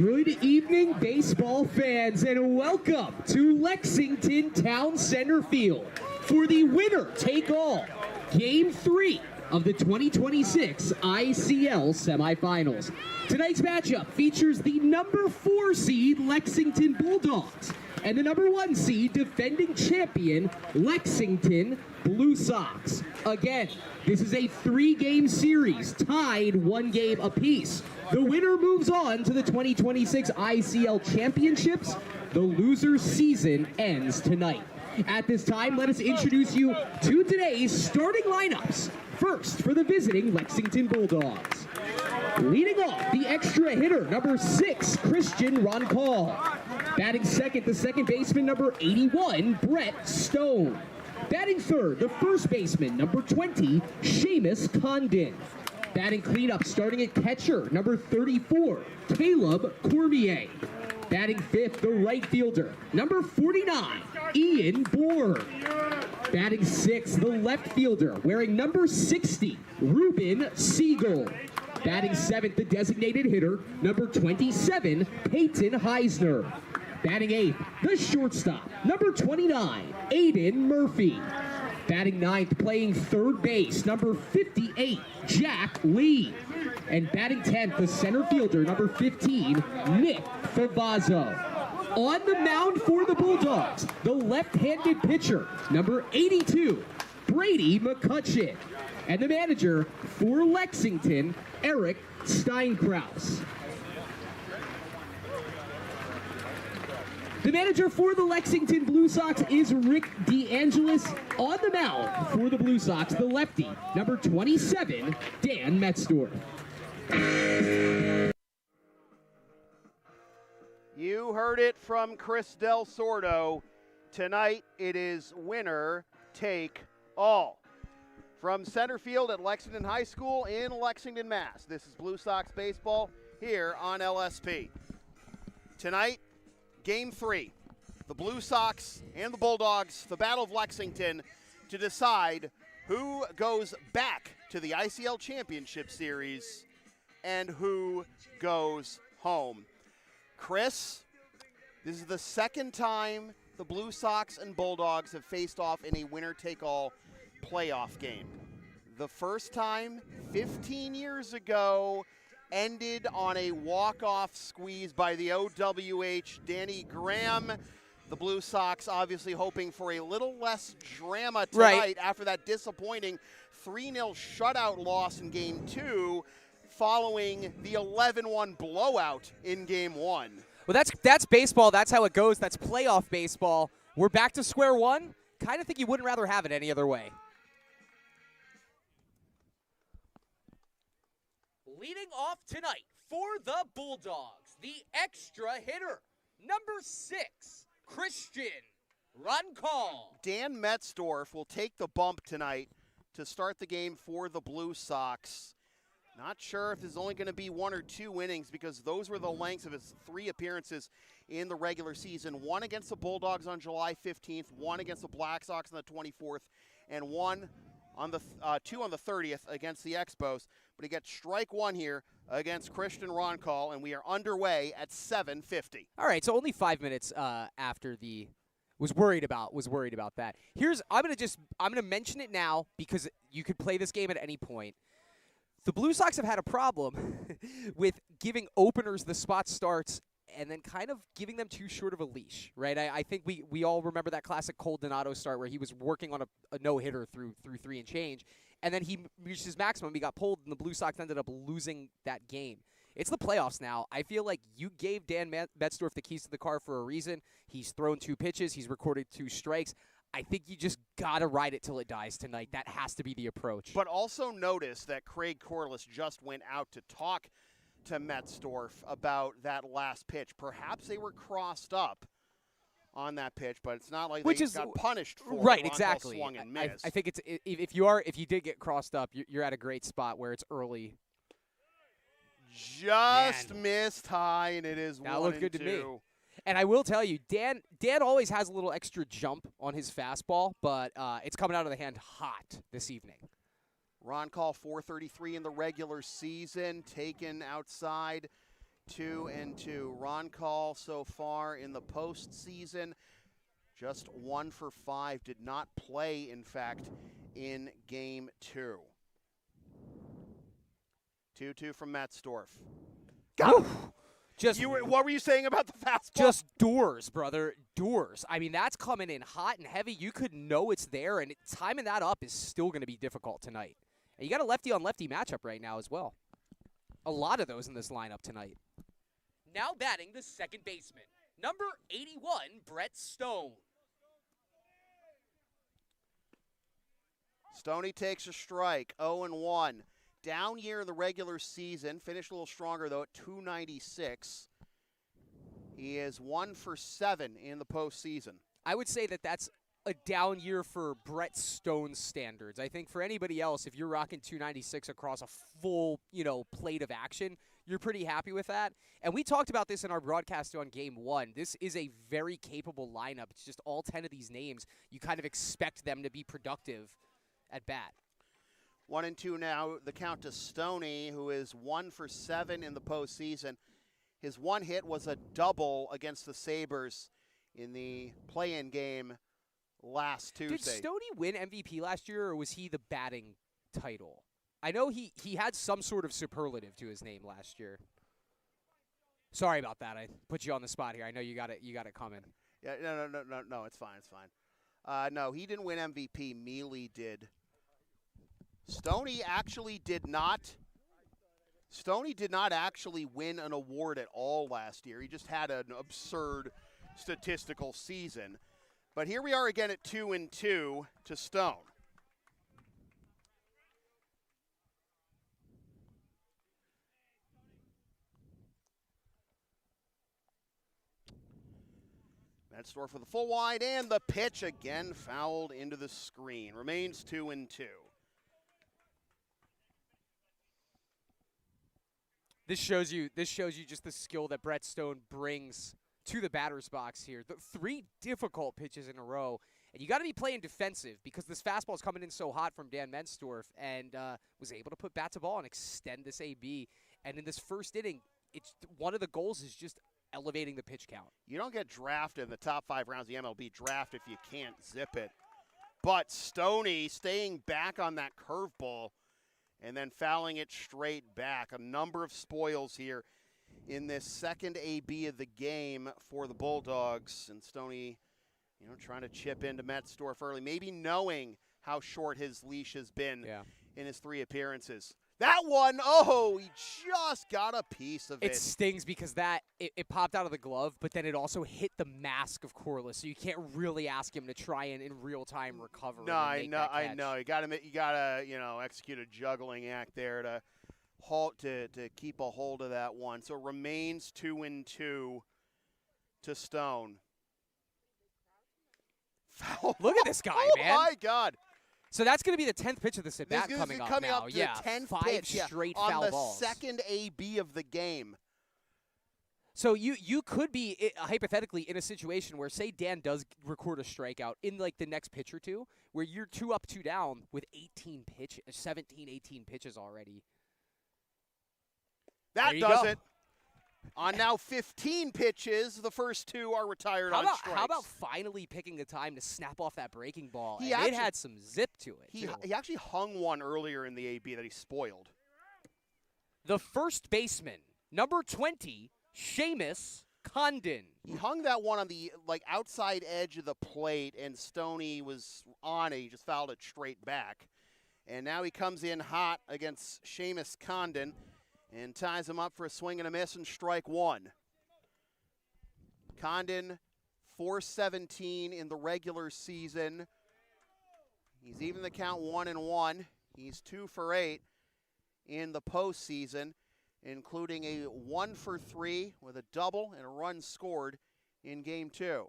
Good evening, baseball fans, and welcome to Lexington Town Center Field for the winner-take-all Game 3 of the 2026 ICL Semifinals. Tonight's matchup features the number 4 seed Lexington Bulldogs and the number 1 seed defending champion Lexington Blue Sox. Again, this is a 3-game series, tied 1 game apiece. The winner moves on to the 2026 ICL Championships. The loser's season ends tonight. At this time, let us introduce you to today's starting lineups. First, for the visiting Lexington Bulldogs. Leading off, the extra hitter, number 6, Christian Roncal. Batting second, the second baseman, number 81, Brett Stone. Batting third, the first baseman, number 20, Seamus Condon. Batting cleanup, starting at catcher, number 34, Caleb Cormier. Batting fifth, the right fielder, number 49, Ian Bourne. Batting sixth, the left fielder, wearing number 60, Ruben Siegel. Batting seventh, the designated hitter, number 27, Peyton Heisner. Batting eighth, the shortstop, number 29, Aiden Murphy. Batting ninth, playing third base, number 58, Jack Lee. And batting 10th, the center fielder, number 15, Nick Favazzo. On the mound for the Bulldogs, the left-handed pitcher, number 82, Brady McCutcheon. And the manager for Lexington, Eric Steinkraus. The manager for the Lexington Blue Sox is Rick DeAngelis. On the mound for the Blue Sox, the lefty, number 27, Dan Metzdorf. You heard it from Chris Del Sordo. Tonight it is winner take all. From center field at Lexington High School in Lexington, Mass. This is Blue Sox baseball here on LSP. Tonight, Game 3, the Blue Sox and the Bulldogs, the Battle of Lexington, to decide who goes back to the ICL Championship Series and who goes home. Chris, this is the second time the Blue Sox and Bulldogs have faced off in a winner-take-all playoff game. The first time, 15 years ago, ended on a walk-off squeeze by the OWH Danny Graham. The Blue Sox obviously hoping for a little less drama tonight after that disappointing 3-0 shutout loss in Game 2 following the 11-1 blowout in Game 1. Well, that's baseball. That's how it goes. That's playoff baseball. We're back to square one. Kind of think you wouldn't rather have it any other way. Leading off tonight for the Bulldogs, the extra hitter, number 6, Christian Roncal. Dan Metzdorf will take the bump tonight to start the game for the Blue Sox. Not sure if there's only going to be 1 or 2 innings because those were the lengths of his 3 appearances in the regular season. 1 against the Bulldogs on July 15th, 1 against the Black Sox on the 24th, and 1 on the 2 on the 30th against the Expos. But he gets strike 1 here against Christian Roncal, and we are underway at 7:50. All right, so only 5 minutes after the was worried about that. I'm gonna mention it now because you could play this game at any point. The Blue Sox have had a problem with giving openers the spot starts and then kind of giving them too short of a leash, right? I think we all remember that classic Cole Donato start where he was working on a no-hitter through 3 and change, and then he reached his maximum. He got pulled, and the Blue Sox ended up losing that game. It's the playoffs now. I feel like you gave Dan Metzdorf the keys to the car for a reason. He's thrown 2 pitches. He's recorded 2 strikes. I think you just got to ride it till it dies tonight. That has to be the approach. But also notice that Craig Corliss just went out to talk to Metzdorf about that last pitch. Perhaps they were crossed up on that pitch, but it's not like they got punished for it. Right, exactly. Swung and missed. I think it's if you did get crossed up, you're at a great spot where it's early. Just missed high, and it is 1-2. That looked good to me. And I will tell you, Dan always has a little extra jump on his fastball, but it's coming out of the hand hot this evening. Roncal, 433 in the regular season, taken outside 2-2. Ron Call so far in the postseason, just 1 for 5. Did not play, in fact, in game 2. 2-2 from Metzdorf. What were you saying about the fastball? Just doors, brother. Doors. I mean, that's coming in hot and heavy. You could know it's there, and timing that up is still going to be difficult tonight. And you got a lefty-on-lefty matchup right now as well. A lot of those in this lineup tonight. Now batting the second baseman, number 81, Brett Stone. Stoney takes a strike, 0-1. Down year in the regular season, finished a little stronger though at 296. He is 1 for 7 in the postseason. I would say that that's a down year for Brett Stone's standards. I think for anybody else, if you're rocking 296 across a full, plate of action, you're pretty happy with that. And we talked about this in our broadcast on Game 1. This is a very capable lineup. It's just all 10 of these names. You kind of expect them to be productive at bat. 1-2 now, the count to Stoney, who is 1 for 7 in the postseason. His one hit was a double against the Sabres in the play-in game last Tuesday. Did Stoney win MVP last year, or was he the batting title? I know he had some sort of superlative to his name last year. Sorry about that. I put you on the spot here. I know you got it coming. Yeah, no, it's fine. No, he didn't win MVP. Mealy did. Stoney actually did not actually win an award at all last year. He just had an absurd statistical season. But here we are again at 2-2 to Stone. Metzdorf for the full wide, and the pitch again fouled into the screen. Remains 2-2. This shows you just the skill that Brett Stone brings to the batter's box here. The 3 difficult pitches in a row, and you got to be playing defensive because this fastball is coming in so hot from Dan Metzdorf, and was able to put bat to ball and extend this AB. And in this first inning, it's one of the goals is just elevating the pitch count. You don't get drafted in the top 5 rounds of the MLB draft if you can't zip it. But Stoney staying back on that curveball and then fouling it straight back. A number of spoils here in this second AB of the game for the Bulldogs. And Stoney, trying to chip into Metzdorf early, maybe knowing how short his leash has been in his 3 appearances. That one, he just got a piece of it. It stings because it popped out of the glove, but then it also hit the mask of Corliss, so you can't really ask him to try and in real time recover. No, I know. You gotta execute a juggling act there to keep a hold of that one. So it remains 2-2 to Stone. Foul. Look at this guy, man. Oh my God. So that's going to be the 10th pitch of this at-bat coming up now. Up to the 10th 5 pitch, straight on foul the balls. Second AB of the game. So you could be hypothetically in a situation where, say, Dan does record a strikeout in like the next pitch or two, where you're 2 up, 2 down with 18 pitches already. That does it. On now 15 pitches, the first 2 are retired on strikes. How about finally picking the time to snap off that breaking ball? It had some zip to it. He actually hung one earlier in the AB that he spoiled. The first baseman, number 20, Seamus Condon. He hung that one on the outside edge of the plate, and Stoney was on it. He just fouled it straight back. And now he comes in hot against Seamus Condon and ties him up for a swing and a miss and strike 1. Condon, 417 in the regular season. He's even the count 1-1. He's 2 for 8 in the postseason, including a 1 for 3 with a double and a run scored in Game 2.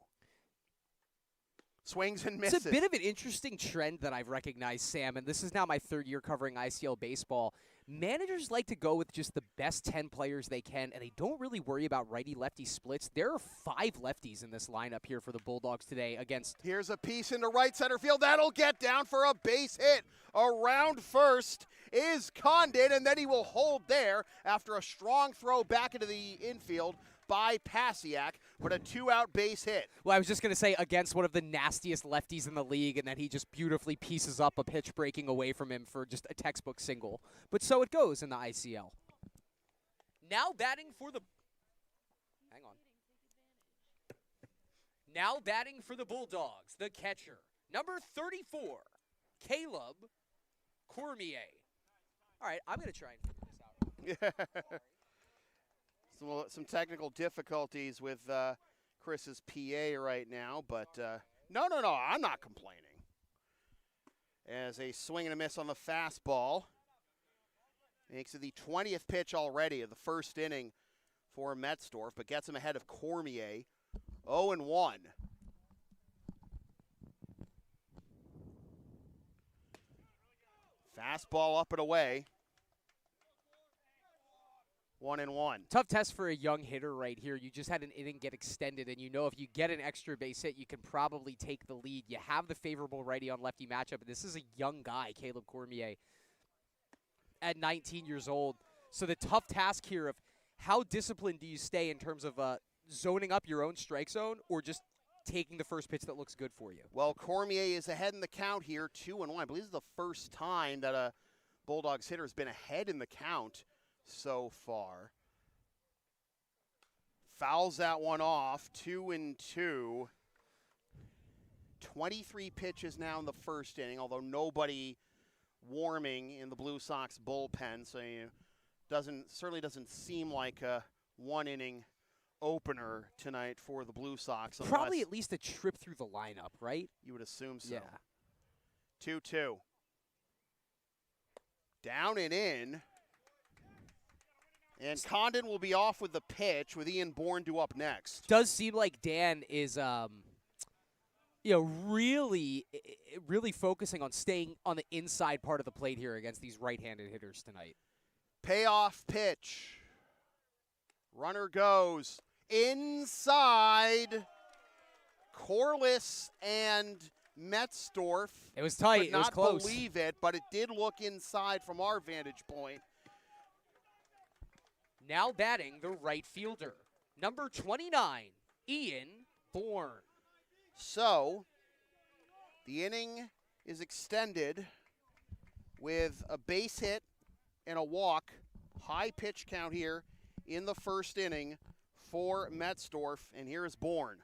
Swings and misses. It's a bit of an interesting trend that I've recognized, Sam, and this is now my 3rd year covering ICL baseball. Managers like to go with just the best 10 players they can, and they don't really worry about righty-lefty splits. There are 5 lefties in this lineup here for the Bulldogs today against... Here's a piece into right center field. That'll get down for a base hit around first. is Condon, and then he will hold there after a strong throw back into the infield by Pasiak with a 2-out base hit. Well, I was just going to say against one of the nastiest lefties in the league, and then he just beautifully pieces up a pitch breaking away from him for just a textbook single. But so it goes in the ICL. Now batting for the... Hang on. Now batting for the Bulldogs, the catcher, number 34, Caleb Cormier. All right, I'm going to try and figure this out. Some technical difficulties with Chris's PA right now, but no, I'm not complaining. As a swing and a miss on the fastball. Makes it the 20th pitch already of the first inning for Metzdorf, but gets him ahead of Cormier. 0-1. Fastball up and away. 1-1. Tough test for a young hitter right here. You just had an inning get extended, and you know if you get an extra base hit, you can probably take the lead. You have the favorable righty on lefty matchup, and this is a young guy, Caleb Cormier, at 19 years old. So the tough task here of how disciplined do you stay in terms of zoning up your own strike zone or just taking the first pitch that looks good for you? Well, Cormier is ahead in the count here, 2-1. I believe this is the first time that a Bulldogs hitter has been ahead in the count so far. Fouls that one off, 2-2. 23 pitches now in the first inning, although nobody warming in the Blue Sox bullpen, so certainly doesn't seem like a one-inning opener tonight for the Blue Sox. Probably at least a trip through the lineup, right? You would assume so. Yeah. 2-2. Down and in. And Condon will be off with the pitch with Ian Bourne due up next. Does seem like Dan is really focusing on staying on the inside part of the plate here against these right-handed hitters tonight. Payoff Pitch. Runner goes inside. Corliss and Metzdorf. It was tight. Could it was not close. Believe it, but it did look inside from our vantage point. Now batting the right fielder, number 29, Ian Bourne. So, the inning is extended with a base hit and a walk. High pitch count here in the first inning for Metzdorf, and here is Bourne.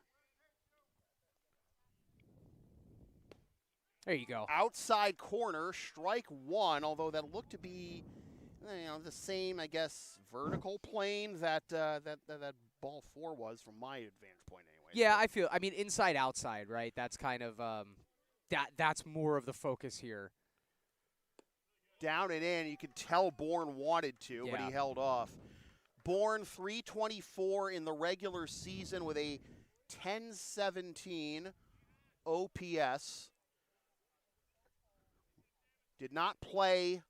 There you go. Outside corner, strike one, although that looked to be the same, I guess, vertical plane that ball four was from my advantage point anyway. Yeah, I mean, inside, outside, right? That's kind of, that's more of the focus here. Down and in, you could tell Bourne wanted to, but he held off. Bourne, 324 in the regular season with a 1017 OPS. Did not play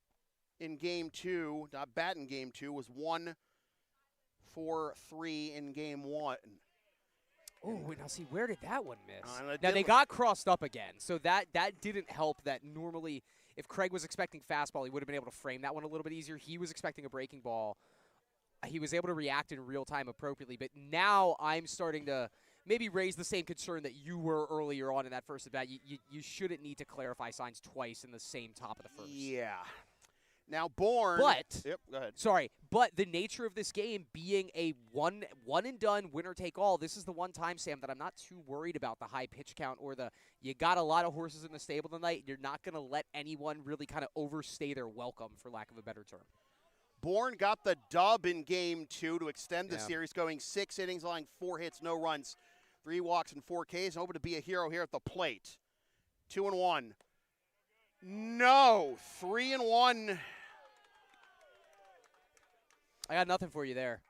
in game two, not bat in game two, was 1 for 3 in game one. Oh, now see, where did that one miss? Now, they got crossed up again, so that didn't help. That normally, if Craig was expecting fastball, he would have been able to frame that one a little bit easier. He was expecting a breaking ball. He was able to react in real time appropriately, but now I'm starting to maybe raise the same concern that you were earlier on in that first at bat. You shouldn't need to clarify signs twice in the same top of the first. Yeah. Now Bourne. But yep, go ahead. Sorry, but the nature of this game being a one and done, winner take all, this is the one time, Sam, that I'm not too worried about the high pitch count or you got a lot of horses in the stable tonight. You're not going to let anyone really kind of overstay their welcome, for lack of a better term. Bourne got the dub in game two to extend the series, going 6 innings, allowing 4 hits, no runs, 3 walks, and 4 Ks, and hoping to be a hero here at the plate. 2-1. No, 3-1. I got nothing for you there.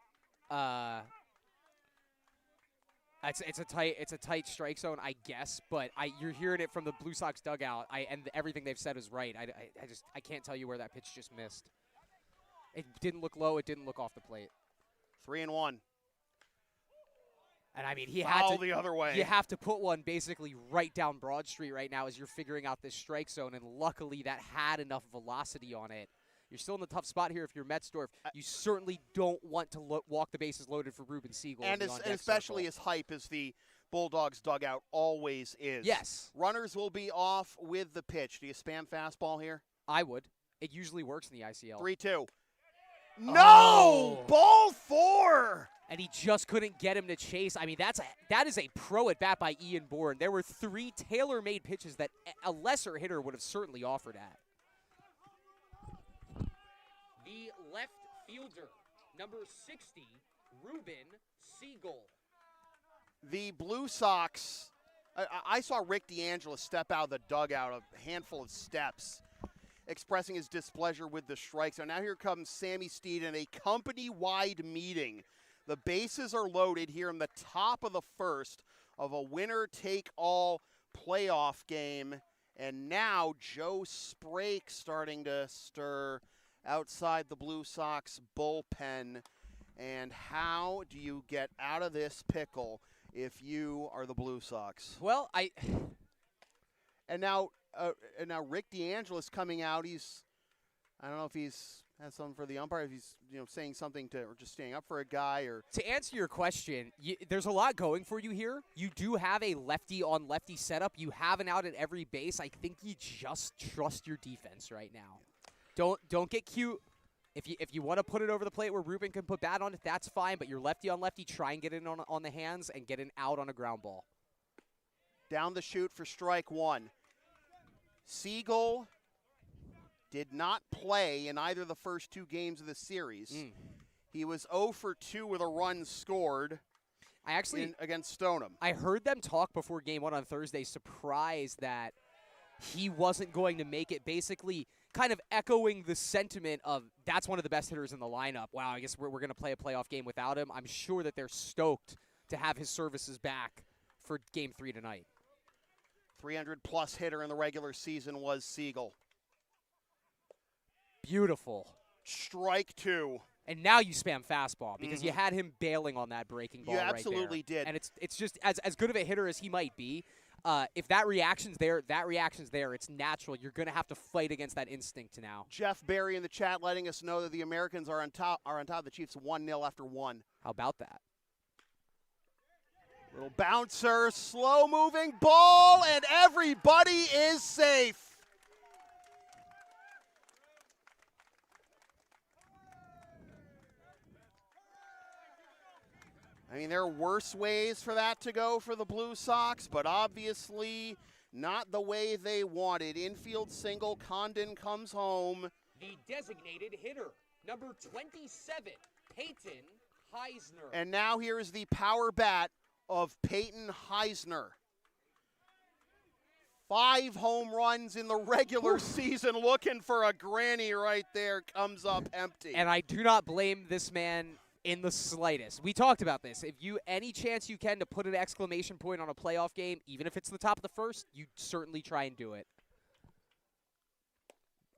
It's a tight strike zone, I guess, but you're hearing it from the Blue Sox dugout. And everything they've said is right. I can't tell you where that pitch just missed. It didn't look low. It didn't look off the plate. 3-1. And I mean, he Foul had to the other way. You have to put one basically right down Broad Street right now as you're figuring out this strike zone, and luckily that had enough velocity on it You're still in the tough spot here if you're Metzdorf. You certainly don't want to walk the bases loaded for Ruben Siegel. And especially as hype as the Bulldogs dugout always is. Yes. Runners will be off with the pitch. Do you spam fastball here? I would. It usually works in the ICL. 3-2. No! Oh. Ball 4! And he just couldn't get him to chase. I mean, that is a pro at bat by Ian Bourne. There were 3 tailor-made pitches that a lesser hitter would have certainly offered at. The left fielder, number 60, Ruben Siegel. The Blue Sox, I saw Rick DeAngelo step out of the dugout a handful of steps, expressing his displeasure with the strike. So now here comes Sammy Steed in a company-wide meeting. The bases are loaded here in the top of the first of a winner-take-all playoff game. And now Joe Sprake starting to stir outside the Blue Sox bullpen. And how do you get out of this pickle if you are the Blue Sox? Well, And now Rick DeAngelo is coming out. I don't know if he's has something for the umpire, if he's saying something to, or just standing up for a guy, or. To answer your question, there's a lot going for you here. You do have a lefty on lefty setup. You have an out at every base. I think you just trust your defense right now. Don't get cute. If you want to put it over the plate where Ruben can put bat on it, that's fine. But you're lefty on lefty. Try and get it on the hands and get an out on a ground ball. Down the chute for strike 1. Siegel did not play in either of the first 2 games of the series. He was 0 for 2 with a run scored against Stoneham. I heard them talk before game 1 on Thursday, surprised that he wasn't going to make it, basically kind of echoing the sentiment of that's one of the best hitters in the lineup. Wow, I guess we're going to play a playoff game without him. I'm sure that they're stoked to have his services back for game 3 tonight. 300-plus hitter in the regular season was Siegel. Beautiful. Strike 2. And now you spam fastball because you had him bailing on that breaking ball right there. You absolutely did. And it's just as good of a hitter as he might be, if that reaction's there, it's natural. You're going to have to fight against that instinct now. Jeff Berry in the chat letting us know that the Americans are on top of the Chiefs 1-0 after 1. How about that? Little bouncer, slow-moving ball, and everybody is safe. I mean, there are worse ways for that to go for the Blue Sox, but obviously not the way they wanted. Infield single, Condon comes home. The designated hitter, number 27, Peyton Heisner. And now here is the power bat of Peyton Heisner. 5 home runs in the regular season, looking for a granny right there, comes up empty. And I do not blame this man in the slightest. We talked about this. If you any chance you can to put an exclamation point on a playoff game, even if it's the top of the first, you certainly try and do it.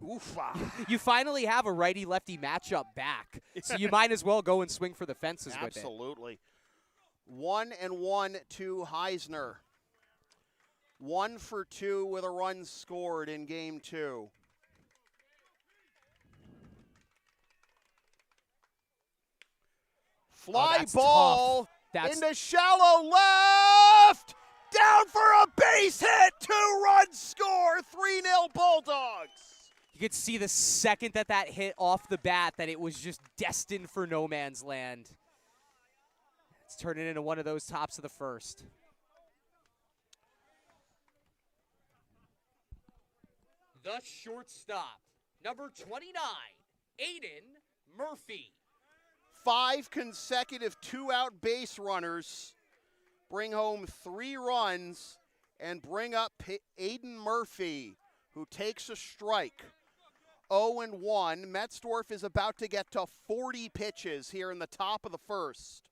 Oofa. You finally have a righty-lefty matchup back, so you might as well go and swing for the fences with it. Absolutely. 1-1 to Heisner. 1 for 2 with a run scored in game 2. Fly ball into shallow left. Down for a base hit. 2-run score. 3-0 Bulldogs. You could see the second that hit off the bat that it was just destined for no man's land. It's turning into one of those tops of the first. The shortstop, number 29, Aiden Murphy. 5 consecutive 2-out base runners bring home 3 runs and bring up Aiden Murphy, who takes a strike. 0-1. Metzdorf is about to get to 40 pitches here in the top of the first.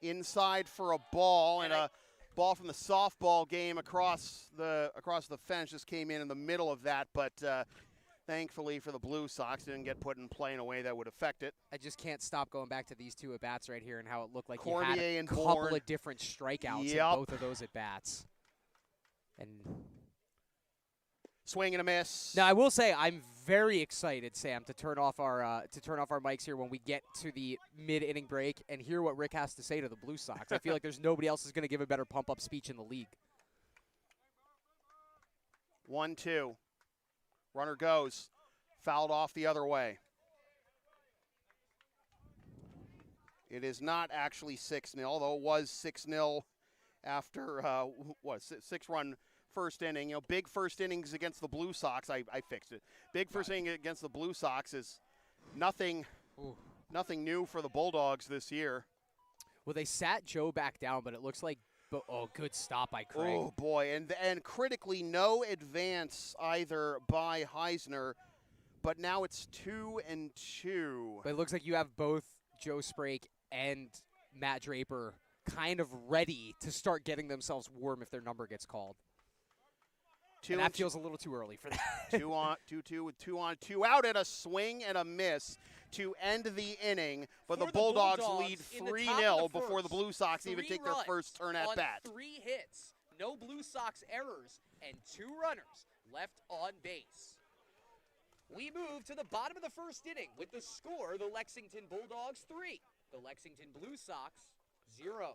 Inside for a ball, and a ball from the softball game across the fence just came in the middle of that, but thankfully for the Blue Sox, didn't get put in play in a way that would affect it. I just can't stop going back to these 2 at-bats right here and how it looked like Cormier you had a and couple Bourne. of different strikeouts in both of those at-bats. And swing and a miss. now I will say I'm very excited, Sam, to turn off our mics here when we get to the mid-inning break and hear what Rick has to say to the Blue Sox. I feel like there's nobody else who's going to give a better pump-up speech in the league. 1-2. Runner goes. Fouled off the other way. It is not actually 6-0, although it was 6-0 after, six-run first inning. You know, big first innings against the Blue Sox. I fixed it. Big first inning against the Blue Sox is nothing new for the Bulldogs this year. Well, they sat Joe back down, but it looks like, good stop by Craig. Oh, boy, and critically, no advance either by Heisner, but now it's 2-2. But it looks like you have both Joe Sprake and Matt Draper kind of ready to start getting themselves warm if their number gets called. And that feels a little too early for that. 2-2 with 2 on, 2 out, and a swing and a miss to end the inning. But the Bulldogs lead 3-0 before the Blue Sox even take their first turn at bat. 3 hits, no Blue Sox errors, and 2 runners left on base. We move to the bottom of the first inning with the score: the Lexington Bulldogs 3, the Lexington Blue Sox 0.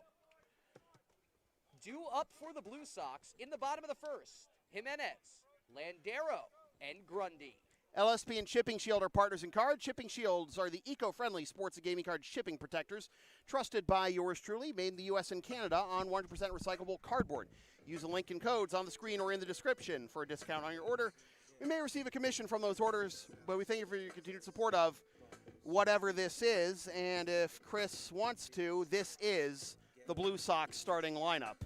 Due up for the Blue Sox in the bottom of the first: Jimenez, Landero, and Grundy. LSP and Shipping Shield are partners in card. Shipping Shields are the eco-friendly sports and gaming card shipping protectors, trusted by yours truly, made in the U.S. and Canada on 100% recyclable cardboard. Use the link and codes on the screen or in the description for a discount on your order. We may receive a commission from those orders, but we thank you for your continued support of whatever this is. And if Chris wants to, this is the Blue Sox starting lineup.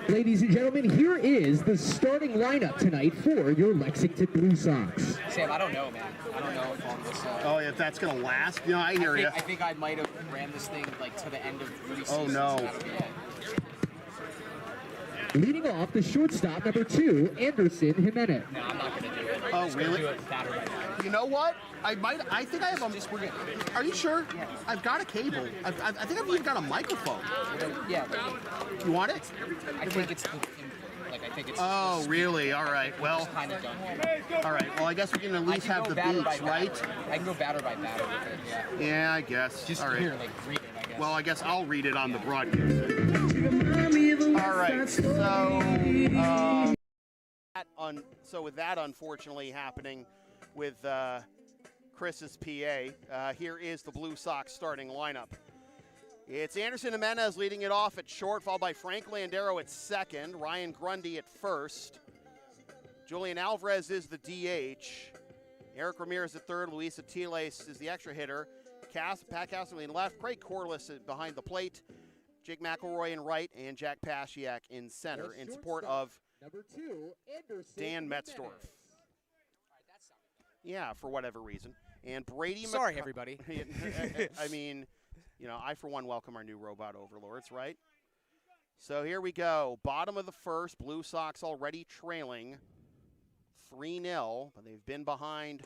Ladies and gentlemen, here is the starting lineup tonight for your Lexington Blue Sox. Sam, I don't know, man. I don't know if on this. Oh, if that's going to last? You know, I hear you. I think I might have ran this thing like to the end of 3 seasons. Oh, no. Leading off, the shortstop, number 2, Anderson Jimenez. No, I'm not going to do it. Oh, really? Do it batter by batter. You know what? I think I have a. We're good. Are you sure? Yeah. I've got a cable. I think I've even got a microphone. Yeah. You want it? I think it's Oh, really? All right. Well. Kind of done here. All right. Well, I guess we can at least have the beats, right? I can go batter by batter with it. Yeah. Yeah, I guess. Just all right. here, like read it. I guess. Well, I guess I'll read it on the broadcast. All right. So with that unfortunately happening with Chris's PA, here is the Blue Sox starting lineup. It's Anderson Jimenez leading it off at short, followed by Frank Landero at second, Ryan Grundy at first. Julian Alvarez is the DH. Eric Ramirez at third, Luis Atiles is the extra hitter. Pat Casserly in left, Craig Corliss behind the plate, Jake McElroy in right, and Jack Pasiak in center in support of number 2, Anderson Dan Metzdorf. Yeah, for whatever reason. And Brady Sorry, everybody. I mean, you know, I, for one, welcome our new robot overlords, right? So here we go. Bottom of the first, Blue Sox already trailing 3-0, but they've been behind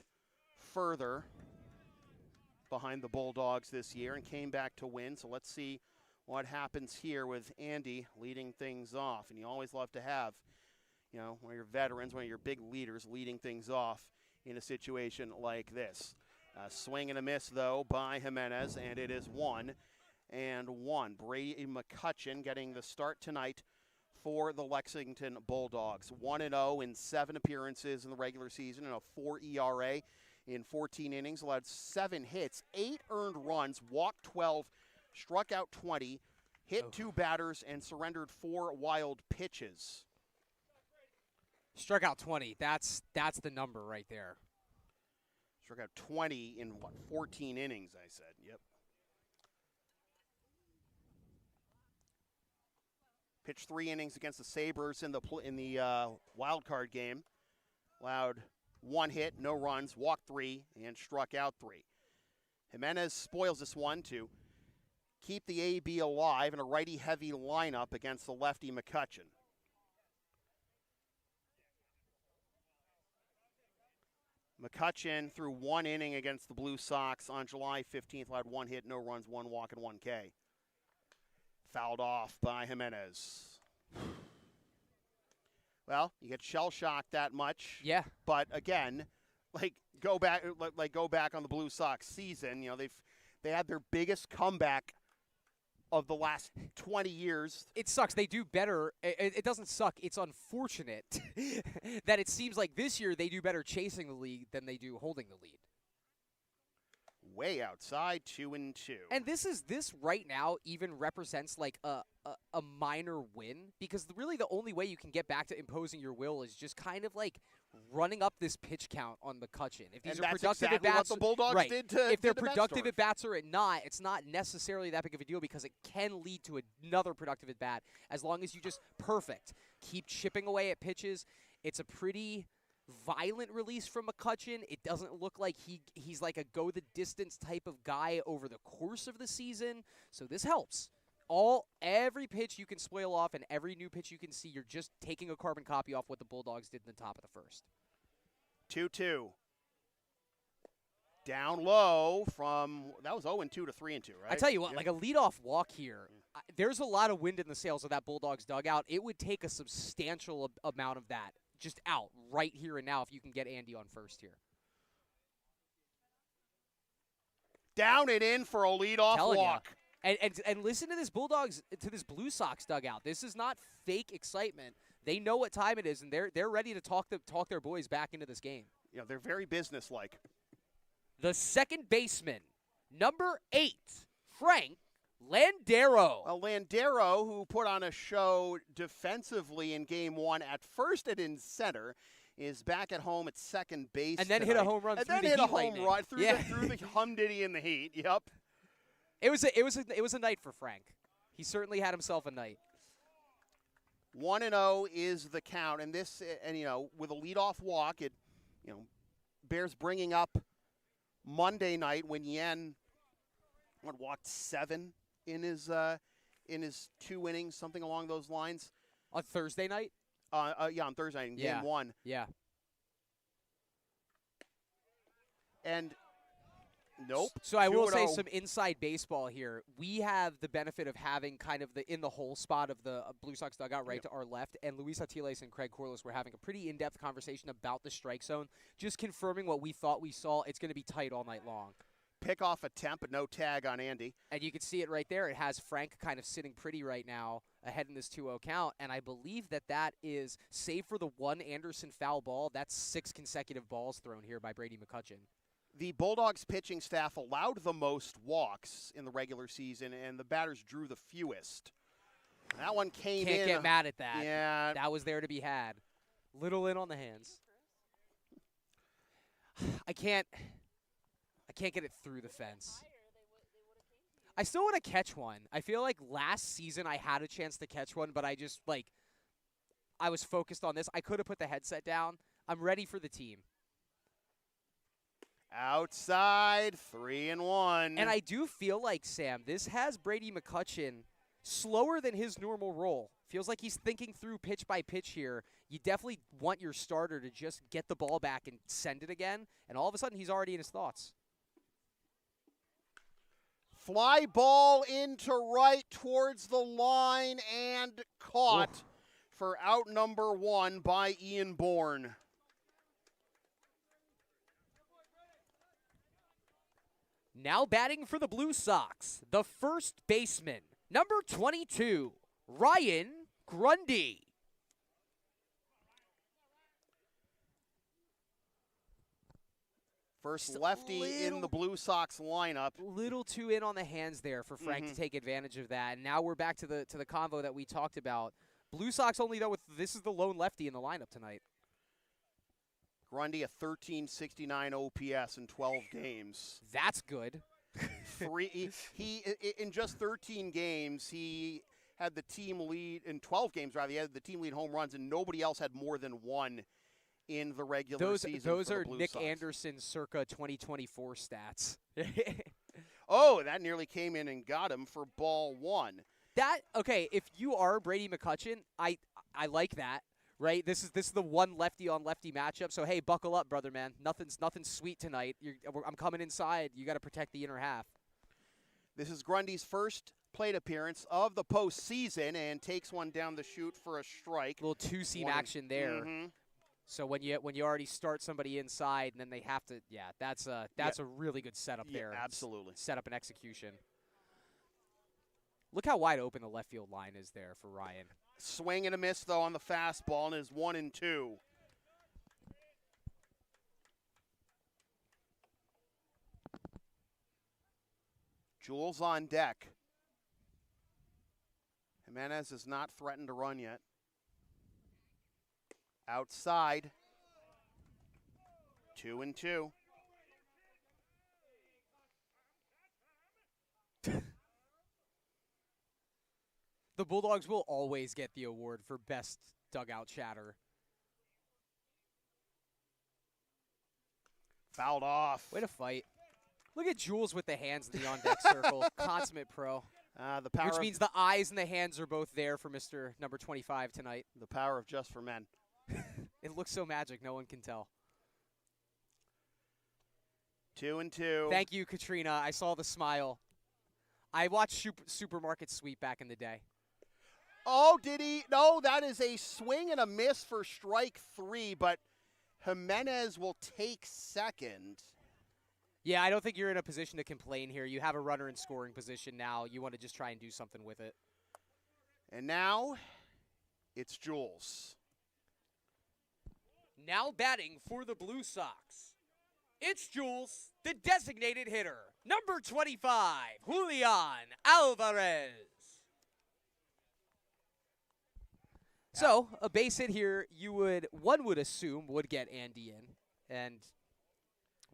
further behind the Bulldogs this year and came back to win. So let's see what happens here with Andy leading things off. And you always love to have, you know, one of your veterans, one of your big leaders leading things off in a situation like this. Swing and a miss, though, by Jimenez, and it is 1-1. Brady McCutcheon getting the start tonight for the Lexington Bulldogs. 1-0 in 7 appearances in the regular season and a 4 ERA in 14 innings. Allowed 7 hits, 8 earned runs, walked 12, struck out 20, hit 2 batters, and surrendered 4 wild pitches. Struck out 20. That's the number right there. Struck out 20 in, 14 innings, I said. Yep. Pitched 3 innings against the Sabres in the wild card game. Allowed 1 hit, no runs, walked 3, and struck out 3. Jimenez spoils this one to keep the AB alive in a righty-heavy lineup against the lefty McCutcheon. McCutcheon threw 1 inning against the Blue Sox on July 15th, allowed 1 hit, no runs, 1 walk, and 1 K. Fouled off by Jimenez. Well, you get shell-shocked that much. Yeah. But again, go back on the Blue Sox season. They had their biggest comeback of the last 20 years. It sucks. They do better. It doesn't suck. It's unfortunate that it seems like this year they do better chasing the lead than they do holding the lead. Way outside, 2-2. And this right now even represents like a minor win, because really the only way you can get back to imposing your will is just kind of like running up this pitch count on McCutcheon. If these are productive exactly at bats, what the Bulldogs right. did to if they're to the productive Mets at bats or not, it's not necessarily that big of a deal, because it can lead to another productive at bat as long as you just keep chipping away at pitches. It's a pretty violent release from McCutcheon. It doesn't look like he's like a go the distance type of guy over the course of the season. So this helps. Every pitch you can spoil off and every new pitch you can see, you're just taking a carbon copy off what the Bulldogs did in the top of the first. 2-2. Down low that was 0-2 to 3-2, right? I tell you what, like a leadoff walk here, there's a lot of wind in the sails of that Bulldogs dugout. It would take a substantial amount of that just out right here and now if you can get Andy on first here. Down and in for a leadoff walk. And listen to this Blue Sox dugout. This is not fake excitement. They know what time it is, and they're ready to talk their boys back into this game. They're very businesslike. The second baseman, number 8, Frank Landero. Well, Landero, who put on a show defensively in Game 1 at first and in center, is back at home at second base and then tonight. hit a home run and through then the hit heat a home lightning. run through the humdiddy in the heat. Yep. It was a night for Frank. He certainly had himself a night. 1-0 is the count, and with a leadoff walk, it bears bringing up Monday night when Yen walked 7 in his 2 innings, something along those lines. On Thursday night? On Thursday night in Game 1. Yeah. And nope. So I will say 2-0. some inside baseball here. We have the benefit of having kind of the in the hole spot of the Blue Sox dugout right to our left, and Luis Atiles and Craig Corliss were having a pretty in-depth conversation about the strike zone, just confirming what we thought we saw. It's going to be tight all night long. Pickoff attempt, but no tag on Andy. And you can see it right there. It has Frank kind of sitting pretty right now ahead in this 2-0 count, and I believe that is, save for the one Anderson foul ball, that's 6 consecutive balls thrown here by Brady McCutcheon. The Bulldogs pitching staff allowed the most walks in the regular season, and the batters drew the fewest. That one came in. Can't get mad at that. Yeah. That was there to be had. Little in on the hands. I can't get it through the fence. I still want to catch one. I feel like last season I had a chance to catch one, but I just, I was focused on this. I could have put the headset down. I'm ready for the team. Outside, 3-1. And I do feel like, Sam, this has Brady McCutcheon slower than his normal role. Feels like he's thinking through pitch by pitch here. You definitely want your starter to just get the ball back and send it again, and all of a sudden he's already in his thoughts. Fly ball into right towards the line and caught for out number 1 by Ian Bourne. Now batting for the Blue Sox, the first baseman, number 22, Ryan Grundy. First lefty in the Blue Sox lineup. Little too in on the hands there for Frank to take advantage of that. And now we're back to the convo that we talked about. Blue Sox only, though, this is the lone lefty in the lineup tonight. Grundy, a 1369 OPS in 12 games. That's good. He in just 13 games, he had the team lead in 12 games. Rather, he had the team lead home runs, and nobody else had more than 1 in the regular season. Those for are the Blue Nick Sox. Anderson circa 2024 stats. Oh, that nearly came in and got him for ball 1. Okay, if you are Brady McCutcheon, I like that. right? This is the one lefty on lefty matchup. So hey, buckle up, brother, man. Nothing's sweet tonight. I'm coming inside. You got to protect the inner half. This is Grundy's first plate appearance of the postseason, and takes one down the chute for a strike. A little two-seam action there. So when you already start somebody inside and then they have to, that's a really good setup there. Absolutely. Setup and execution. Look how wide open the left field line is there for Ryan. Swing and a miss, though, on the fastball, and is 1-2. Jules on deck. Jimenez has not threatened to run yet. Outside. 2-2. The Bulldogs will always get the award for best dugout chatter. Fouled off. Way to fight. Look at Jules with the hands in the on-deck circle. Consummate pro. The power Which means the eyes and the hands are both there for Mr. number 25 tonight. The power of Just for Men. It looks so magic, no one can tell. 2-2. Thank you, Katrina. I saw the smile. I watched Supermarket Sweep back in the day. Oh, did he? No, that is a swing and a miss for strike 3, but Jimenez will take second. Yeah, I don't think you're in a position to complain here. You have a runner in scoring position now. You want to just try and do something with it. And now it's Jules. Now batting for the Blue Sox, it's Jules, the designated hitter, number 25, Julian Alvarez. So, a base hit here, one would assume would get Andy in, and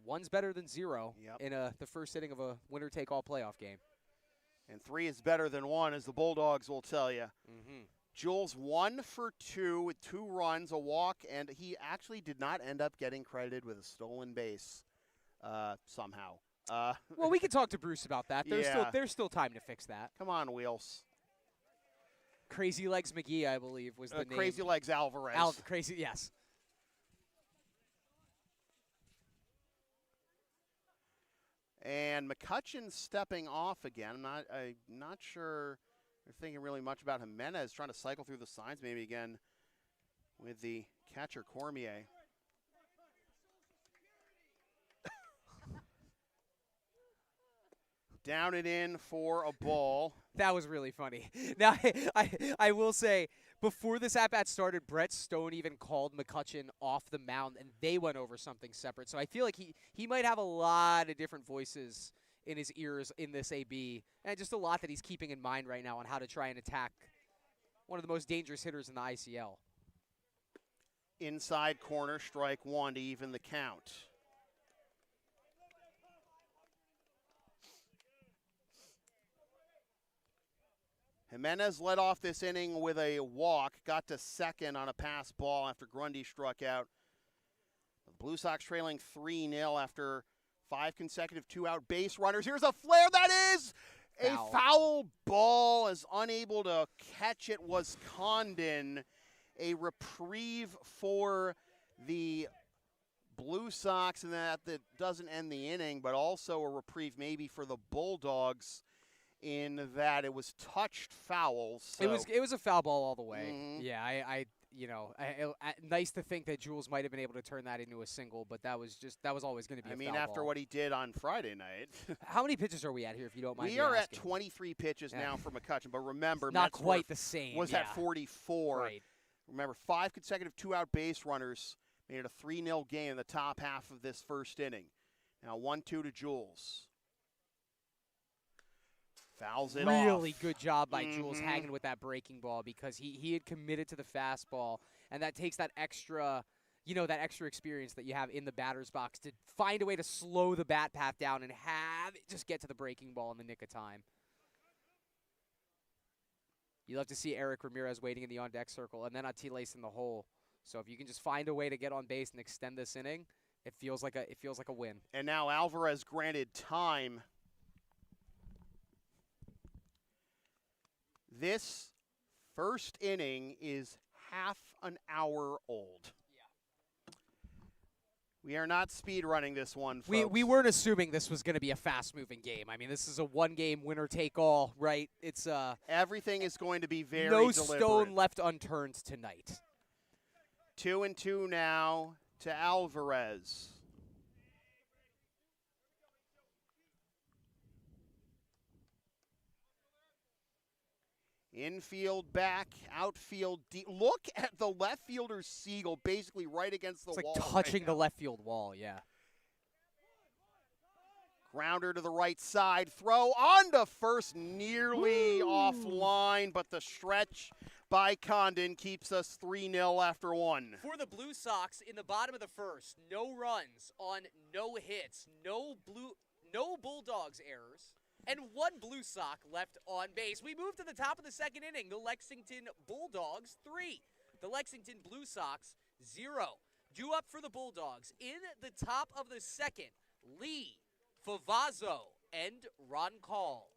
one's better than 0 in the first inning of a winner-take-all playoff game. And 3 is better than 1, as the Bulldogs will tell you. Jules 1 for 2 with 2 runs, a walk, and he actually did not end up getting credited with a stolen base somehow. Well, we can talk to Bruce about that. There's still time to fix that. Come on, Wheels. Crazy Legs McGee, I believe, was the name. Crazy Legs Alvarez. Yes. And McCutcheon stepping off again. I'm not sure they're thinking really much about Jimenez trying to cycle through the signs maybe again with the catcher Cormier. Down and in for a ball. That was really funny. Now, I will say, before this at-bat started, Brett Stone even called McCutcheon off the mound, and they went over something separate. So I feel like he might have a lot of different voices in his ears in this AB, and just a lot that he's keeping in mind right now on how to try and attack one of the most dangerous hitters in the ICL. Inside corner, strike 1 to even the count. Jimenez led off this inning with a walk, got to second on a pass ball after Grundy struck out. The Blue Sox trailing 3-0 after 5 consecutive 2-out base runners. Here's a flare that is a foul ball, is unable to catch it was Condon. A reprieve for the Blue Sox, and that doesn't end the inning, but also a reprieve maybe for the Bulldogs, in that it was touched foul. So. It was a foul ball all the way. Yeah, nice to think that Jules might have been able to turn that into a single, but that was always going to be a foul after ball. what he did on Friday night. How many pitches are we at here, if you don't mind? We are at 23 pitches now for McCutcheon, but remember, not quite the same. Was at 44. Right. Remember, 5 consecutive 2-out base runners made it a 3-0 game in the top half of this first inning. Now 1-2 to Jules. Fouls it off. Really good job by Jules hanging with that breaking ball, because he had committed to the fastball, and that takes that extra, that extra experience that you have in the batter's box to find a way to slow the bat path down and have it just get to the breaking ball in the nick of time. You love to see Eric Ramirez waiting in the on-deck circle, and then Atiles in the hole. So if you can just find a way to get on base and extend this inning, it feels like a win. And now Alvarez granted time. This first inning is half an hour old. We are not speed running this one, folks. We weren't assuming this was going to be a fast-moving game. I mean, this is a one-game winner-take-all, right? It's everything is going to be very no deliberate. stone left unturned tonight. 2-2 now to Alvarez. Infield back, outfield deep. Look at the left fielder's Siegel basically right against the wall. It's like touching the left field wall, yeah. Grounder to the right side. Throw on to first, nearly offline, but the stretch by Condon keeps us 3-0 after one. For the Blue Sox, in the bottom of the first, no runs on no hits, no Bulldogs errors, and one Blue Sox left on base. We move to the top of the second inning. The Lexington Bulldogs 3. The Lexington Blue Sox 0. Due up for the Bulldogs in the top of the second, Lee, Favazzo, and Ron Call.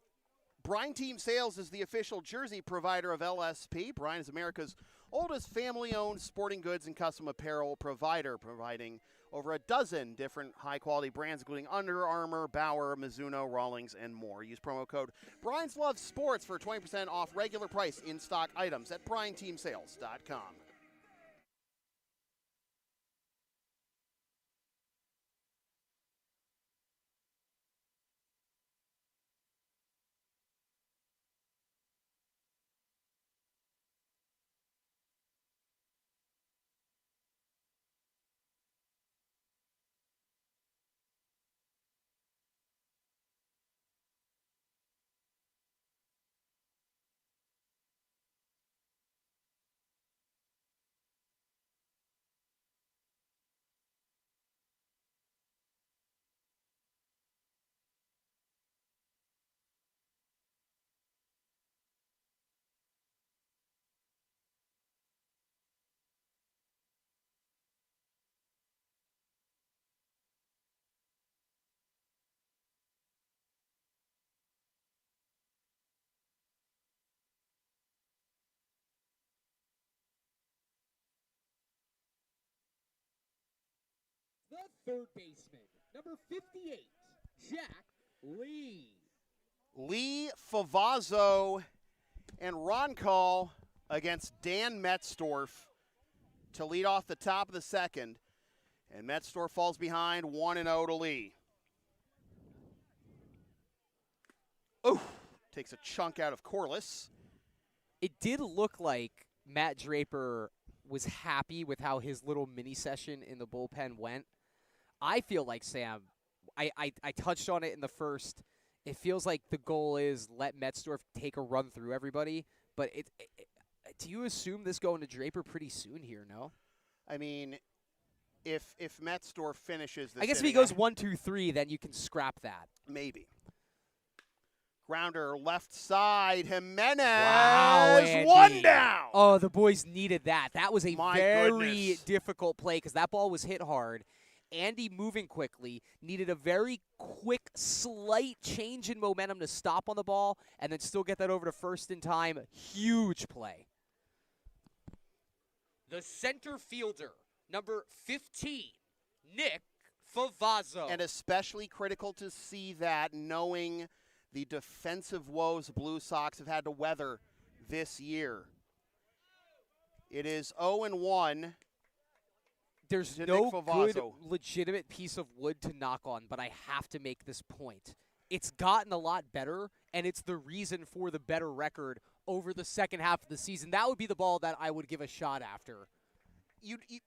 Brine Team Sales is the official jersey provider of LSP. Brine is America's oldest family-owned sporting goods and custom apparel provider, providing over a dozen different high-quality brands, including Under Armour, Bauer, Mizuno, Rawlings, and more. Use promo code Brian's Love Sports for 20% off regular price in-stock items at BrineTeamSales.com. The third baseman, number 58, Jack Lee. Lee, Favazzo, and Ron Call against Dan Metzdorf to lead off the top of the second. And Metzdorf falls behind 1-0 to Lee. Oh, takes a chunk out of Corliss. It did look like Matt Draper was happy with how his little mini session in the bullpen went. I feel like, Sam, I touched on it in the first. It feels like the goal is let Metzdorf take a run through everybody. But do you assume this going to Draper pretty soon here, no? I mean, if Metzdorf finishes this I guess if inning, he goes 1-2-3, then you can scrap that. maybe. Grounder left side, Jimenez, Wow, Andy. one down. Oh, the boys needed that. That was a My very goodness. difficult play because that ball was hit hard. Andy moving quickly, needed a very quick, slight change in momentum to stop on the ball and then still get that over to first in time. Huge play. The center fielder, number 15, Nick Favazzo. And especially critical to see that, knowing the defensive woes the Blue Sox have had to weather this year. It is 0-1. There's to no Nick good, Favazzo. legitimate piece of wood to knock on, but I have to make this point. It's gotten a lot better, and it's the reason for the better record over the second half of the season. That would be the ball that I would give a shot after.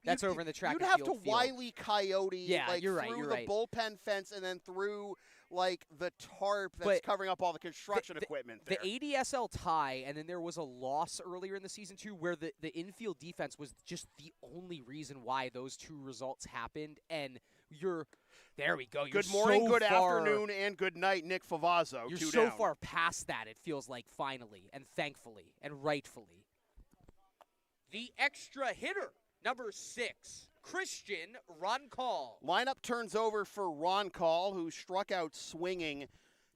That's over in the track You'd and have field to Wile E. Coyote Yeah, like, you're right, through you're the right. bullpen fence and then through like the tarp that's But covering up all the construction equipment there. The ADSL tie, and then there was a loss earlier in the season, too, where the infield defense was just the only reason why those two results happened. And there we go. You're Good morning, so good far, afternoon, and good night, Nick Favazzo. You're two so down. far past that, it feels like, finally, and thankfully, and rightfully. The extra hitter, number 6, Christian Roncall. Lineup turns over for Ron Call, who struck out swinging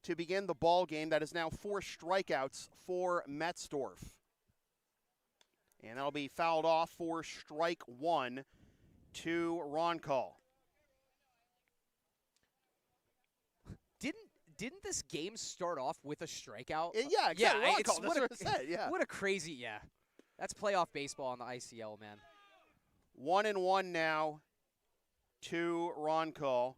to begin the ball game. That is now 4 strikeouts for Metzdorf. And that'll be fouled off for strike one to Roncall. Didn't this game start off with a strikeout? Yeah, exactly. Yeah, Roncall, that's what I said, yeah. What a crazy, That's playoff baseball on the ICL, man. 1-1 now to Roncall.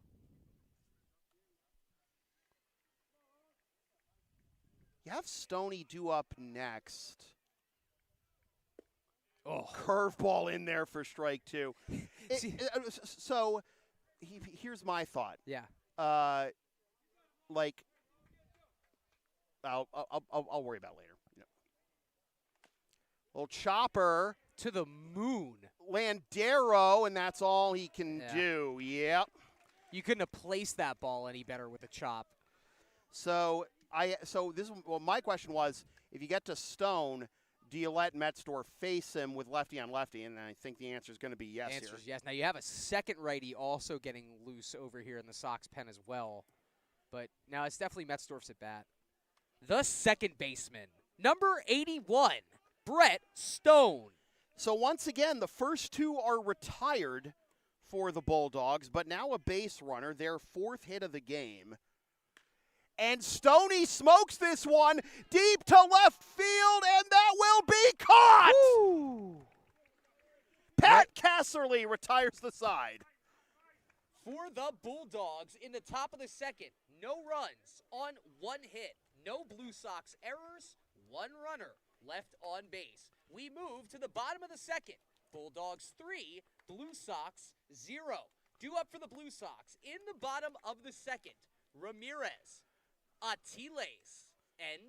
You have Stoney due up next. Oh, Curveball in there for strike two. So here's my thought. Yeah. Like, I'll worry about it later. Yeah. Little chopper To the moon. Landero, and that's all he can Yeah. do. Yep. You couldn't have placed that ball any better with a chop. So my question was, if you get to Stone, do you let Metzdorf face him with lefty on lefty? And I think the answer is going to be yes Answer here. is yes. Now you have a second righty also getting loose over here in the Sox pen as well. But now it's definitely Metzdorf's at bat. The second baseman, number 81, Brett Stone. So once again, the first two are retired for the Bulldogs, but now a base runner, their fourth hit of the game. And Stoney smokes this one deep to left field, and that will be caught! Woo! Pat Casserly retires the side. For the Bulldogs in the top of the second, no runs on one hit, no Blue Sox errors, one runner left on base. We move to the bottom of the second. Bulldogs 3, Blue Sox 0. Due up for the Blue Sox in the bottom of the second, Ramirez, Atiles, and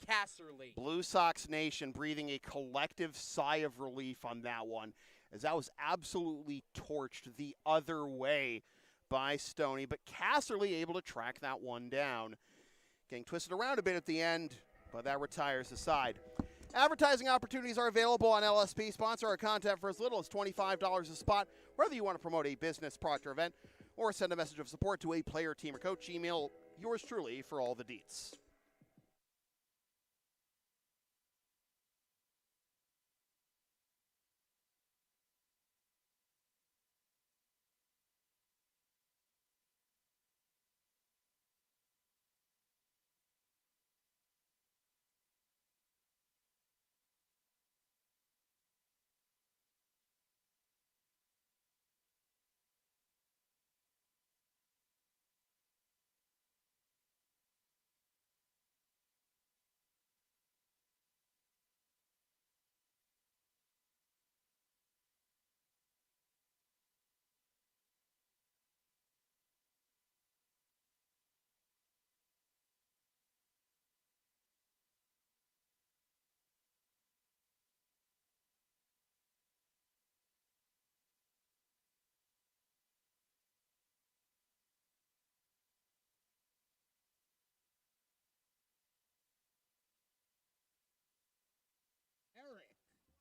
Casserly. Blue Sox Nation breathing a collective sigh of relief on that one, as that was absolutely torched the other way by Stoney. But Casserly able to track that one down. Getting twisted around a bit at the end, but that retires the side. Advertising opportunities are available on LSP. Sponsor our content for as little as $25 a spot, whether you want to promote a business, product, or event, or send a message of support to a player, team, or coach. Email yours truly for all the deets.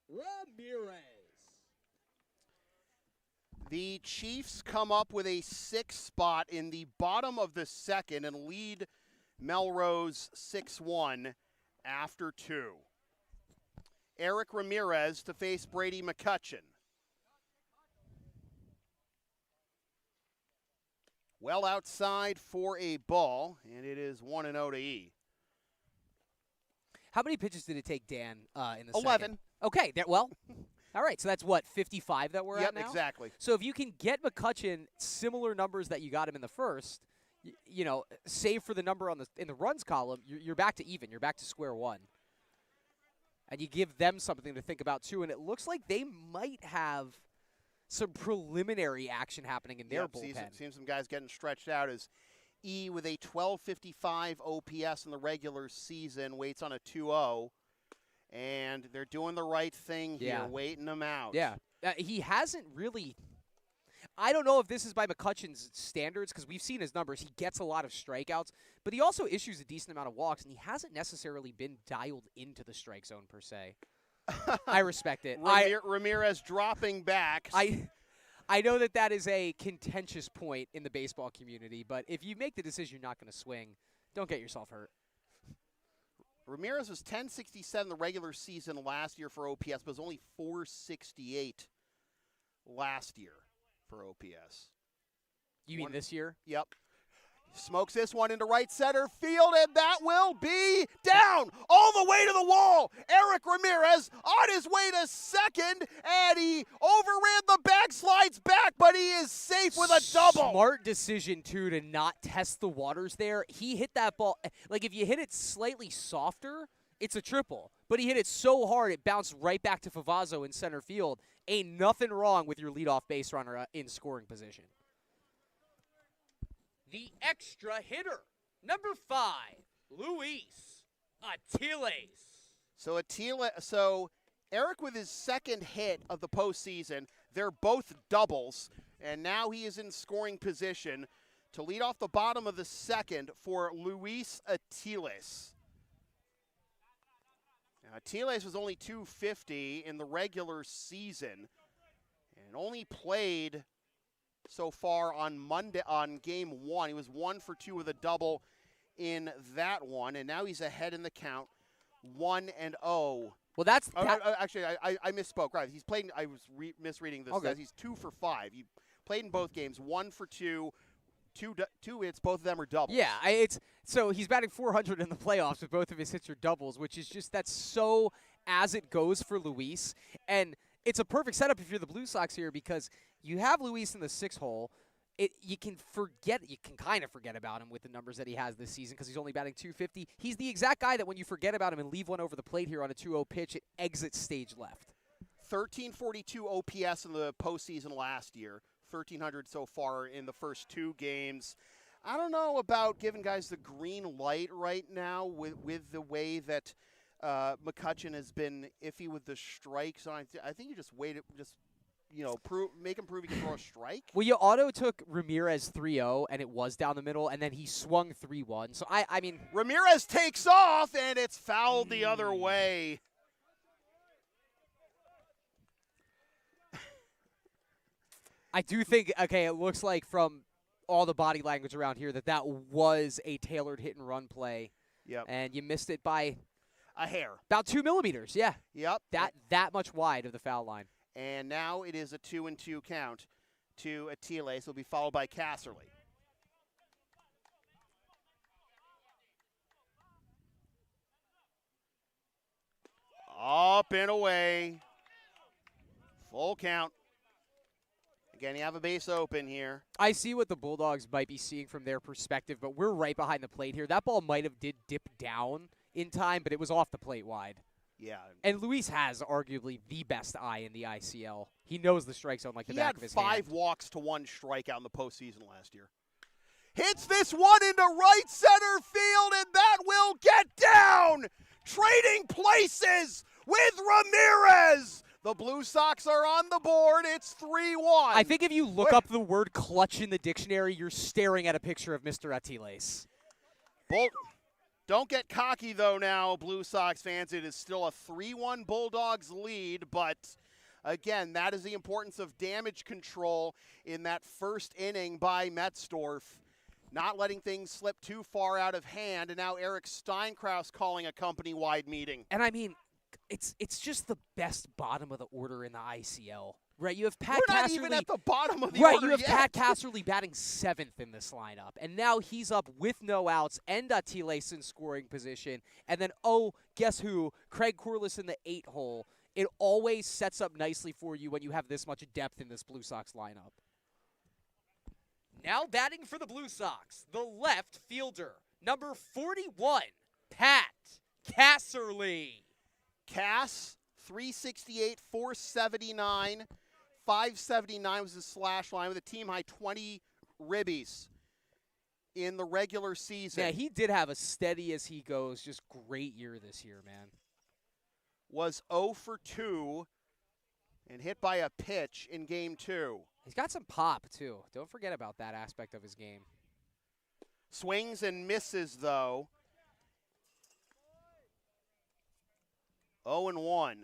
Ramirez. The Chiefs come up with a 6 spot in the bottom of the second and lead Melrose 6-1 after 2. Eric Ramirez to face Brady McCutcheon. Well outside for a ball, and it is 1-0 to E. How many pitches did it take, Dan, in the 11. second? Okay, well, all right, so that's what, 55 that we're at now? Yep, exactly. So if you can get McCutcheon similar numbers that you got him in the first, save for the number in the runs column, you're back to even. You're back to square one. And you give them something to think about, too. And it looks like they might have some preliminary action happening in their bullpen. Seems some guys getting stretched out as E with a 1255 OPS in the regular season waits on a 2-0. And they're doing the right thing here, waiting him out. Yeah. He hasn't really – I don't know if this is by McCutcheon's standards because we've seen his numbers. He gets a lot of strikeouts, but he also issues a decent amount of walks, and he hasn't necessarily been dialed into the strike zone per se. I respect it. Ramirez dropping back. I know that is a contentious point in the baseball community, but if you make the decision you're not going to swing, don't get yourself hurt. Ramirez was 1067 the regular season last year for OPS, but was only 468 last year for OPS. You mean this year? Yep. Smokes this one into right center field, and that will be down all the way to the wall. Eric Ramirez on his way to second, and he overran the bag, slides back, but he is safe with a double. Smart decision, too, to not test the waters there. He hit that ball. Like, if you hit it slightly softer, it's a triple. But he hit it so hard, it bounced right back to Favazzo in center field. Ain't nothing wrong with your leadoff base runner in scoring position. The extra hitter, number 5, Luis Atiles. So Eric with his second hit of the postseason, they're both doubles, and now he is in scoring position to lead off the bottom of the second for Luis Atiles. Now, Atiles was only 250 in the regular season and only played so far on Monday on game 1. He was 1 for 2 with a double in that one, and now he's ahead in the count, 1-0. Well, that's actually I misspoke. Right, he's played. I was misreading this. Okay. He's 2 for 5. He played in both games, 1 for 2, two hits. Both of them are doubles. Yeah, so he's batting 400 in the playoffs with both of his hits are doubles, which is just that's so as it goes for Luis, and it's a perfect setup if you're the Blue Sox here because you have Luis in the 6 hole. You can kind of forget about him with the numbers that he has this season because he's only batting 250. He's the exact guy that when you forget about him and leave one over the plate here on a 2-0 pitch, it exits stage left. 1342 OPS in the postseason last year. 1,300 so far in the first 2 games. I don't know about giving guys the green light right now with the way that McCutchen has been iffy with the strikes. I think you just wait, make him prove he can throw a strike. Well, you auto took Ramirez 3-0, and it was down the middle, and then he swung 3-1. So, I mean. Ramirez takes off, and it's fouled the other way. I do think, okay, it looks like from all the body language around here that was a tailored hit and run play. Yep. And you missed it by a hair. About 2 millimeters, yeah. Yep. That much wide of the foul line. And now it is a 2-2 count to Atiles. Will be followed by Casserly. Up and away. Full count. Again, you have a base open here. I see what the Bulldogs might be seeing from their perspective, but we're right behind the plate here. That ball might have did dip down in time, but it was off the plate wide. Yeah. And Luis has arguably the best eye in the ICL. He knows the strike zone like the back of his hand. He had 5 walks to 1 strikeout in the postseason last year. Hits this one into right center field, and that will get down. Trading places with Ramirez. The Blue Sox are on the board. It's 3-1. I think if you look up the word clutch in the dictionary, you're staring at a picture of Mr. Atiles. Don't get cocky, though, now, Blue Sox fans. It is still a 3-1 Bulldogs lead, but, again, that is the importance of damage control in that first inning by Metzdorf, not letting things slip too far out of hand, and now Eric Steinkraus calling a company-wide meeting. And, I mean, it's just the best bottom of the order in the ICL. Right, you have Pat We're not Casserly, even at the bottom of the right, order you have yet. Pat Casserly batting 7th in this lineup, and now he's up with no outs and Atiles in scoring position. And then, guess who? Craig Corliss in the 8 hole. It always sets up nicely for you when you have this much depth in this Blue Sox lineup. Now batting for the Blue Sox, the left fielder, number 41, Pat Casserly. Cass, 368, 479. 579 was his slash line with a team-high 20 ribbies in the regular season. Yeah, he did have a steady as he goes, just great year this year, man. Was 0 for 2 and hit by a pitch in Game 2. He's got some pop, too. Don't forget about that aspect of his game. Swings and misses, though. 0-1.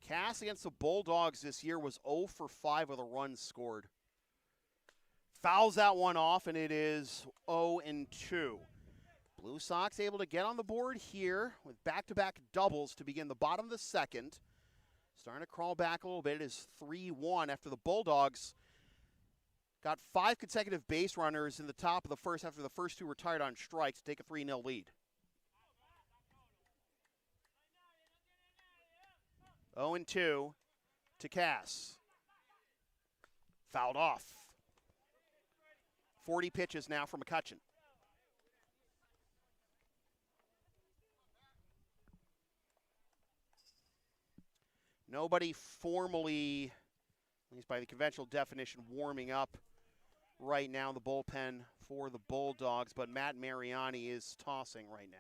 Cass against the Bulldogs this year was 0 for 5 with a run scored. Fouls that one off, and it is 0-2. Blue Sox able to get on the board here with back-to-back doubles to begin the bottom of the second. Starting to crawl back a little bit. It is 3-1 after the Bulldogs got 5 consecutive base runners in the top of the first after the first 2 retired on strikes to take a 3-0 lead. 0-2 to Cass. Fouled off. 40 pitches now for McCutcheon. Nobody formally, at least by the conventional definition, warming up right now in the bullpen for the Bulldogs, but Matt Mariani is tossing right now.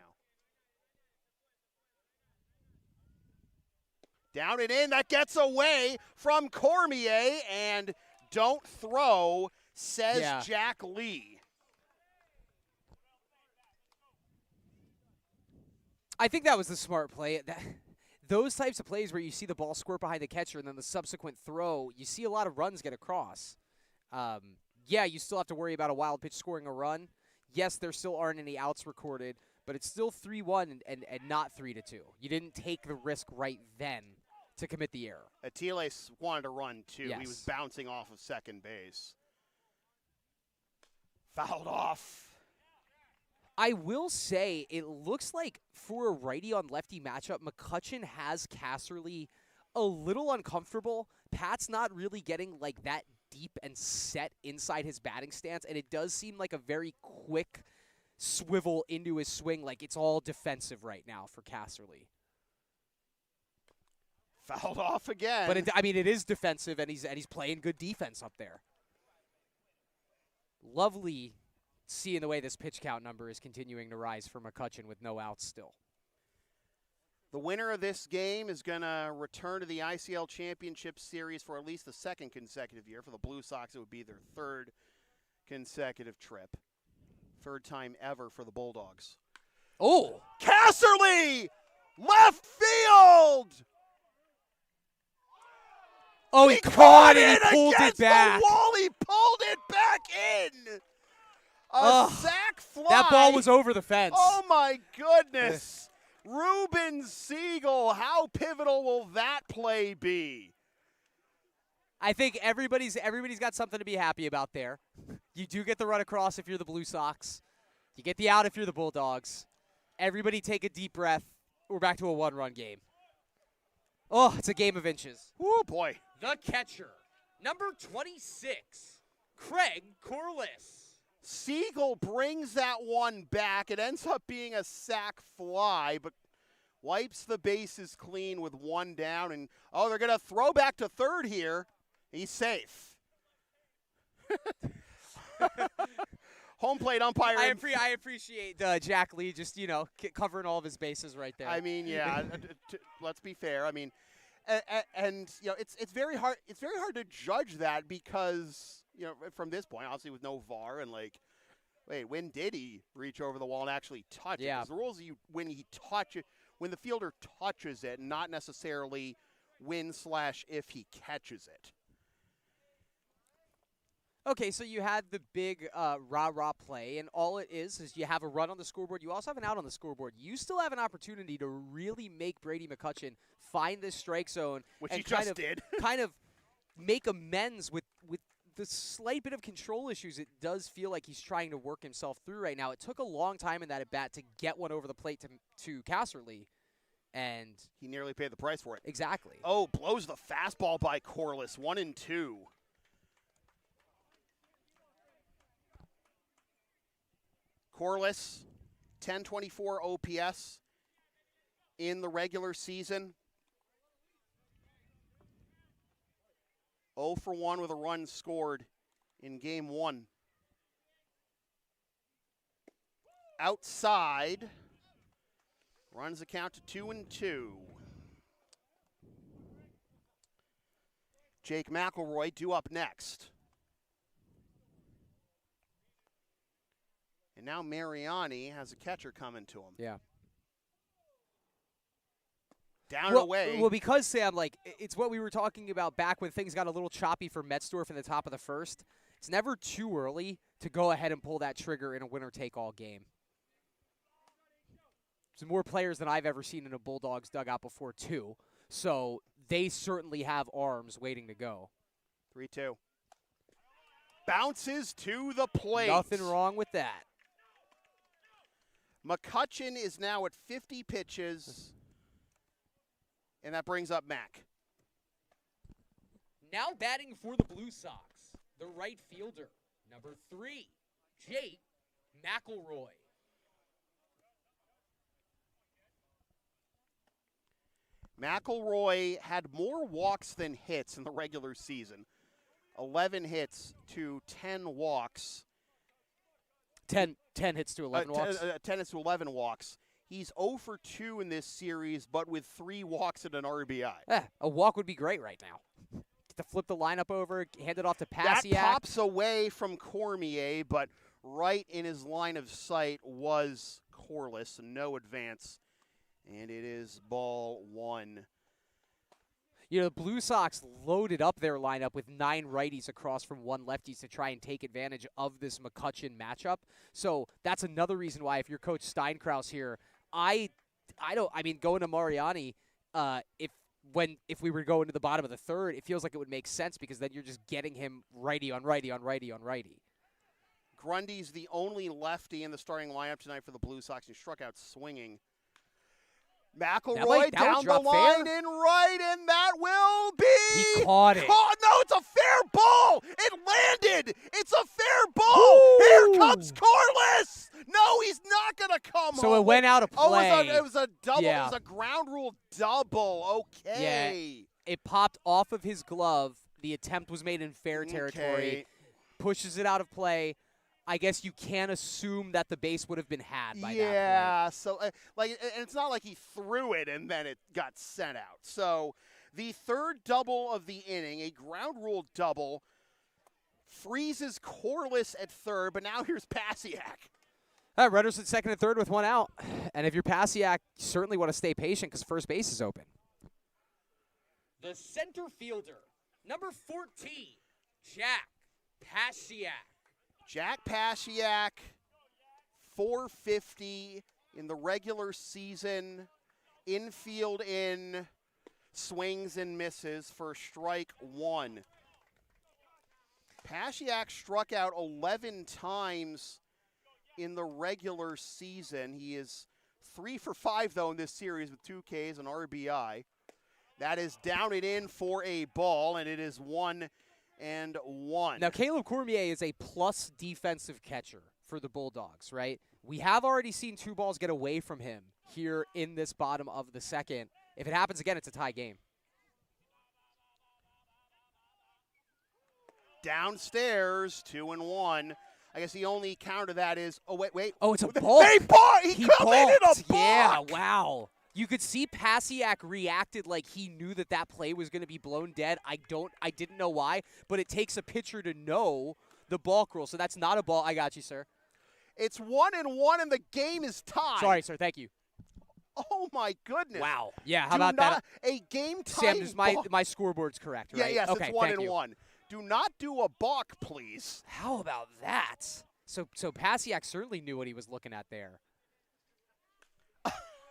Down and in, that gets away from Cormier, and don't throw, says Jack Lee. I think that was the smart play. Those types of plays where you see the ball squirt behind the catcher and then the subsequent throw, you see a lot of runs get across. Yeah, you still have to worry about a wild pitch scoring a run. Yes, there still aren't any outs recorded, but it's still 3-1 and not 3-2. You didn't take the risk right then to commit the error. Atiles wanted to run, too. Yes. He was bouncing off of second base. Fouled off. I will say it looks like for a righty on lefty matchup, McCutcheon has Casserly a little uncomfortable. Pat's not really getting like that deep and set inside his batting stance, and it does seem like a very quick swivel into his swing, like it's all defensive right now for Casserly. Fouled off again. But it is defensive, and he's playing good defense up there. Lovely seeing the way this pitch count number is continuing to rise for McCutcheon with no outs still. The winner of this game is going to return to the ICL Championship Series for at least the second consecutive year. For the Blue Sox, it would be their third consecutive trip. Third time ever for the Bulldogs. Oh! Casserly! Left field! Oh, he caught it! He pulled it back. The wall. He pulled it back in. A sac fly. That ball was over the fence. Oh, my goodness. Ruben Siegel, how pivotal will that play be? I think everybody's got something to be happy about there. You do get the run across if you're the Blue Sox. You get the out if you're the Bulldogs. Everybody take a deep breath. We're back to a one-run game. Oh, it's a game of inches. Oh, boy. The catcher, number 26, Craig Corliss. Siegel brings that one back. It ends up being a sac fly, but wipes the bases clean with one down. And, they're going to throw back to third here. He's safe. Home plate umpire. I appreciate Jack Lee just, covering all of his bases right there. I mean, yeah, let's be fair. I mean, and it's very hard. It's very hard to judge that because, from this point, obviously with no VAR and wait, when did he reach over the wall and actually touch it? Because the rules when the fielder touches it, not necessarily when/if he catches it. Okay, so you had the big rah-rah play, and all it is you have a run on the scoreboard. You also have an out on the scoreboard. You still have an opportunity to really make Brady McCutcheon find this strike zone. Which and he just did. kind of make amends with the slight bit of control issues it does feel like he's trying to work himself through right now. It took a long time in that at-bat to get one over the plate to Casserly, and he nearly paid the price for it. Exactly. Oh, blows the fastball by Corliss, 1-2. Corliss, 1024 OPS in the regular season. 0 for 1 with a run scored in game 1. Outside, runs the count to 2-2. Jake McElroy due up next. And now Mariani has a catcher coming to him. Yeah. Down and away. Well, because, Sam, like, it's what we were talking about back when things got a little choppy for Metzdorf in the top of the first. It's never too early to go ahead and pull that trigger in a winner-take-all game. There's more players than I've ever seen in a Bulldogs dugout before, too. So they certainly have arms waiting to go. 3-2. Bounces to the plate. Nothing wrong with that. McCutcheon is now at 50 pitches, and that brings up Mac. Now batting for the Blue Sox, the right fielder, number 3, Jake McElroy. McElroy had more walks than hits in the regular season. 11 hits to 10 walks. 10 hits to 11 walks. 10 hits to 11 walks. He's 0 for 2 in this series, but with 3 walks and an RBI. A walk would be great right now. Get to flip the lineup over, hand it off to Pasiak. That pops away from Cormier, but right in his line of sight was Corliss. No advance, and it is ball 1. You know, the Blue Sox loaded up their lineup with 9 righties across from 1 lefties to try and take advantage of this McCutcheon matchup. So that's another reason why, if you're Coach Steinkraus here, going to Mariani, if we were going to the bottom of the third, it feels like it would make sense because then you're just getting him righty on righty on righty on righty. Grundy's the only lefty in the starting lineup tonight for the Blue Sox. He struck out swinging. McElroy down the line in right, and that will be. He caught it. No, it's a fair ball. It landed. It's a fair ball. Ooh. Here comes Corliss. No, he's not going to come home. So it went out of play. Oh, it was a double. Yeah. It was a ground rule double. Okay. Yeah. It popped off of his glove. The attempt was made in fair territory. Okay. Pushes it out of play. I guess you can assume that the base would have been had by that point. Yeah, so and it's not like he threw it and then it got sent out. So the third double of the inning, a ground rule double, freezes Corliss at third, but now here's Pasiak. Runners at second and third with 1 out. And if you're Pasiak, you certainly want to stay patient because first base is open. The center fielder, number 14, Jack Pasiak. Jack Pasiak, 450 in the regular season. Infield in, swings and misses for strike 1. Pasiak struck out 11 times in the regular season. He is 3 for 5, though, in this series with 2 Ks and RBI. That is down and in for a ball, and it is 1-1. Now, Caleb Cormier is a plus defensive catcher for the Bulldogs, right? We have already seen 2 balls get away from him here in this bottom of the second. If it happens again, it's a tie game. Downstairs, 2-1. I guess the only counter to that is, wait. Oh, it's a balk. They balked. He committed a balk. Yeah, wow. You could see Pasiak reacted like he knew that play was going to be blown dead. I didn't know why, but it takes a pitcher to know the balk rule. So that's not a ball. I got you, sir. It's 1-1 and the game is tied. Sorry, sir. Thank you. Oh my goodness. Wow. Yeah, how about that? A game Sam, time. my scoreboard's correct, right? Yes, okay, it's 1-1. Do not do a balk, please. How about that? So Pasiak certainly knew what he was looking at there.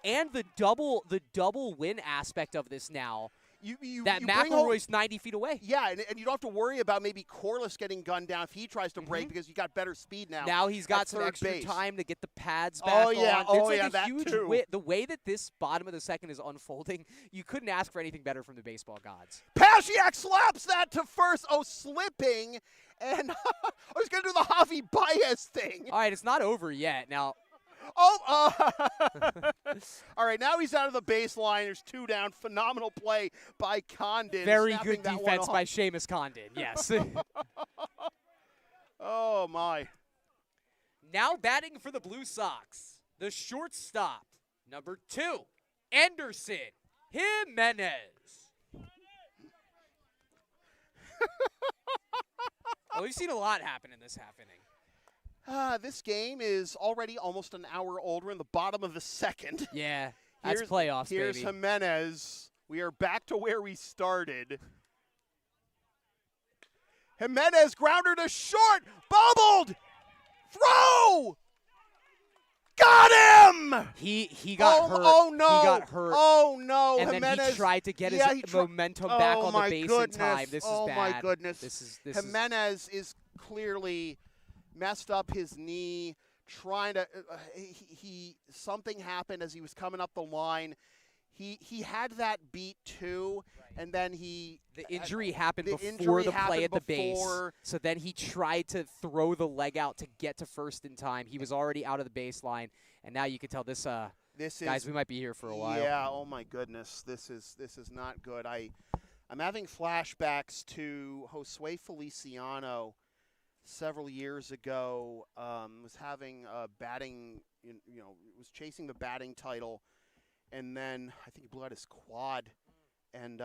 And the double win aspect of this now, that McElroy's 90 feet away. Yeah, and you don't have to worry about maybe Corliss getting gunned down if he tries to break because you got better speed now. Now he's got some extra base. time to get the pads back on. It's that huge too. The way that this bottom of the second is unfolding, you couldn't ask for anything better from the baseball gods. Pasiak slaps that to first. Oh, slipping. And I was going to do the Javi Baez thing. All right, it's not over yet. Now. All right, now he's out of the baseline. There's 2 down. Phenomenal play by Condon. Very good defense by Seamus Condon, yes. Oh, my. Now batting for the Blue Sox, the shortstop, number 2, Anderson Jimenez. Well, we've seen a lot happen in this half inning. This game is already almost an hour old. We're in the bottom of the second. Yeah. That's playoffs, here's baby. Jimenez. We are back to where we started. Jimenez grounder to short. Bobbled. Throw. Got him. He got hurt. Oh no! He got hurt. Oh no! And Jimenez, then he tried to get his momentum back on the base in time. This is bad. Oh my goodness! This Jimenez is clearly messed up his knee. Trying to, something happened as he was coming up the line. He had that beat too, and then the injury happened before the play at the base. So then he tried to throw the leg out to get to first in time. He was already out of the baseline, and now you can tell this guys, we might be here for a while. Yeah. Oh my goodness, this is not good. I'm having flashbacks to Josue Feliciano several years ago. Was having a batting, was chasing the batting title. And then I think he blew out his quad, and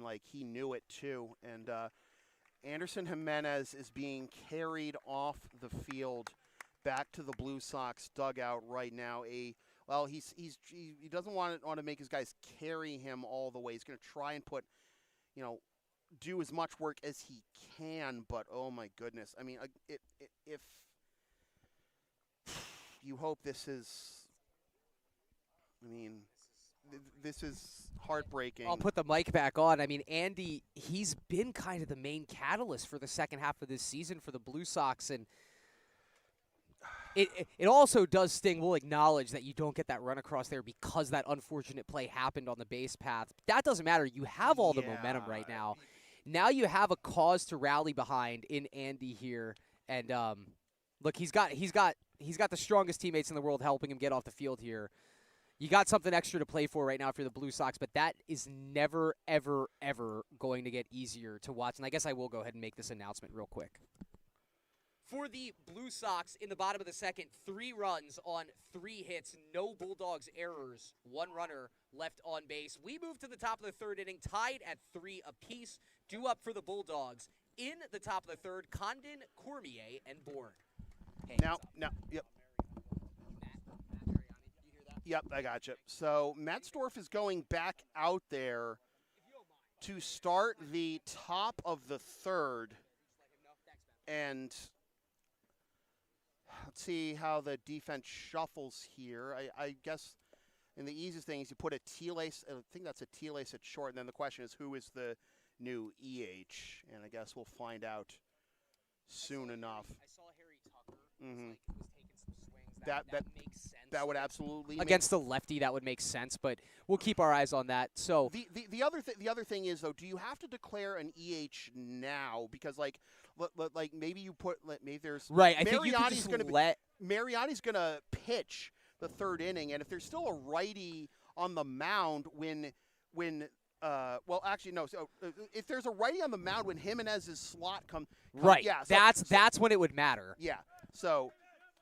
like he knew it too. And Anderson Jimenez is being carried off the field back to the Blue Sox dugout right now. He doesn't want to make his guys carry him all the way. He's going to try and do as much work as he can. But oh my goodness, I mean, if you hope this is. I mean, this is heartbreaking. I'll put the mic back on. I mean, Andy, he's been kind of the main catalyst for the second half of this season for the Blue Sox, and it also does sting. We'll acknowledge that you don't get that run across there because that unfortunate play happened on the base path. That doesn't matter. You have all the momentum right now. Now you have a cause to rally behind in Andy here, and look, he's got the strongest teammates in the world helping him get off the field here. You got something extra to play for right now for the Blue Sox, but that is never, ever, ever going to get easier to watch. And I guess I will go ahead and make this announcement real quick. For the Blue Sox in the bottom of the second, 3 runs on 3 hits, no Bulldogs errors, 1 runner left on base. We move to the top of the third inning, tied at 3 apiece. Due up for the Bulldogs in the top of the third, Condon, Cormier, and Bourne. Hey, Yep. Yep, I gotcha. So Metzdorf is going back out there to start the top of the third. And let's see how the defense shuffles here. I guess and the easiest thing is you put a T-lace. I think that's a T-lace at short. And then the question is, who is the new EH? And I guess we'll find out soon enough. I saw Harry Tucker was taking some swings. That makes sense. That would absolutely against the lefty. That would make sense, but we'll keep our eyes on that. So the other thing is though, do you have to declare an EH now? Because like maybe you put maybe there's right. I think you can just let Mariotti's going to pitch the third inning, and if there's still a righty on the mound if there's a righty on the mound when Jimenez's slot comes right, yeah, that's when it would matter. Yeah, so.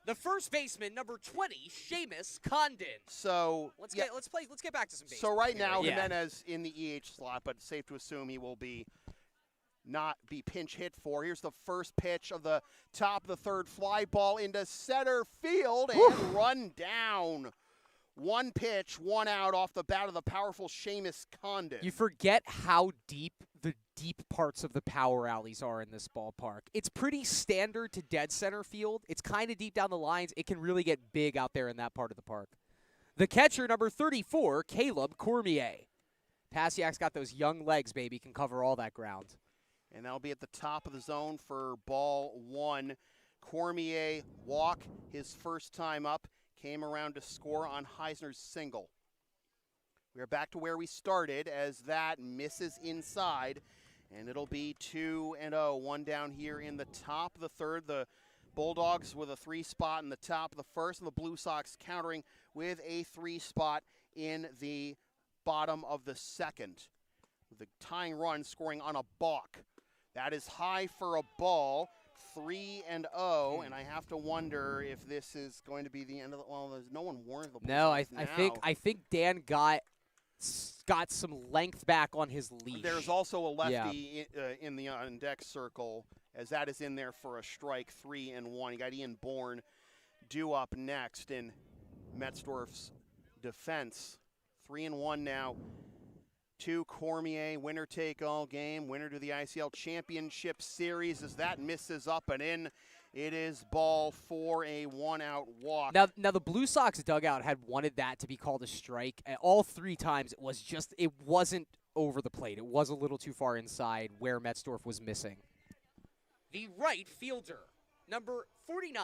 The first baseman, number 20, Seamus Condon. So let's get back to some baseball. So right now, Jimenez in the EH slot, but it's safe to assume he will not be pinch hit for. Here's the first pitch of the top of the third, fly ball into center field and run down. 1 pitch, 1 out off the bat of the powerful Seamus Condon. You forget how deep the deep parts of the power alleys are in this ballpark. It's pretty standard to dead center field. It's kind of deep down the lines. It can really get big out there in that part of the park. The catcher, number 34, Caleb Cormier. Pasiak's got those young legs, baby. Can cover all that ground. And that'll be at the top of the zone for ball 1. Cormier walk his first time up. Came around to score on Heisner's single. We are back to where we started as that misses inside, and it'll be 2-0. 1 down here in the top of the third. The Bulldogs with a 3 spot in the top of the first, and the Blue Sox countering with a 3 spot in the bottom of the second. The tying run scoring on a balk. That is high for a ball. 3-0, and I have to wonder if this is going to be the end of the. Well, there's no one warned the. No, I think Dan got some length back on his leash. There's also a lefty in the on-deck circle, as that is in there for a strike. 3-1. You got Ian Bourne due up next in Metzdorf's defense. 3-1 now to Cormier. Winner take all game. Winner to the ICL Championship Series as that misses up and in. It is ball for a 1-out walk. Now the Blue Sox dugout had wanted that to be called a strike. All 3 times it wasn't over the plate. It was a little too far inside where Metzdorf was missing. The right fielder, number 49,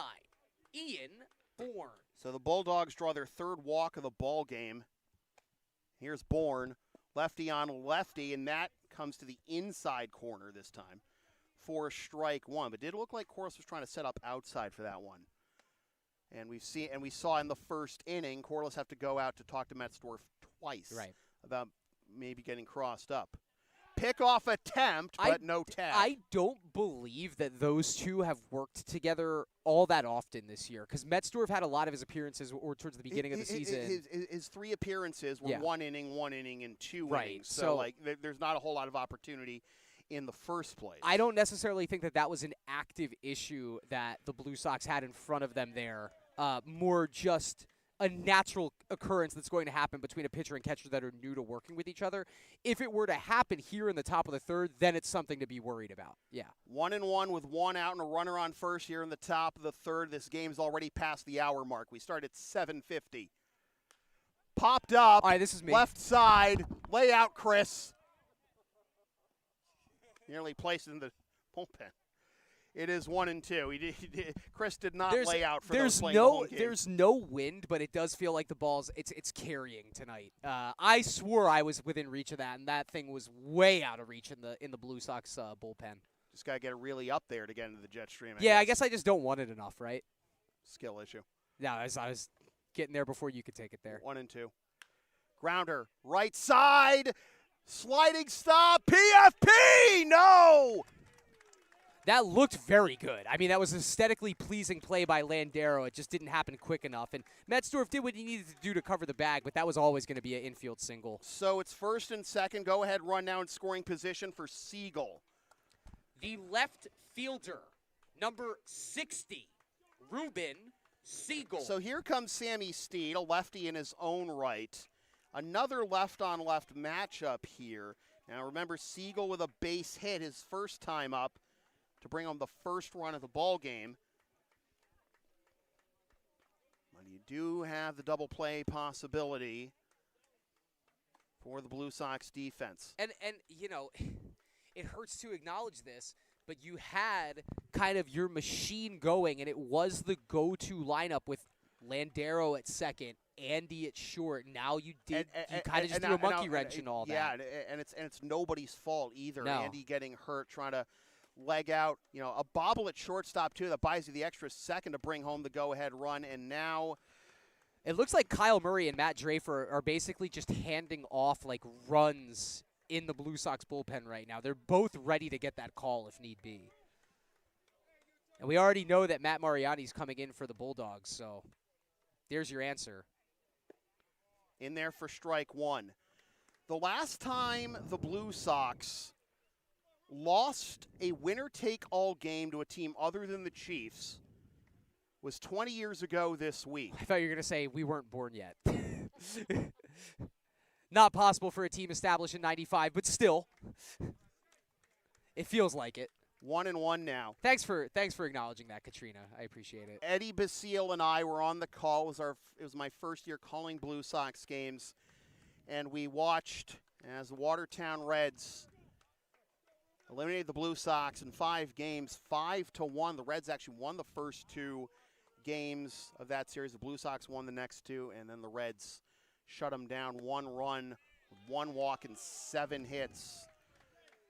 Ian Bourne. So the Bulldogs draw their 3rd walk of the ball game. Here's Bourne, lefty on lefty, and that comes to the inside corner this time for strike 1. But did look like Corliss was trying to set up outside for that one. And we saw in the first inning, Corliss have to go out to talk to Metzdorf twice about maybe getting crossed up. Pickoff attempt, but no tag. I don't believe that those two have worked together all that often this year, because Metzdorf had a lot of his appearances or towards the beginning of the season. His 3 appearances were 1 inning, 1 inning, and 2 innings. So like, there's not a whole lot of opportunity in the first place. I don't necessarily think that was an active issue that the Blue Sox had in front of them there. More just a natural occurrence that's going to happen between a pitcher and catcher that are new to working with each other. If it were to happen here in the top of the 3rd, then it's something to be worried about. Yeah. 1-1 with 1 out and a runner on first here in the top of the 3rd. This game's already past the hour mark. We start at 7:50. Popped up. All right, this is me. Left side. Layout, Chris. Nearly placed in the bullpen. It is 1-2. Chris did not lay out for those playing the home game. There's no wind, but it does feel like the ball's it's carrying tonight. I swore I was within reach of that, and that thing was way out of reach in the Blue Sox bullpen. Just gotta get it really up there to get into the jet stream. I guess I just don't want it enough, right? Skill issue. No, I was getting there before you could take it there. 1-2. Grounder, right side, sliding stop, PFP, no! That looked very good. I mean, that was an aesthetically pleasing play by Landero. It just didn't happen quick enough. And Metzdorf did what he needed to do to cover the bag, but that was always going to be an infield single. So it's 1st and 2nd. Go ahead, run now in scoring position for Siegel. The left fielder, number 60, Ruben Siegel. So here comes Sammy Steed, a lefty in his own right. Another left-on-left matchup here. Now remember, Siegel with a base hit his first time up to bring home the first run of the ball game. But you do have the double play possibility for the Blue Sox defense. And you know, it hurts to acknowledge this, but you had kind of your machine going, and it was the go-to lineup with Landero at second, Andy at short. Now you kind of just threw a monkey wrench and all that. Yeah, and it's nobody's fault either. No. Andy getting hurt, trying to leg out, a bobble at shortstop too that buys you the extra second to bring home the go-ahead run, and now it looks like Kyle Murray and Matt Draper are basically just handing off like runs in the Blue Sox bullpen right now. They're both ready to get that call if need be. And we already know that Matt Mariani's coming in for the Bulldogs, so there's your answer. In there for strike 1. The last time the Blue Sox lost a winner-take-all game to a team other than the Chiefs was 20 years ago this week. I thought you were going to say we weren't born yet. Not possible for a team established in 95, but still, it feels like it. 1-1 now. Thanks for acknowledging that, Katrina. I appreciate it. Eddie Basile and I were on the call. It was my first year calling Blue Sox games, and we watched as the Watertown Reds eliminated the Blue Sox in 5 games, 5-1. The Reds actually won the first 2 games of that series. The Blue Sox won the next 2, and then the Reds shut them down. 1 run, 1 walk, and 7 hits.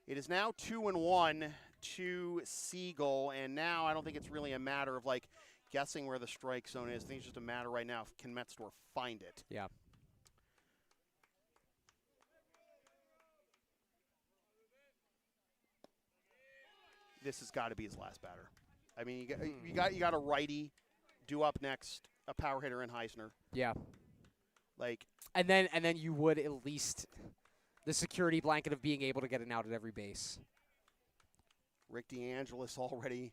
It is now 2-1 to Siegel, and now I don't think it's really a matter of like guessing where the strike zone is. I think it's just a matter right now of can Metzdorf find it. Yeah. This has got to be his last batter. I mean, you got a righty due up next, a power hitter in Heisner. Yeah. Like, and then you would at least the security blanket of being able to get an out at every base. Rick DeAngelis already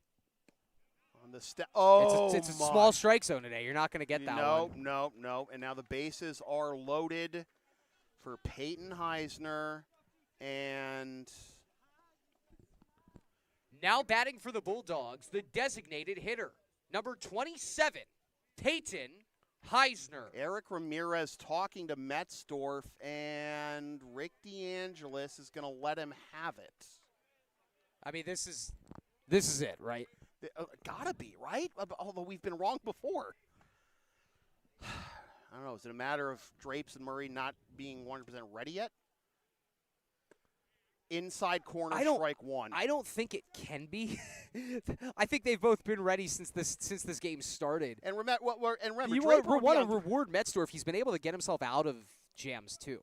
on the step. Oh, it's a small strike zone today. You're not going to get that one. No. And now the bases are loaded. for Peyton Heisner. And now batting for the Bulldogs, the designated hitter, number 27, Peyton Heisner. Eric Ramirez talking to Metzdorf, and Rick DeAngelis is going to let him have it. I mean, this is it, right? Gotta be, right? Although we've been wrong before. I don't know. Is it a matter of Drapes and Murray not being 100% ready yet? Inside corner, strike one. I don't think it can be. I think they've both been ready since this game started. And remember, You want to reward Metzdorf. He's been able to get himself out of jams too.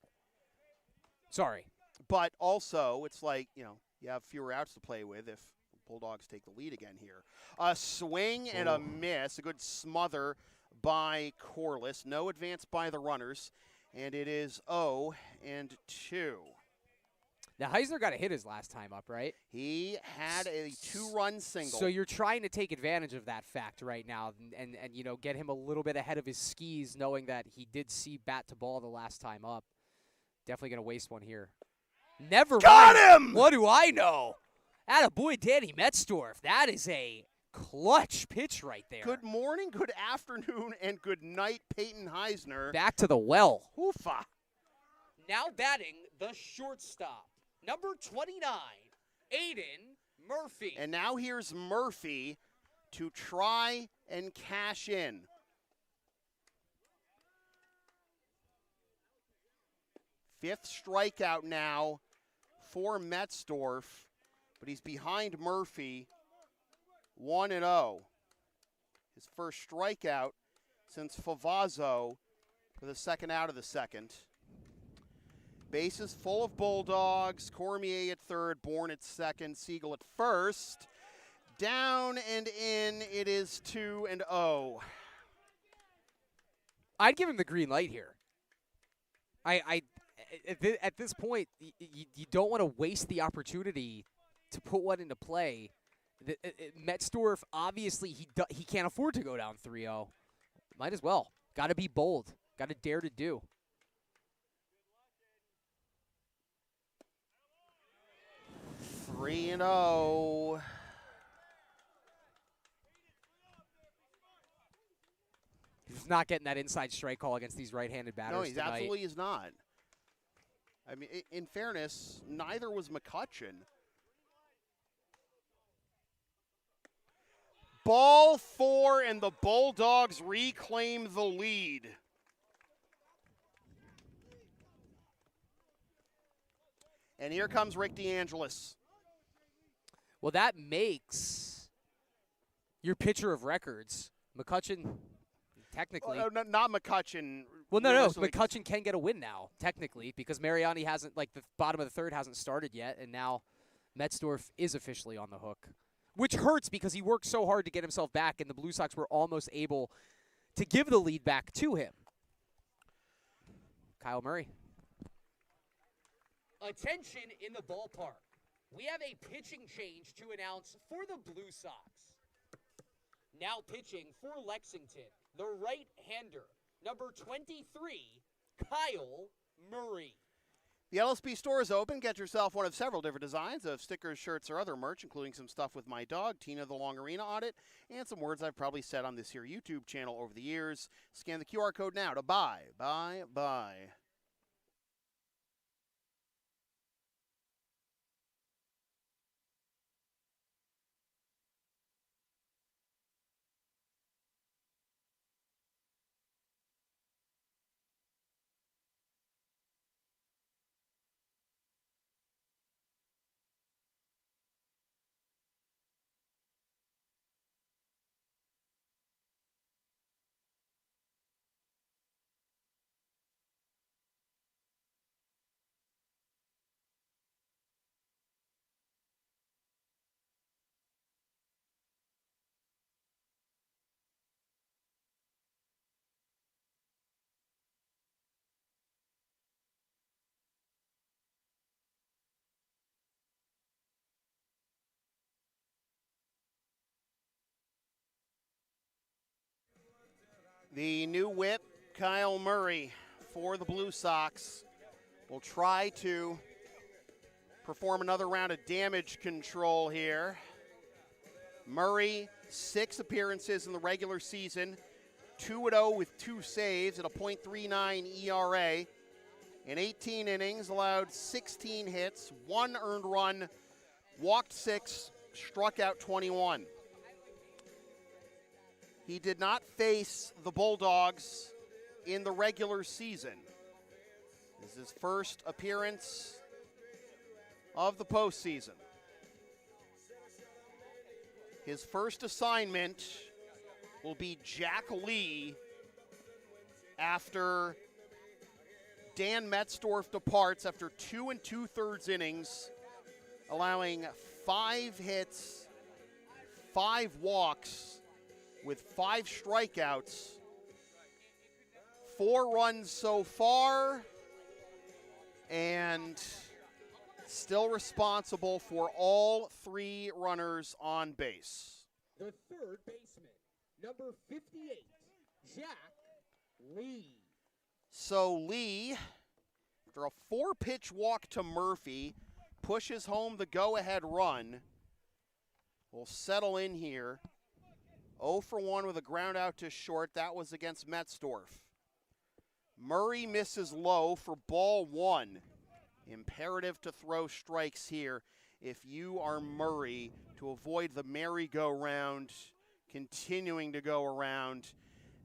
Sorry, but also it's like you have fewer outs to play with if Bulldogs take the lead again here. A swing and a miss, a good smother by Corliss. No advance by the runners, and it is 0-2. Now, Heisner got a hit his last time up, right? He had a 2-run single. So you're trying to take advantage of that fact right now and get him a little bit ahead of his skis, knowing that he did see bat to ball the last time up. Definitely going to waste one here. Never got mind. him! What do I know? Attaboy Danny Metzdorf. That is a clutch pitch right there. Good morning, good afternoon, and good night, Peyton Heisner. Back to the well. Hoofa. Now batting the shortstop. Number 29, Aiden Murphy. And now here's Murphy to try and cash in. Fifth strikeout now for Metzdorf, but he's behind Murphy 1-0. His first strikeout since Favazzo for the second out of the second. Bases full of Bulldogs. Cormier at third, Bourne at second, Siegel at first. Down and in, it is 2-0. I'd give him the green light here. At this point, you don't want to waste the opportunity to put one into play. Metzdorf, obviously, he can't afford to go down 3-0. Might as well. Got to be bold. Got to dare to do. 3-0. He's not getting that inside strike call against these right-handed batters. No, he tonight. absolutely is not. I mean, in fairness, neither was McCutcheon. Ball 4, and the Bulldogs reclaim the lead. And here comes Rick DeAngelis. Well, that makes your pitcher of records. McCutcheon, technically. Not McCutcheon. Well, no. McCutcheon can get a win now, technically, because Mariani hasn't, the bottom of the third hasn't started yet, and now Metzdorf is officially on the hook. Which hurts because he worked so hard to get himself back, and the Blue Sox were almost able to give the lead back to him. Kyle Murray. Attention in the ballpark. We have a pitching change to announce for the Blue Sox. Now pitching for Lexington, the right-hander, number 23, Kyle Murray. The LSP store is open. Get yourself one of several different designs of stickers, shirts, or other merch, including some stuff with my dog, Tina the Long Arena, on it, and some words I've probably said on this here YouTube channel over the years. Scan the QR code now to buy. The new whip, Kyle Murray, for the Blue Sox. will try to perform another round of damage control here. Murray, 6 appearances in the regular season, 2-0 with 2 saves at a .39 ERA. In 18 innings, allowed 16 hits, 1 earned run, walked 6, struck out 21. He did not face the Bulldogs in the regular season. This is his first appearance of the postseason. His first assignment will be Jack Lee after Dan Metzdorf departs after 2 2/3 innings, allowing 5 hits, 5 walks, with 5 strikeouts, 4 runs so far, and still responsible for all 3 runners on base. The third baseman, number 58, Jack Lee. So Lee, after a 4-pitch walk to Murphy, pushes home the go-ahead run. Will settle in here. 0 for 1 with a ground out to short. That was against Metzdorf. Murray misses low for ball 1. Imperative to throw strikes here if you are Murray to avoid the merry-go-round continuing to go around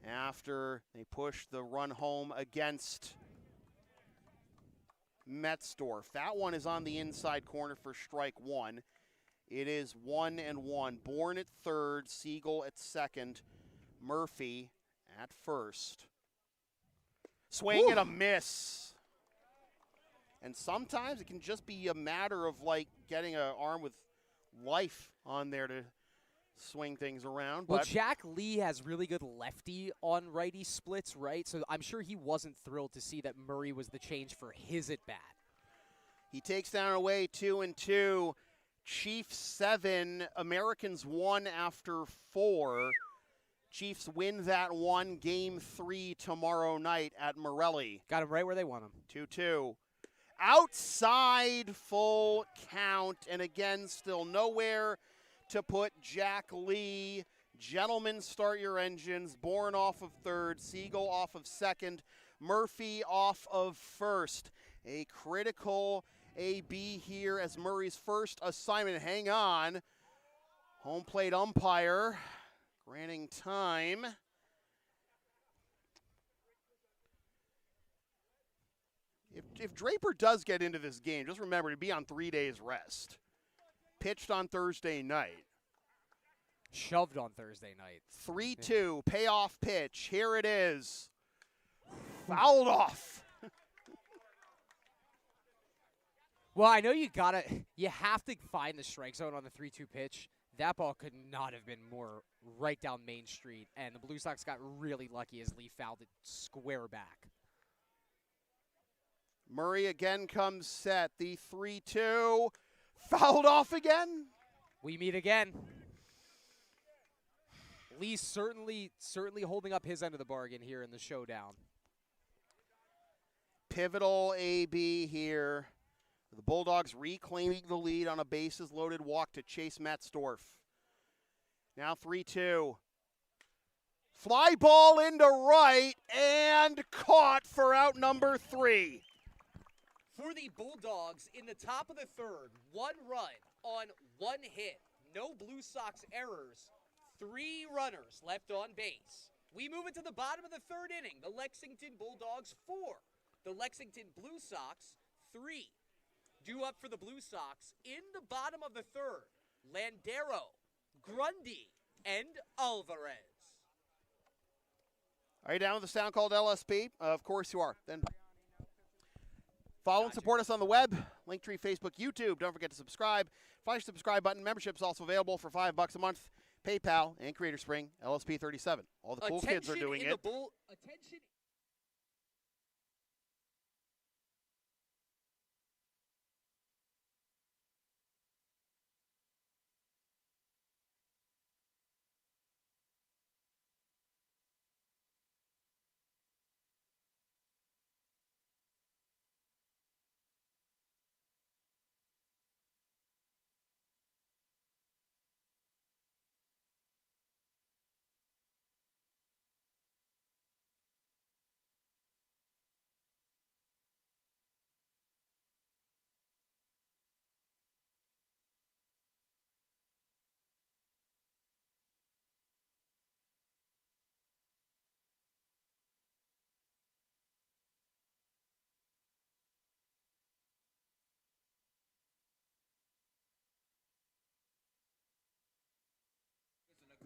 after they push the run home against Metzdorf. That one is on the inside corner for strike 1. It is 1-1. Bourne at third, Siegel at second, Murphy at first. Swing and a miss. And sometimes it can just be a matter of like getting an arm with life on there to swing things around. Well, but Jack Lee has really good lefty on righty splits, right? So I'm sure he wasn't thrilled to see that Murray was the change for his at-bat. He takes down away 2-2. Chiefs 7, Americans 1 after 4. Chiefs win that one, game 3 tomorrow night at Morelli. Got him right where they want him. 2-2. Outside full count, and again, still nowhere to put Jack Lee. Gentlemen, start your engines. Bourne off of third, Siegel off of second, Murphy off of first. A critical AB here as Murray's first assignment. Hang on. Home plate umpire granting time. If Draper does get into this game, just remember to be on 3 days rest. Pitched on Thursday night. Shoved on Thursday night. 3-2, payoff pitch. Here it is. Fouled off. Well, I know you have to find the strike zone on the 3-2 pitch. That ball could not have been more right down Main Street, and the Blue Sox got really lucky as Lee fouled it square back. Murray again comes set. The 3-2. Fouled off again. We meet again. Lee certainly holding up his end of the bargain here in the showdown. Pivotal AB here. The Bulldogs reclaiming the lead on a bases-loaded walk to Chase Metzdorf. Now 3-2. Fly ball into right and caught for out number 3. For the Bulldogs in the top of the third, 1 run on 1 hit. No Blue Sox errors. 3 runners left on base. We move into the bottom of the third inning. The Lexington Bulldogs 4. The Lexington Blue Sox 3. Due up for the Blue Sox in the bottom of the third, Landero, Grundy, and Alvarez. Are you down with the sound called LSP? Of course you are. Then follow and support us on the web, Linktree, Facebook, YouTube. Don't forget to subscribe. Find your subscribe button. Membership's also available for $5 a month. PayPal and Creator Spring, LSP 37. All the cool kids are doing it. Attention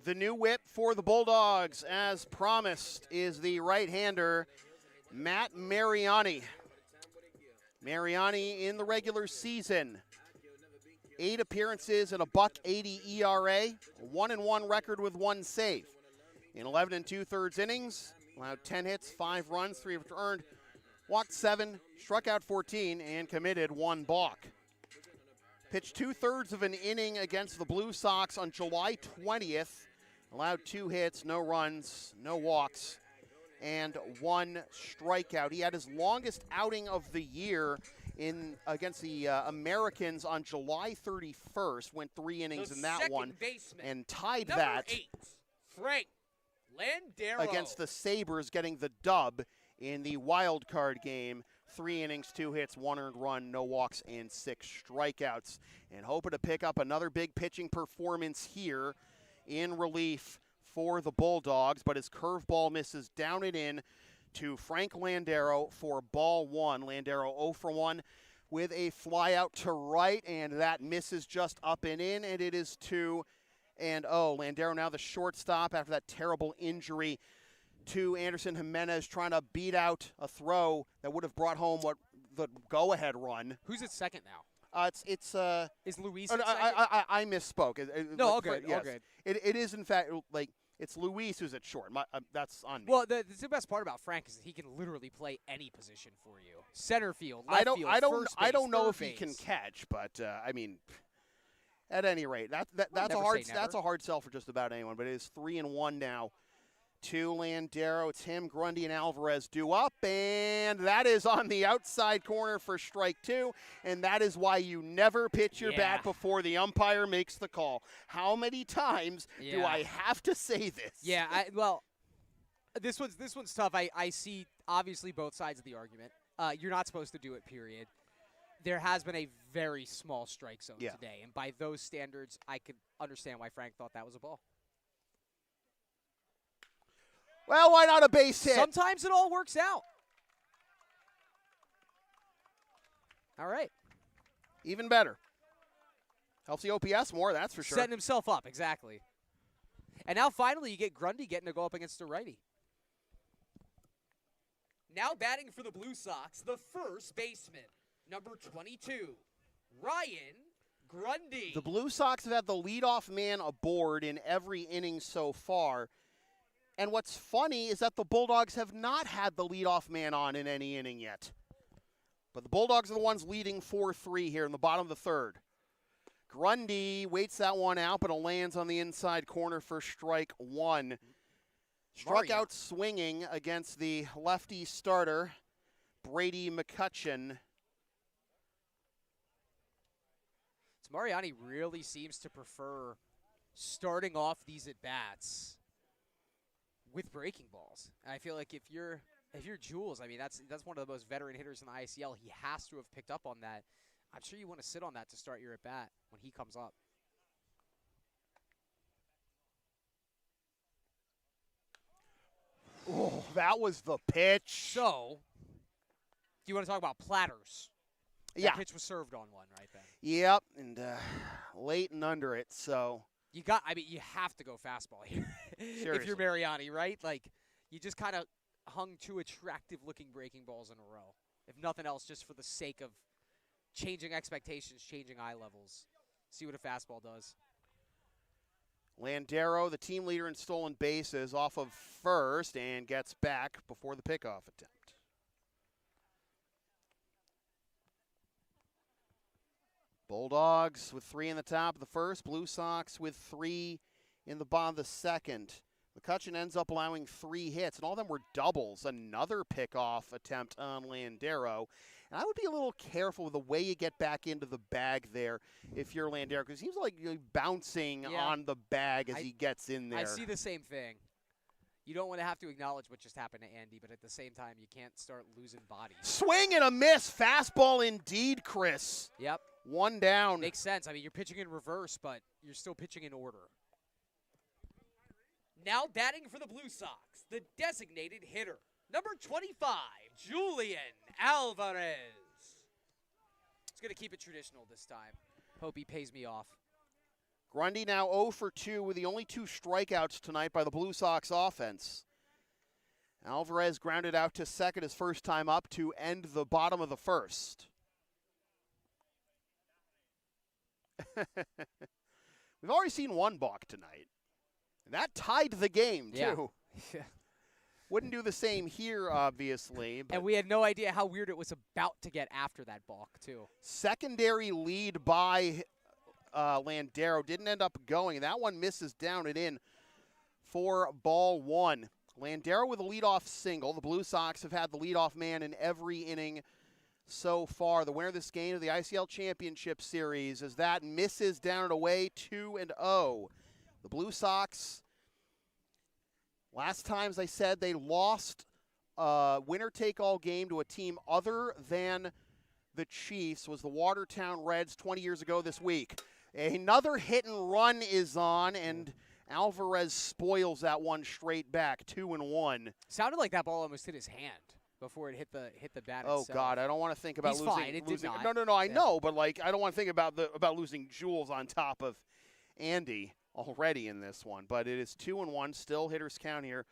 The new whip for the Bulldogs, as promised, is the right-hander, Matt Mariani. Mariani in the regular season, 8 appearances and a .180 ERA, 1-1 record with 1 save. In 11 2/3 innings, allowed 10 hits, 5 runs, 3 earned, walked 7, struck out 14, and committed 1 balk. Pitched 2/3 of an inning against the Blue Sox on July 20th. Allowed 2 hits, no runs, no walks, and 1 strikeout. He had his longest outing of the year against the Americans on July 31st. Went 3 innings in that one, and tied that. 8, Frank Landero. Against the Sabres, getting the dub in the wild card game. 3 innings, 2 hits, 1 earned run, no walks, and 6 strikeouts. And hoping to pick up another big pitching performance here in relief for the Bulldogs, but his curveball misses down and in to Frank Landero for ball 1. Landero 0 for 1 with a fly out to right, and that misses just up and in, and it is 2-0. Landero now the shortstop after that terrible injury to Anderson Jimenez, trying to beat out a throw that would have brought home the go-ahead run. Who's at second now? Is Luis? I misspoke. No, all good. Yes. All good. It is in fact it's Luis who's at short. That's on me. Well, the best part about Frank is that he can literally play any position for you. Center field, left field, first base, I don't know third if he base. can catch, but I mean, at any rate, that's never say a never. hard sell for just about anyone. But it is 3-1 now to Landero. It's him, Grundy, and Alvarez due up, and that is on the outside corner for strike 2, and that is why you never pitch your bat before the umpire makes the call. How many times do I have to say this? Yeah, this one's tough. I see obviously both sides of the argument. You're not supposed to do it, period. There has been a very small strike zone today, and by those standards, I could understand why Frank thought that was a ball. Well, why not a base hit? Sometimes it all works out. All right. Even better. Helps the OPS more, that's for sure. Setting himself up, exactly. And now finally you get Grundy getting to go up against a righty. Now batting for the Blue Sox, the first baseman, number 22, Ryan Grundy. The Blue Sox have had the leadoff man aboard in every inning so far. And what's funny is that the Bulldogs have not had the leadoff man on in any inning yet. But the Bulldogs are the ones leading 4-3 here in the bottom of the 3rd. Grundy waits that one out, but it lands on the inside corner for strike 1. Struck out swinging against the lefty starter, Brady McCutcheon. Mariani really seems to prefer starting off these at-bats with breaking balls. And I feel like if you're Jules, I mean, that's one of the most veteran hitters in the ICL. He has to have picked up on that. I'm sure you want to sit on that to start your at-bat when he comes up. Oh, that was the pitch. So, do you want to talk about platters? That pitch was served on one right then. Yep, and late and under it, so. You have to go fastball here. If you're Mariani, right? Like, you just kind of hung 2 attractive-looking breaking balls in a row. If nothing else, just for the sake of changing expectations, changing eye levels. See what a fastball does. Landero, the team leader in stolen bases, off of first and gets back before the pickoff attempt. Bulldogs with 3 in the top of the first. Blue Sox with 3 in the bottom of the second. McCutcheon ends up allowing 3 hits, and all of them were doubles. Another pickoff attempt on Landero. And I would be a little careful with the way you get back into the bag there if you're Landero, because he seems like you're bouncing on the bag as he gets in there. I see the same thing. You don't want to have to acknowledge what just happened to Andy, but at the same time, you can't start losing bodies. Swing and a miss. Fastball indeed, Chris. Yep. 1 down. Makes sense. I mean, you're pitching in reverse, but you're still pitching in order. Now batting for the Blue Sox, the designated hitter, number 25, Julian Alvarez. He's going to keep it traditional this time. Hope he pays me off. Grundy now 0 for 2 with the only 2 strikeouts tonight by the Blue Sox offense. Alvarez grounded out to second his first time up to end the bottom of the first. We've already seen one balk tonight. And that tied the game, too. Yeah. Wouldn't do the same here, obviously. But And we had no idea how weird it was about to get after that balk, too. secondary lead by Landero didn't end up going, and that one misses down and in for ball 1. Landero with a leadoff single. The Blue Sox have had the leadoff man in every inning so far. The winner of this game of the ICL Championship Series as that misses down and away 2-0. The Blue Sox, last time, as I said, they lost a winner-take-all game to a team other than the Chiefs, was the Watertown Reds 20 years ago this week. Another hit and run is on, and Alvarez spoils that one straight back, 2-1. Sounded like that ball almost hit his hand before it hit the bat Oh itself. God, I don't want to think about He's losing. fine. It did not. No, I know, but like I don't want to think about losing Jules on top of Andy already in this one. But it is 2-1, still hitters count here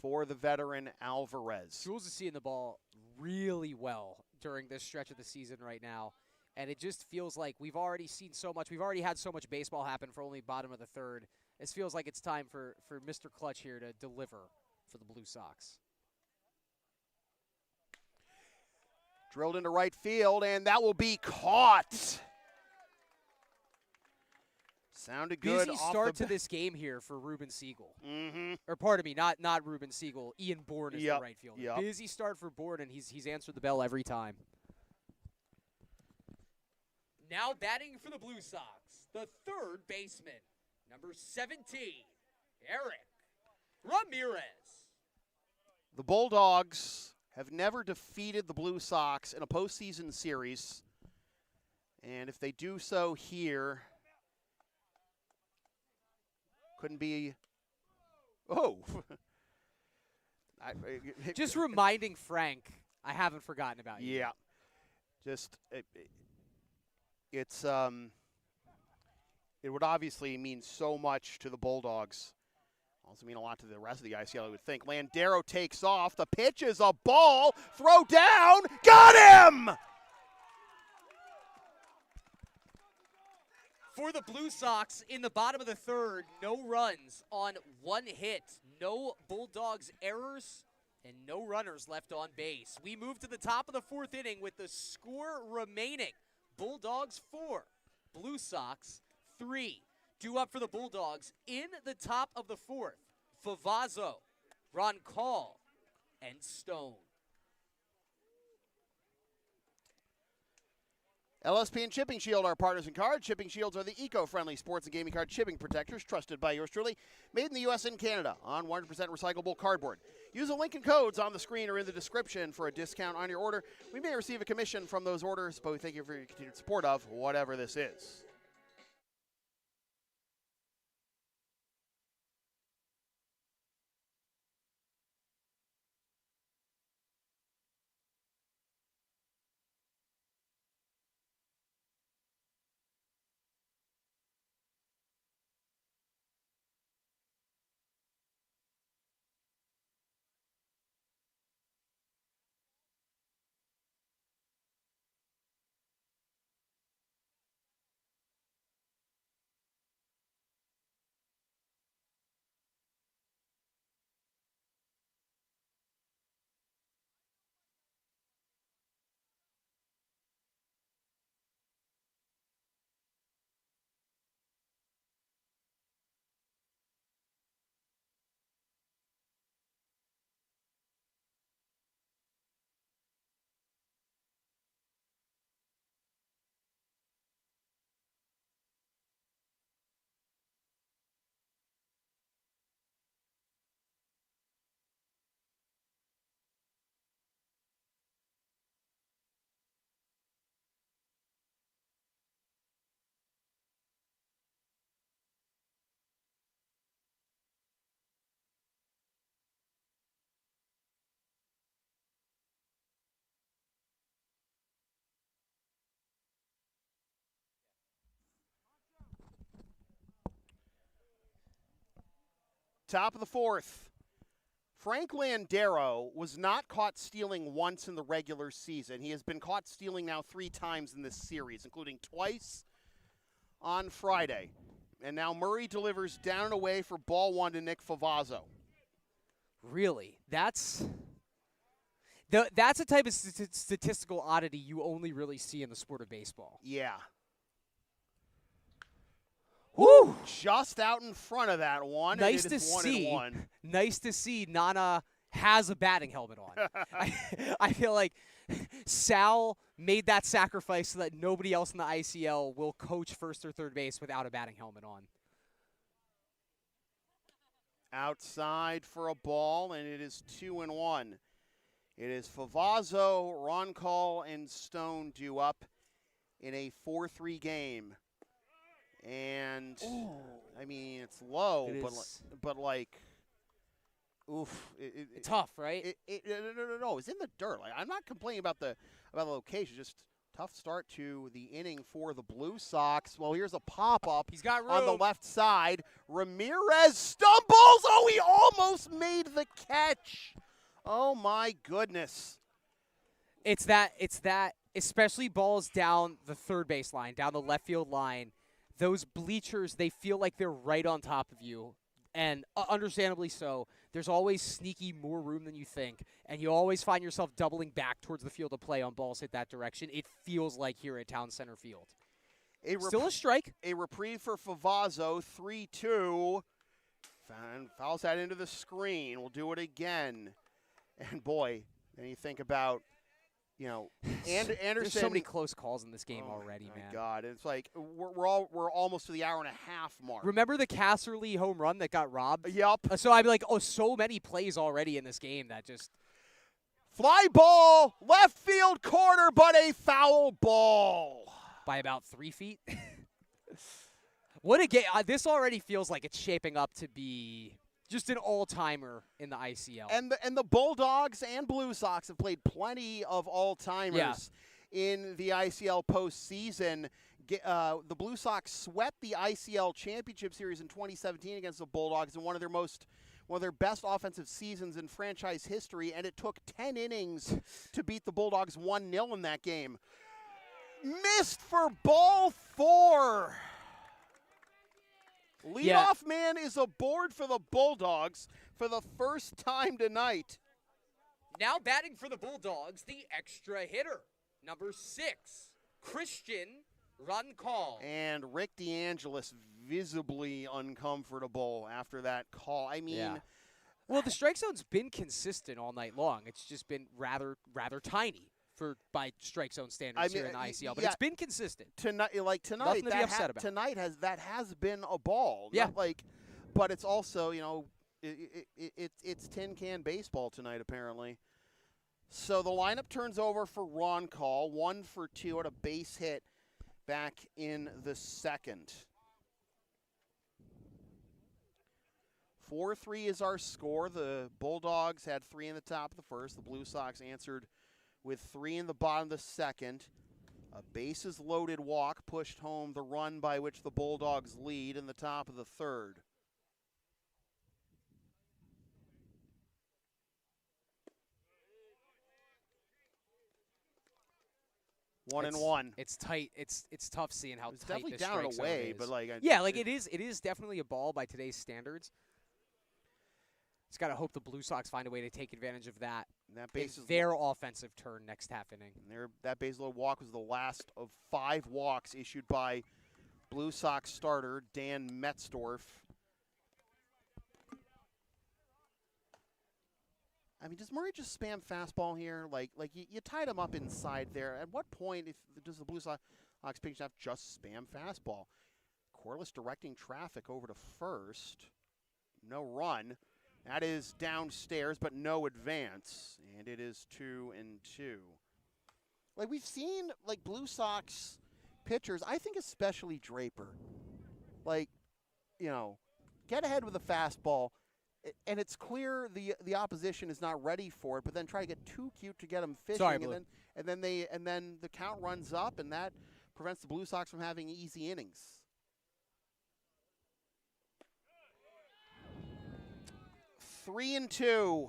for the veteran Alvarez. Jules is seeing the ball really well during this stretch of the season right now. And it just feels like we've already seen so much. We've already had so much baseball happen for only bottom of the third. This feels like it's time for Mr. Clutch here to deliver for the Blue Sox. Drilled into right field, and that will be caught. Sounded good. Busy start to this game here for Ruben Siegel. Mm-hmm. Or pardon me, not Ruben Siegel. Ian Bourne is the right fielder. Yep. Busy start for Bourne, and he's answered the bell every time. Now batting for the Blue Sox, the third baseman, number 17, Eric Ramirez. The Bulldogs have never defeated the Blue Sox in a postseason series, and if they do so here, couldn't be. Oh, Just reminding Frank, I haven't forgotten about you. yeah, just it's it would obviously mean so much to the Bulldogs. Also mean a lot to the rest of the ICL, I would think. Landero takes off. The pitch is a ball. Throw down. Got him! For the Blue Sox, in the bottom of the third, no runs on one hit. No Bulldogs errors and no runners left on base. We move to the top of the fourth inning with the score remaining. Bulldogs 4, Blue Sox 3. Due up for the Bulldogs in the top of the fourth, Favazzo, Roncal, and Stone. LSP and Chipping Shield are partners in card. Chipping Shields are the eco-friendly sports and gaming card shipping protectors trusted by yours truly. Made in the U.S. and Canada on 100% recyclable cardboard. Use the link and codes on the screen or in the description for a discount on your order. We may receive a commission from those orders, but we thank you for your continued support of whatever this is. Top of the fourth. Frank Landero was not caught stealing once in the regular season. He has been caught stealing now 3 times in this series, including twice on Friday. And now Murray delivers down and away for ball 1 to Nick Favazzo. Really? That's a type of statistical oddity you only really see in the sport of baseball. Yeah. Woo! Just out in front of that one. Nice and to it is 1 see. and 1. Nice to see Nana has a batting helmet on. I feel like Sal made that sacrifice so that nobody else in the ICL will coach first or third base without a batting helmet on. Outside for a ball, and it is 2 and 1. It is Favazzo, Roncall, and Stone due up in a 4-3 game. And, I mean, it's low, but like, oof. It's tough, right? No, it's in the dirt. Like, I'm not complaining about the location, just tough start to the inning for the Blue Sox. Well, here's a pop-up. He's got room on the left side. Ramirez stumbles. Oh, he almost made the catch. Oh, my goodness. It's that, especially balls down the third base line, down the left field line. Those bleachers, they feel like they're right on top of you, and understandably so. There's always sneaky more room than you think, and you always find yourself doubling back towards the field of play on balls hit that direction. It feels like here at Town Center Field. Still a strike. A reprieve for Favazzo, 3-2. Fouls that into the screen. We'll do it again. And, boy, then you think about, you know, Anderson. There's so many close calls in this game already, man. Oh, my God. It's like we're almost to the hour and a half mark. Remember the Casserly home run that got robbed? Yup. So I'd be like, so many plays already in this game that just. Fly ball, left field corner, but a foul ball. By about 3 feet? What a game. This already feels like it's shaping up to be just an all-timer in the ICL. And the Bulldogs and Blue Sox have played plenty of all-timers in the ICL postseason. The Blue Sox swept the ICL Championship Series in 2017 against the Bulldogs in one of their best offensive seasons in franchise history, and it took 10 innings to beat the Bulldogs 1-0 in that game. Missed for ball 4. Leadoff man is aboard for the Bulldogs for the first time tonight. Now batting for the Bulldogs, the extra hitter, number 6, Christian Roncall. And Rick DeAngelis visibly uncomfortable after that call. I mean, well, the strike zone's been consistent all night long. It's just been rather tiny by strike zone standards here in the ICL, but it's been consistent. Tonight, Nothing to be upset about. Tonight has been a ball. Yeah. But it's also, you know, it's tin can baseball tonight apparently. So the lineup turns over for Roncall, 1 for 2 at a base hit back in the second. 4-3 is our score. The Bulldogs had 3 in the top of the first. The Blue Sox answered with 3 in the bottom of the second. A bases loaded walk pushed home the run by which the Bulldogs lead in the top of the third. One and one. It's tight. It's tough seeing how it's tight definitely this down strike and zone away, is. but it is definitely a ball by today's standards. Just got to hope the Blue Sox find a way to take advantage of that. And that base is their offensive turn next half inning. That base load walk was the last of 5 walks issued by Blue Sox starter Dan Metzdorf. I mean, does Murray just spam fastball here? Like you tied him up inside there. At what point does the Blue Sox pitching staff just spam fastball? Corliss directing traffic over to first. No run. That is downstairs, but no advance. And it is 2-2. Like, we've seen, like, Blue Sox pitchers, I think especially Draper, like, you know, get ahead with a fastball, and it's clear the opposition is not ready for it, but then try to get too cute to get them fishing. Sorry, and then the count runs up, and that prevents the Blue Sox from having easy innings. 3-2.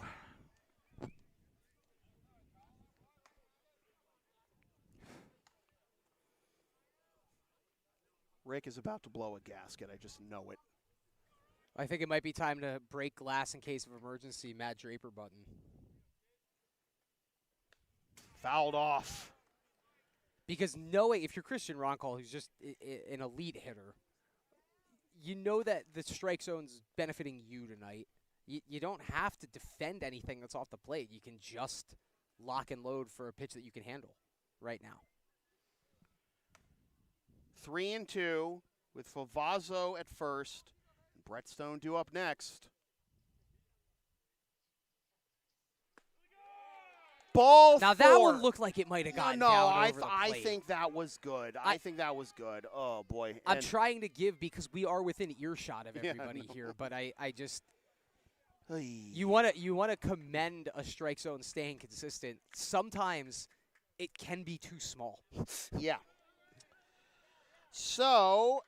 Rick is about to blow a gasket. I just know it. I think it might be time to break glass in case of emergency. Matt Draper button. Fouled off. Because knowing, if you're Christian Roncall, who's just an elite hitter, you know that the strike zone's benefiting you tonight. You don't have to defend anything that's off the plate. You can just lock and load for a pitch that you can handle right now. 3-2 with Favazzo at first. Brett Stone due up next. Ball now, four. That one looked like it might have gotten down over the plate. I think that was good. I think that was good. Oh, boy. I'm trying to give because we are within earshot of everybody here, but I just you want to commend a strike zone staying consistent. Sometimes it can be too small. Yeah. So,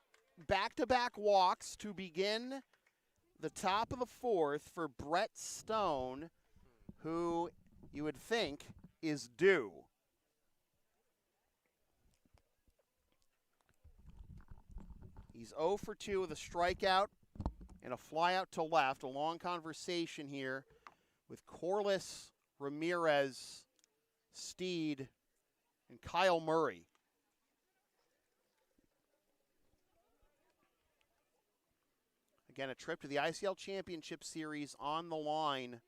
back-to-back walks to begin the top of the fourth for Brett Stone, who you would think is due. He's 0 for 2 with a strikeout and a flyout to left. A long conversation here with Corliss, Ramirez, Steed, and Kyle Murray. Again, a trip to the ICL Championship Series on the line.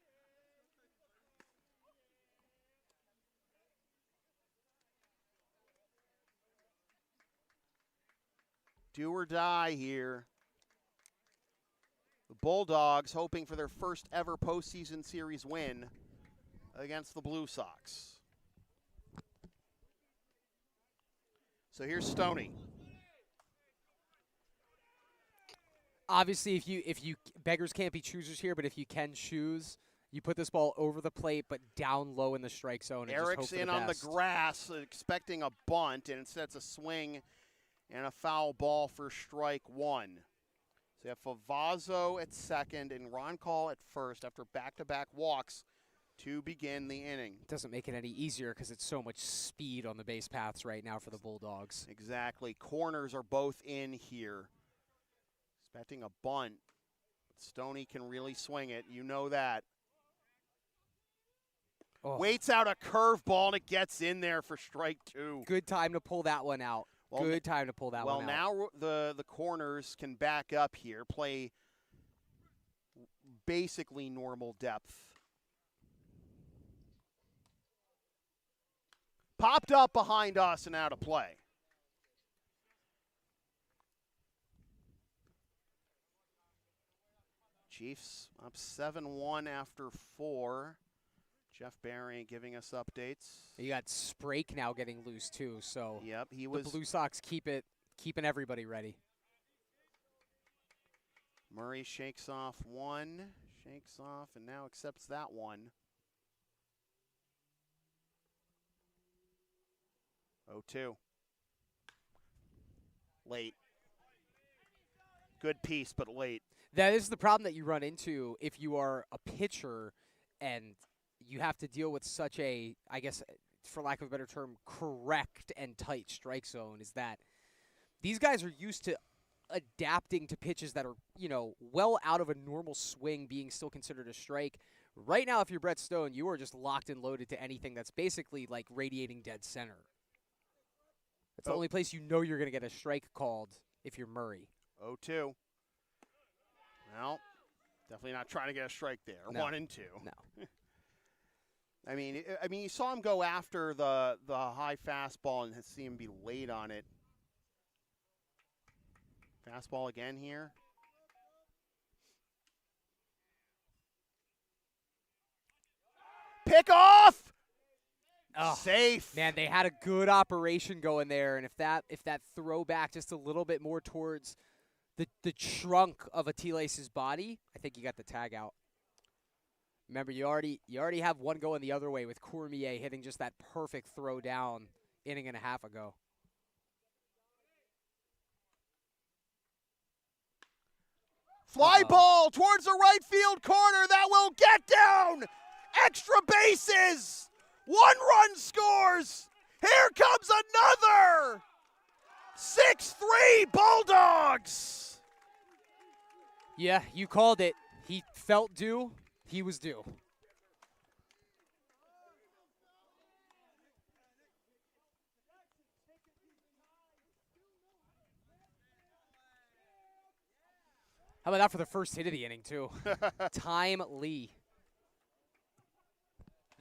Do or die here. The Bulldogs hoping for their first ever postseason series win against the Blue Sox. So here's Stoney. Obviously, if you beggars can't be choosers here, but if you can choose, you put this ball over the plate but down low in the strike zone. And Eric's just hope for in the on best. the grass, expecting a bunt, and instead it's a swing and a foul ball for strike one. So you have Favazzo at second and Roncall at first after back-to-back walks to begin the inning. Doesn't make it any easier because it's so much speed on the base paths right now for the Bulldogs. Exactly. Corners are both in here. Expecting a bunt. Stoney can really swing it. You know that. Oh. Waits out a curveball and it gets in there for strike two. Good time to pull that one out. Good time to pull that one out. Well, now the corners can back up here, play basically normal depth. Popped up behind us and out of play. Chiefs up 7-1 after 4. Jeff Barry giving us updates. You got Sprake now getting loose too, so yep, the Blue Sox keeping everybody ready. Murray shakes off one, and now accepts that one. 0-2. Late. Good piece, but late. That is the problem that you run into if you are a pitcher and you have to deal with such a, I guess, for lack of a better term, correct and tight strike zone, is that these guys are used to adapting to pitches that are, well out of a normal swing being still considered a strike. Right now, if you're Brett Stone, you are just locked and loaded to anything that's basically like radiating dead center. It's the only place you know you're going to get a strike called if you're Murray. 0-2. Well, definitely not trying to get a strike there. No. 1 and 2. No. I mean, you saw him go after the high fastball and see him be late on it. Fastball again here. Pick off! Oh, safe. Man, they had a good operation going there, and if that throw back just a little bit more towards the trunk of Atiles' body, I think you got the tag out. Remember, you already have one going the other way with Cormier hitting just that perfect throw down inning and a half ago. Fly ball towards the right field corner. That will get down. Extra bases. 1 run scores. Here comes another. 6-3 Bulldogs. Yeah, you called it. He felt due. He was due. How about that for the first hit of the inning, too? Timely.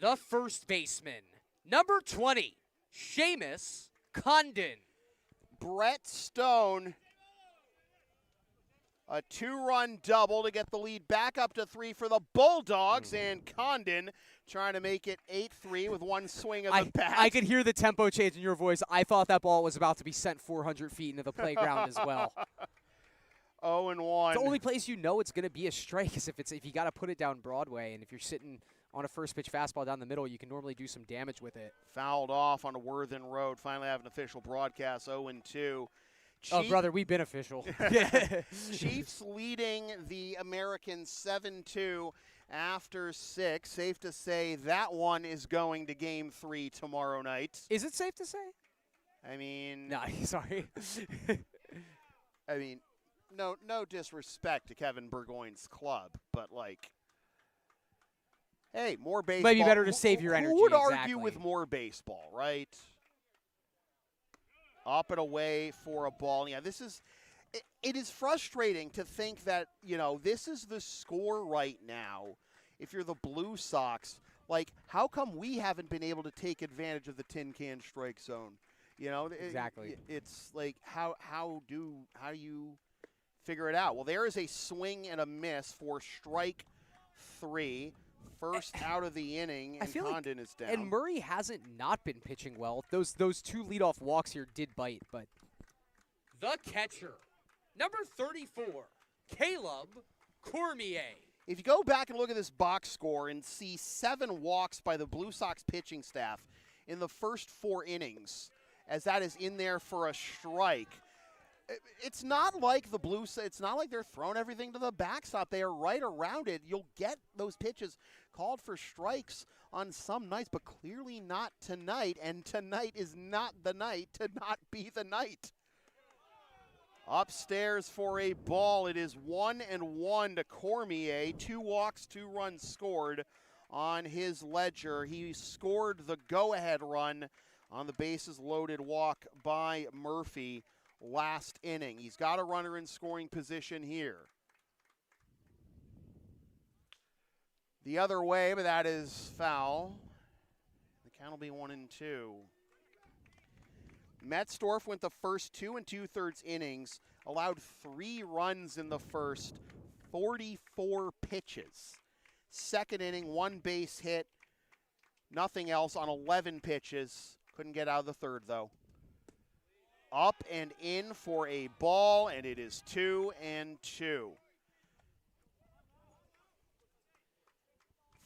The first baseman, number 20, Seamus Condon. Brett Stone, a 2-run double to get the lead back up to 3 for the Bulldogs, and Condon trying to make it 8-3 with 1 swing of the bat. I could hear the tempo change in your voice. I thought that ball was about to be sent 400 feet into the playground as well. 0-1. The only place you know it's going to be a strike is if you got to put it down Broadway, and if you're sitting on a first pitch fastball down the middle, you can normally do some damage with it. Fouled off on a Worthen Road. Finally have an official broadcast, 0-2. Oh, brother, we've been official. Chiefs leading the Americans 7-2 after 6. Safe to say that one is going to Game 3 tomorrow night. Is it safe to say? I mean... No, sorry. No disrespect to Kevin Burgoyne's club, but, like, hey, more baseball. Maybe better to save your energy. Who would exactly. argue with more baseball, right? Up and away for a ball. Yeah, it is frustrating to think that, this is the score right now. If you're the Blue Sox, like, how come we haven't been able to take advantage of the tin can strike zone? Exactly. It's like, how do you figure it out? Well, there is a swing and a miss for strike 3. First out of the inning, and Condon is down. And Murray hasn't not been pitching well. Those 2 leadoff walks here did bite, but the catcher, number 34, Caleb Cormier. If you go back and look at this box score and see 7 walks by the Blue Sox pitching staff in the first 4 innings, as that is in there for a strike, it's not like it's not like they're throwing everything to the backstop. They are right around it. You'll get those pitches called for strikes on some nights, but clearly not tonight. And tonight is not the night to not be the night. Upstairs for a ball. It is 1-1 to Cormier. 2 walks, 2 runs scored on his ledger. He scored the go-ahead run on the bases loaded walk by Murphy last inning. He's got a runner in scoring position here. The other way, but that is foul. The count will be 1-2. Metzdorf went the first 2 2/3 innings, allowed 3 runs in the first, 44 pitches. Second inning, 1 base hit, nothing else on 11 pitches. Couldn't get out of the third, though. Up and in for a ball, and it is 2-2.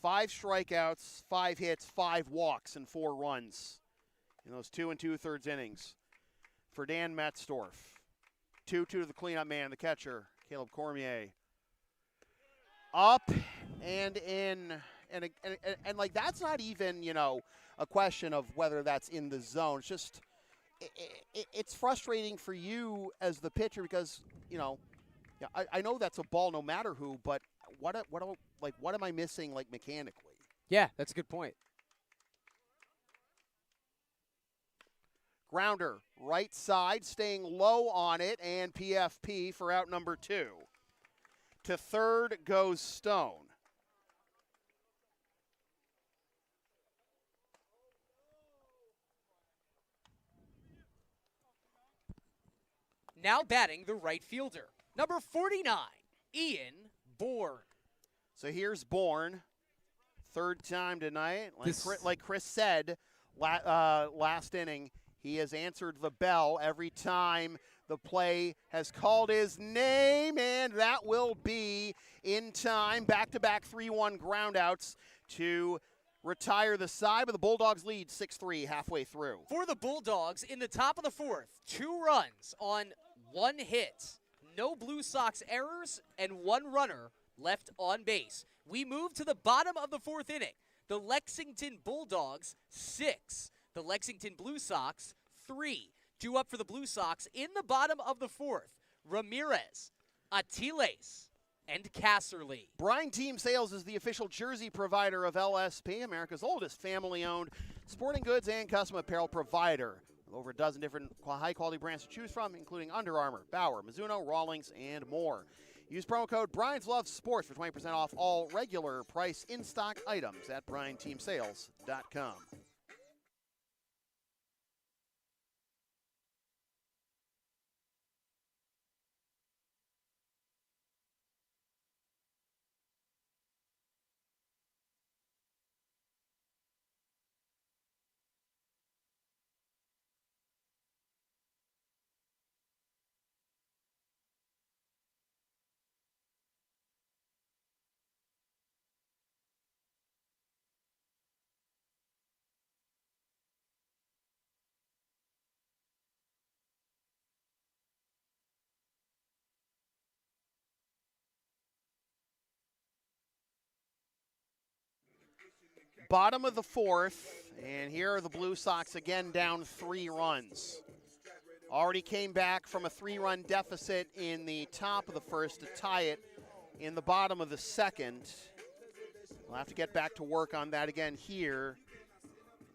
5 strikeouts, 5 hits, 5 walks, and 4 runs in those 2 2/3 innings for Dan Metzdorf. 2-2 to the cleanup man, the catcher, Caleb Cormier. Up and in. And like, that's not even, a question of whether that's in the zone. It's just, it's frustrating for you as the pitcher because, I know that's a ball no matter who, but what am I missing, like, mechanically? Yeah, that's a good point. Grounder, right side, staying low on it, and PFP for out number 2. To third goes Stone. Now batting the right fielder, number 49, Ian Bourne. So here's Bourne, third time tonight. Like Chris said last inning, he has answered the bell every time the play has called his name, and that will be in time. Back-to-back 3-1 groundouts to retire the side, but the Bulldogs lead 6-3 halfway through. For the Bulldogs, in the top of the 4th, 2 runs on 1 hit. no Blue Sox errors, and 1 runner left on base. We move to the bottom of the 4th inning. The Lexington Bulldogs, 6. The Lexington Blue Sox, 3. Due up for the Blue Sox in the bottom of the 4th, Ramirez, Atiles, and Casserly. Brine Team Sales is the official jersey provider of LSP, America's oldest family-owned sporting goods and custom apparel provider. With over a dozen different high-quality brands to choose from, including Under Armour, Bauer, Mizuno, Rawlings, and more. Use promo code BrinesLoveSports for 20% off all regular price in-stock items at BrineTeamSales.com. Bottom of the 4th, and here are the Blue Sox again down 3 runs. Already came back from a 3-run deficit in the top of the 1st to tie it in the bottom of the 2nd. We'll have to get back to work on that again here.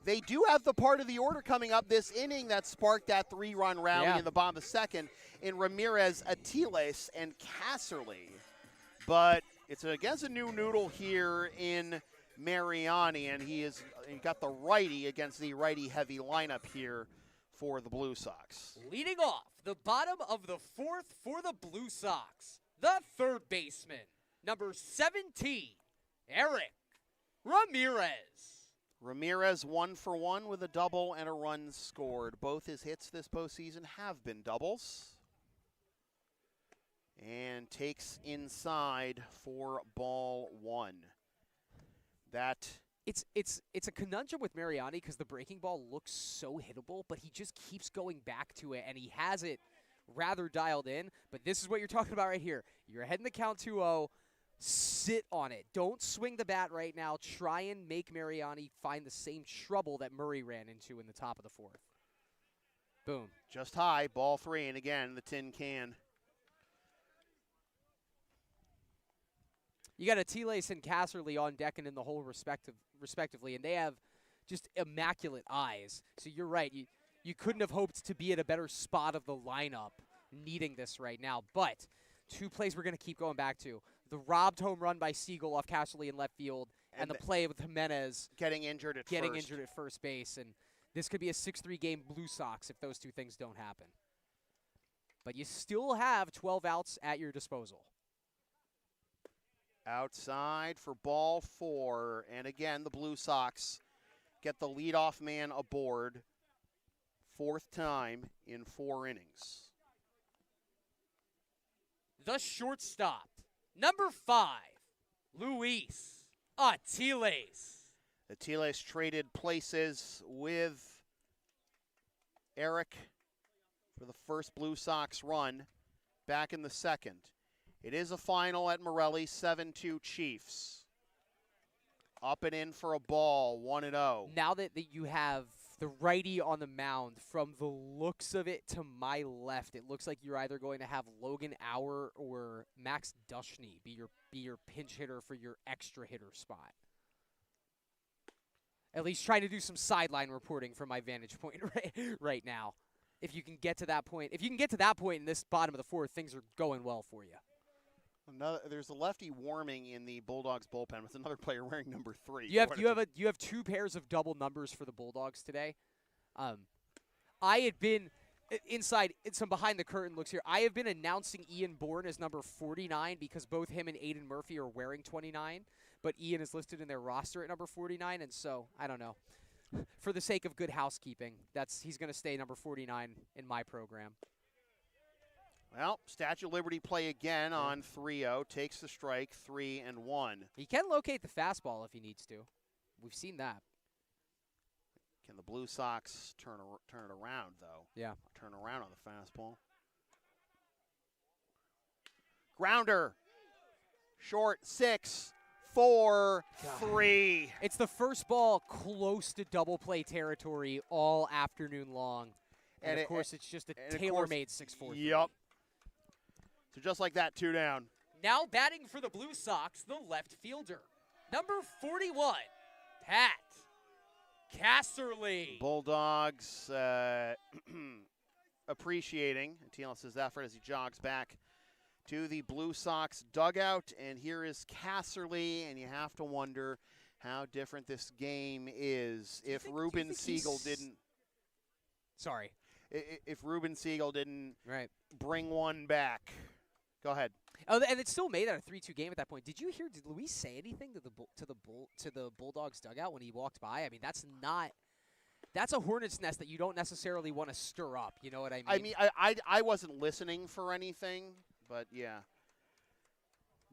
They do have the part of the order coming up this inning that sparked that 3-run rally in the bottom of the 2nd in Ramirez, Atiles, and Casserly. But it's against a new noodle here in Mariani, and he got the righty against the righty-heavy lineup here for the Blue Sox. Leading off the bottom of the 4th for the Blue Sox, the 3rd baseman, number 17, Eric Ramirez. Ramirez 1 for 1 with a double and a run scored. Both his hits this postseason have been doubles. And takes inside for ball 1. It's a conundrum with Mariani because the breaking ball looks so hittable, but he just keeps going back to it, and he has it rather dialed in. But this is what you're talking about right here. You're ahead in the count 2-0. Sit on it. Don't swing the bat right now. Try and make Mariani find the same trouble that Murray ran into in the top of the 4th. Boom. Just high, ball 3, and again, the tin can. You got Atiles and Casserly on deck and in the hole respectively, and they have just immaculate eyes. So you're right. You couldn't have hoped to be at a better spot of the lineup needing this right now. But 2 plays we're going to keep going back to. The robbed home run by Siegel off Casserly in left field, and the play with Jimenez getting injured at first base. And this could be a 6-3 game Blue Sox if those 2 things don't happen. But you still have 12 outs at your disposal. Outside for ball 4, and again the Blue Sox get the leadoff man aboard. 4th time in 4 innings. The shortstop, number 5, Luis Atiles. Atiles traded places with Eric for the first Blue Sox run back in the 2nd. It is a final at Morelli, 7-2 Chiefs. Up and in for a ball, 1-0. Now that you have the righty on the mound, from the looks of it to my left, it looks like you're either going to have Logan Auer or Max Dushny be your pinch hitter for your extra hitter spot. At least trying to do some sideline reporting from my vantage point right now. If you can get to that point, in this bottom of the 4th, things are going well for you. There's a lefty warming in the Bulldogs bullpen with another player wearing number 3. You have 2 pairs of double numbers for the Bulldogs today. I had been inside some behind the curtain looks here. I have been announcing Ian Bourne as number 49 because both him and Aiden Murphy are wearing 29, but Ian is listed in their roster at number 49, and so I don't know. For the sake of good housekeeping, he's going to stay number 49 in my program. Well, Statue of Liberty play again on 3-0. Takes the strike, 3-1. He can locate the fastball if he needs to. We've seen that. Can the Blue Sox turn it around, though? Yeah. Turn around on the fastball. Grounder. Short, 6, 4, 3. It's the first ball close to double play territory all afternoon long. And of course, it's just a tailor-made 6-4. Yep. So just like that, 2 down. Now batting for the Blue Sox, the left fielder, number 41, Pat Casserly. Bulldogs appreciating TLS's effort as he jogs back to the Blue Sox dugout. And here is Casserly, and you have to wonder how different this game is if Ruben Siegel didn't. Sorry. If Ruben Siegel didn't bring one back. Go ahead. Oh, and it still made that a 3-2 game at that point. Did you hear? Did Luis say anything to the Bulldogs dugout when he walked by? I mean, that's a hornet's nest that you don't necessarily want to stir up. You know what I mean? I wasn't listening for anything, but yeah.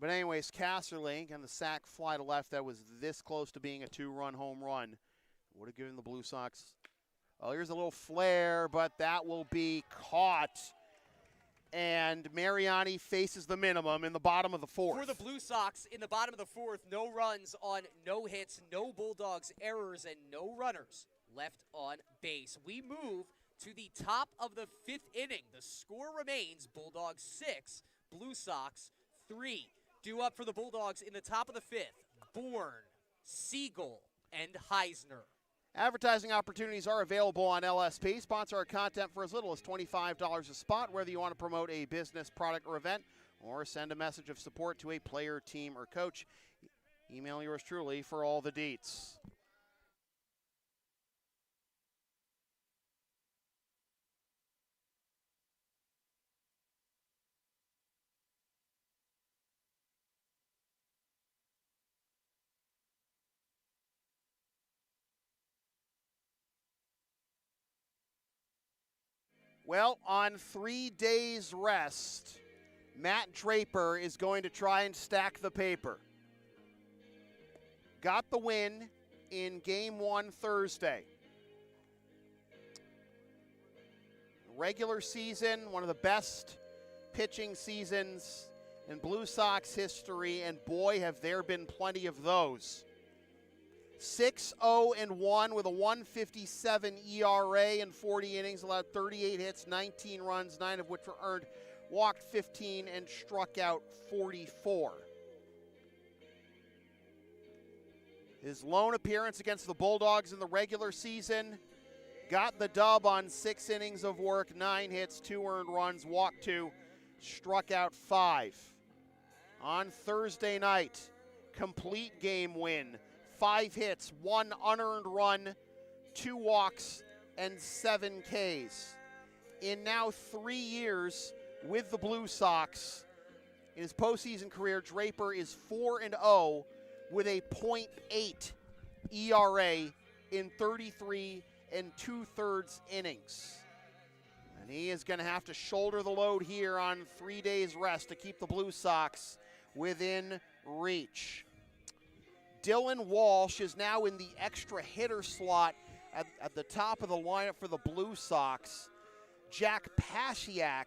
But anyways, Casserly, again, the sac fly to left that was this close to being a 2-run home run. Would have given the Blue Sox. Oh, here's a little flare, but that will be caught. And Mariani faces the minimum in the bottom of the 4th. For the Blue Sox, in the bottom of the 4th, no runs on no hits, no Bulldogs errors, and no runners left on base. We move to the top of the 5th inning. The score remains Bulldogs 6, Blue Sox 3. Due up for the Bulldogs in the top of the 5th, Bourne, Siegel, and Heisner. Advertising opportunities are available on LSP. Sponsor our content for as little as $25 a spot, whether you want to promote a business, product, or event, or send a message of support to a player, team, or coach. Email yours truly for all the deets. Well, on 3 days rest, Matt Draper is going to try and stack the paper. Got the win in Game 1 Thursday. Regular season, one of the best pitching seasons in Blue Sox history, and boy, have there been plenty of those. 6-0-1 with a 1.57 ERA in 40 innings, allowed 38 hits, 19 runs, 9 of which were earned, walked 15, and struck out 44. His lone appearance against the Bulldogs in the regular season got the dub on 6 innings of work, 9 hits, 2 earned runs, walked 2, struck out 5. On Thursday night, complete game win. 5 hits, 1 unearned run, 2 walks, and 7 Ks. In now 3 years with the Blue Sox, in his postseason career, Draper is 4-0 with a .8 ERA in 33 2/3 innings. And he is going to have to shoulder the load here on 3 days rest to keep the Blue Sox within reach. Dylan Walsh is now in the extra hitter slot at the top of the lineup for the Blue Sox. Jack Pasiak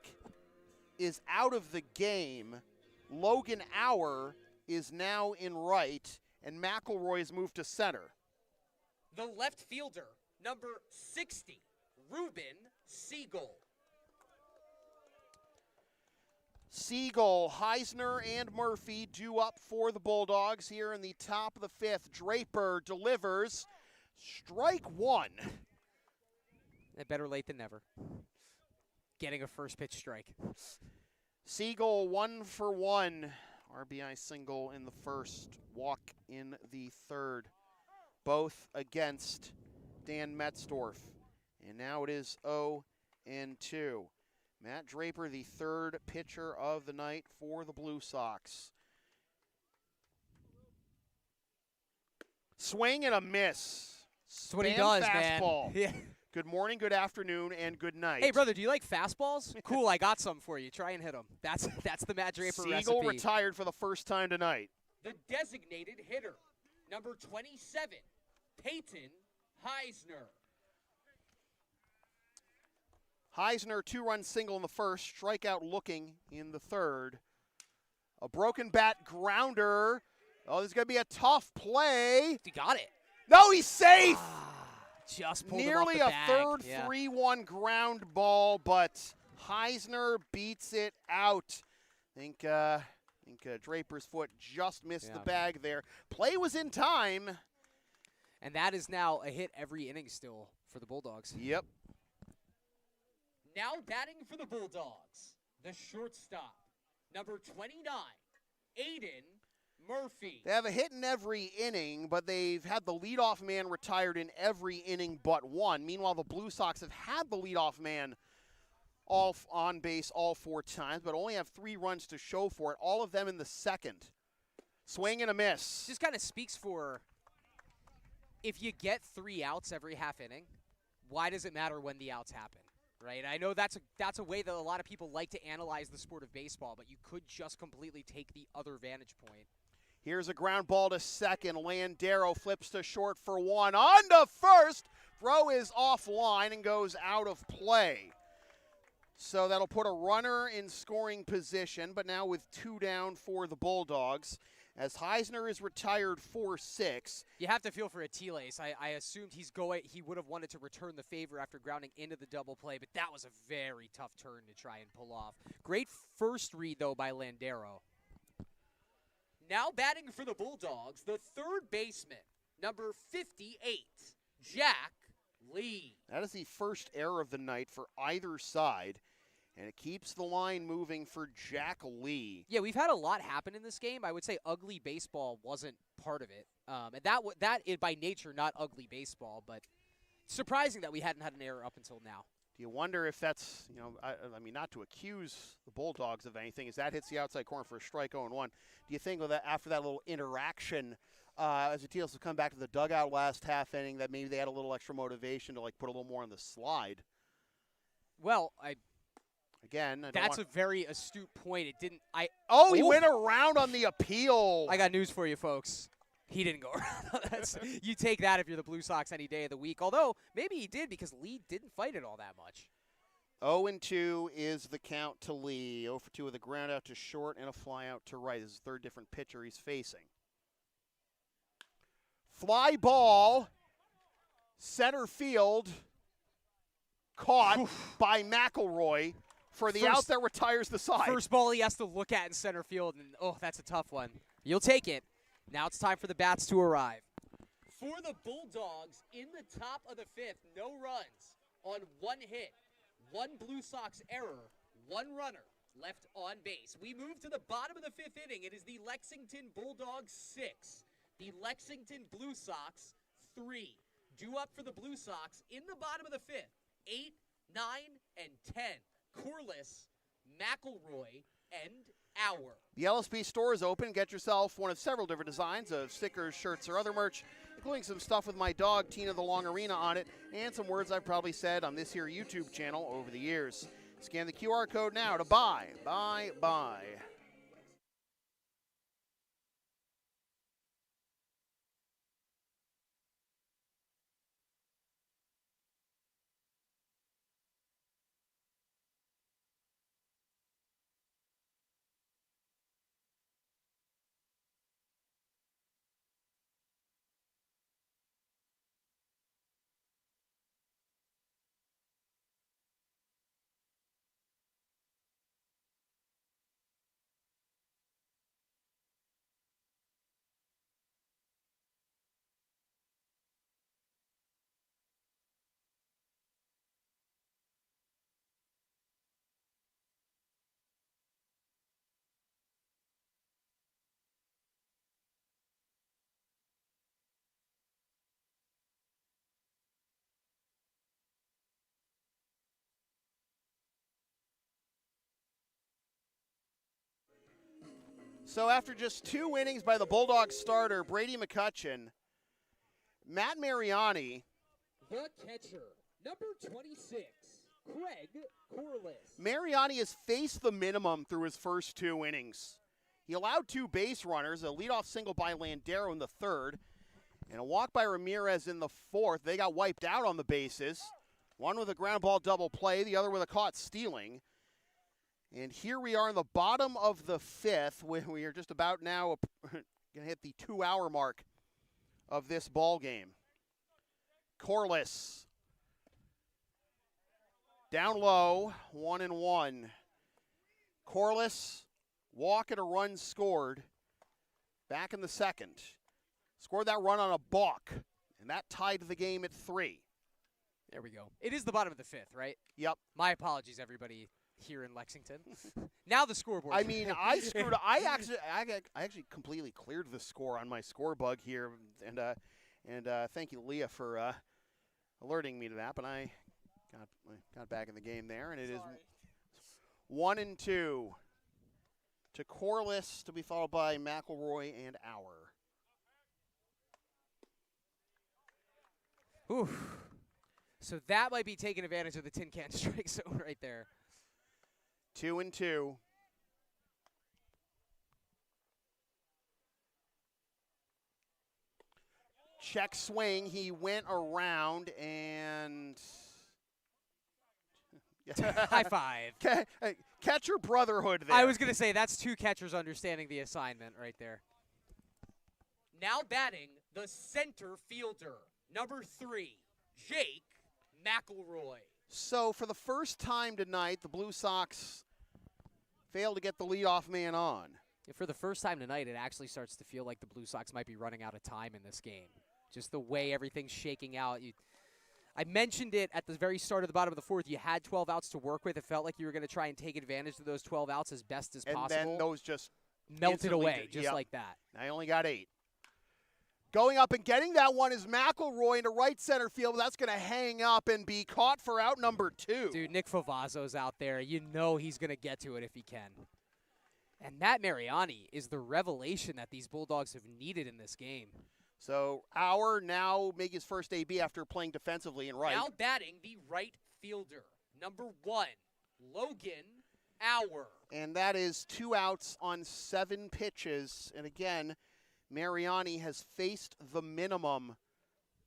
is out of the game. Logan Auer is now in right, and McElroy has moved to center. The left fielder, number 60, Ruben Siegel. Siegel, Heisner, and Murphy due up for the Bulldogs here in the top of the 5th. Draper delivers. Strike 1. Better late than never. Getting a first pitch strike. Siegel 1 for 1. RBI single in the first, walk in the third. Both against Dan Metzdorf. And now it is 0-2. Matt Draper, the 3rd pitcher of the night for the Blue Sox. Swing and a miss. That's what he does, fastball. man. Yeah. Good morning, good afternoon, and good night. Hey, brother, do you like fastballs? Cool, I got some for you. Try and hit them. That's the Matt Draper recipe. Siegel retired for the first time tonight. The designated hitter, number 27, Peyton Heisner. Heisner, 2-run single in the first, strikeout looking in the third. A broken bat grounder. Oh, this is going to be a tough play. He got it. No, he's safe. Just pulled Nearly him off a the bag. third Yeah. 3-1 ground ball, but Heisner beats it out. I think Draper's foot just missed the bag there. Play was in time. And that is now a hit every inning still for the Bulldogs. Yep. Now batting for the Bulldogs, the shortstop, number 29, Aiden Murphy. They have a hit in every inning, but they've had the leadoff man retired in every inning but one. Meanwhile, the Blue Sox have had the leadoff man on base all 4 times, but only have 3 runs to show for it, all of them in the second. Swing and a miss. Just kind of speaks for, if you get 3 outs every half inning, why does it matter when the outs happen, right? I know that's a way that a lot of people like to analyze the sport of baseball, but you could just completely take the other vantage point. Here's a ground ball to second. Landero flips to short for 1. On to first. Throw is offline and goes out of play. So that'll put a runner in scoring position, but now with 2 down for the Bulldogs. As Heisner is retired 4-6. You have to feel for Atiles. I assumed he would have wanted to return the favor after grounding into the double play, but that was a very tough turn to try and pull off. Great first read, though, by Landero. Now batting for the Bulldogs, the third baseman, number 58, Jack Lee. That is the first error of the night for either side, and it keeps the line moving for Jack Lee. Yeah, we've had a lot happen in this game. I would say ugly baseball wasn't part of it. And that is by nature not ugly baseball, but surprising that we hadn't had an error up until now. Do you wonder if that's, I mean, not to accuse the Bulldogs of anything, as that hits the outside corner for a strike 0-1. Do you think that after that little interaction, as the Teals have come back to the dugout last half inning, that maybe they had a little extra motivation to put a little more on the slide? Well, that's a very astute point. It didn't. He went around on the appeal. I got news for you, folks. He didn't go around. You take that if you're the Blue Sox any day of the week. Although, maybe he did because Lee didn't fight it all that much. 0-2 is the count to Lee. 0-for-2 with a ground out to short and a fly out to right. This is the 3rd different pitcher he's facing. Fly ball, center field, caught by McElroy for the out that retires the side. First ball he has to look at in center field, and that's a tough one. You'll take it. Now it's time for the bats to arrive. For the Bulldogs, in the top of the 5th, no runs on 1 hit, 1 Blue Sox error, 1 runner left on base. We move to the bottom of the 5th inning. It is the Lexington Bulldogs 6, the Lexington Blue Sox 3. Due up for the Blue Sox in the bottom of the 5th, 8, 9, and 10. Corliss, McElroy, and Hour. The LSP store is open. Get yourself one of several different designs of stickers, shirts, or other merch, including some stuff with my dog, Tina the Longarina, on it, and some words I've probably said on this here YouTube channel over the years. Scan the QR code now to buy. So after just 2 innings by the Bulldogs starter, Brady McCutcheon, Matt Mariani, the catcher, number 26, Craig Corliss. Mariani has faced the minimum through his first 2 innings. He allowed 2 base runners, a leadoff single by Landero in the 3rd, and a walk by Ramirez in the 4th. They got wiped out on the bases, one with a ground ball double play, the other with a caught stealing. And here we are in the bottom of the fifth, when we are just about now going to hit the 2-hour mark of this ball game. Corliss down low, 1-1. Corliss, walk and a run scored back in the second. Scored that run on a balk, and that tied the game at 3. There we go. It is the bottom of the fifth, right? Yep. My apologies, everybody here in Lexington. Now the scoreboard. I mean, I screwed up. I actually completely cleared the score on my score bug here, and thank you, Leah, for alerting me to that. But I got back in the game there, and it is 1-2 to Corliss, to be followed by McElroy and Auer. Oof. So that might be taking advantage of the tin can strike zone right there. 2-2. Check swing. He went around and High five. Catcher brotherhood there. I was going to say that's two catchers understanding the assignment right there. Now batting the center fielder, number 3, Jake McElroy. So for the first time tonight, the Blue Sox failed to get the leadoff man on. For the first time tonight, it actually starts to feel like the Blue Sox might be running out of time in this game. Just the way everything's shaking out. I mentioned it at the very start of the bottom of the fourth. You had 12 outs to work with. It felt like you were going to try and take advantage of those 12 outs as best as possible. And then those just melted away, just like that. I only got 8. Going up and getting that one is McElroy into right center field. That's going to hang up and be caught for out number 2. Dude, Nick Favazzo's out there. You know he's going to get to it if he can. And Matt Mariani is the revelation that these Bulldogs have needed in this game. So Auer now making his first AB after playing defensively in right. Now batting the right fielder, number 1, Logan Auer. And that is 2 outs on 7 pitches. And again, Mariani has faced the minimum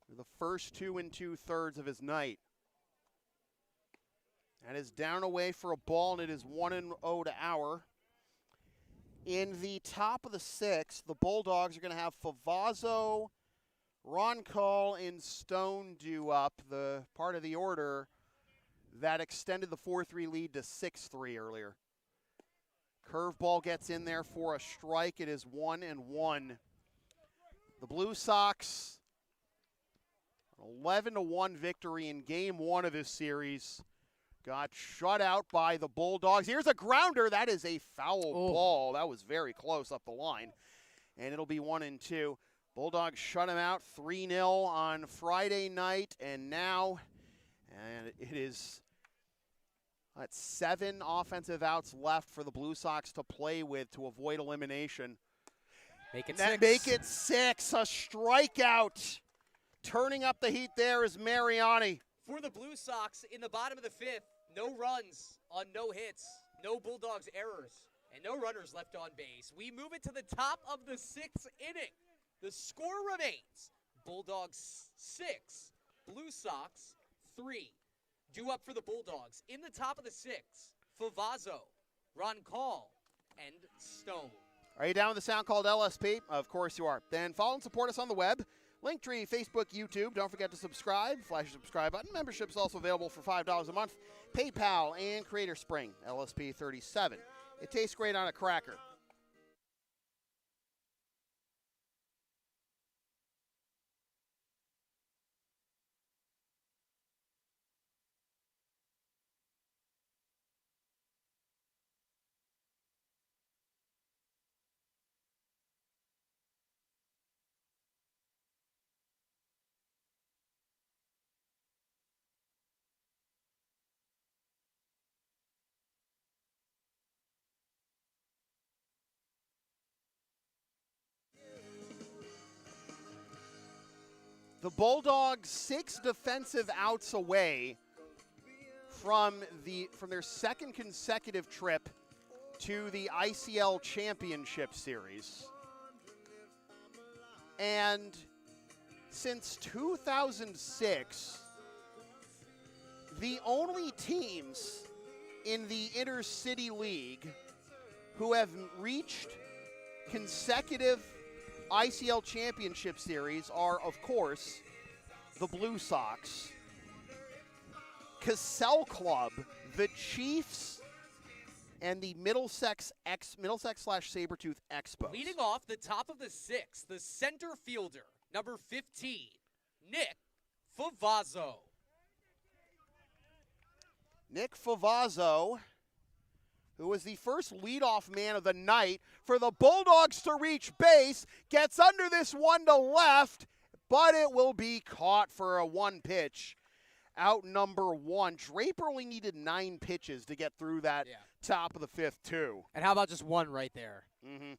for the first 2 2/3 of his night. That is down away for a ball, and it is 1-0 to Auer. In the top of the 6th, the Bulldogs are going to have Favazzo, Roncal, and Stone due up, the part of the order that extended the 4-3 lead to 6-3 earlier. Curveball gets in there for a strike. It is 1-1. The Blue Sox, 11-1 victory in Game 1 of this series. Got shut out by the Bulldogs. Here's a grounder. That is a foul ball. That was very close up the line. And it'll be 1-2. Bulldogs shut him out 3-0 on Friday night. And now, it is 7 offensive outs left for the Blue Sox to play with to avoid elimination. Make it 6. Make it 6. A strikeout. Turning up the heat there is Mariani. For the Blue Sox, in the bottom of the 5th, no runs on no hits, no Bulldogs errors, and no runners left on base. We move it to the top of the 6th inning. The score remains Bulldogs 6, Blue Sox 3. Due up for the Bulldogs in the top of the 6th, Favazzo, Roncal, and Stone. Are you down with the sound called LSP? Of course you are. Then follow and support us on the web. Linktree, Facebook, YouTube. Don't forget to subscribe. Flash the subscribe button. Membership is also available for $5 a month. PayPal and Creator Spring, LSP 37. It tastes great on a cracker. The Bulldogs 6 defensive outs away from their second consecutive trip to the ICL Championship Series. And since 2006, the only teams in the Intercity League who have reached consecutive ICL championship series are, of course, the Blue Sox, Cassell Club, the Chiefs, and the Middlesex/Sabretooth Expos. Leading off the top of the sixth, the center fielder, number 15, Nick Favazzo. Nick Favazzo, who was the first leadoff man of the night for the Bulldogs to reach base, gets under this one to left, but it will be caught for a one pitch. Out number one. Draper only needed 9 pitches to get through that top of the fifth, too. And how about just one right there? Mm-hmm.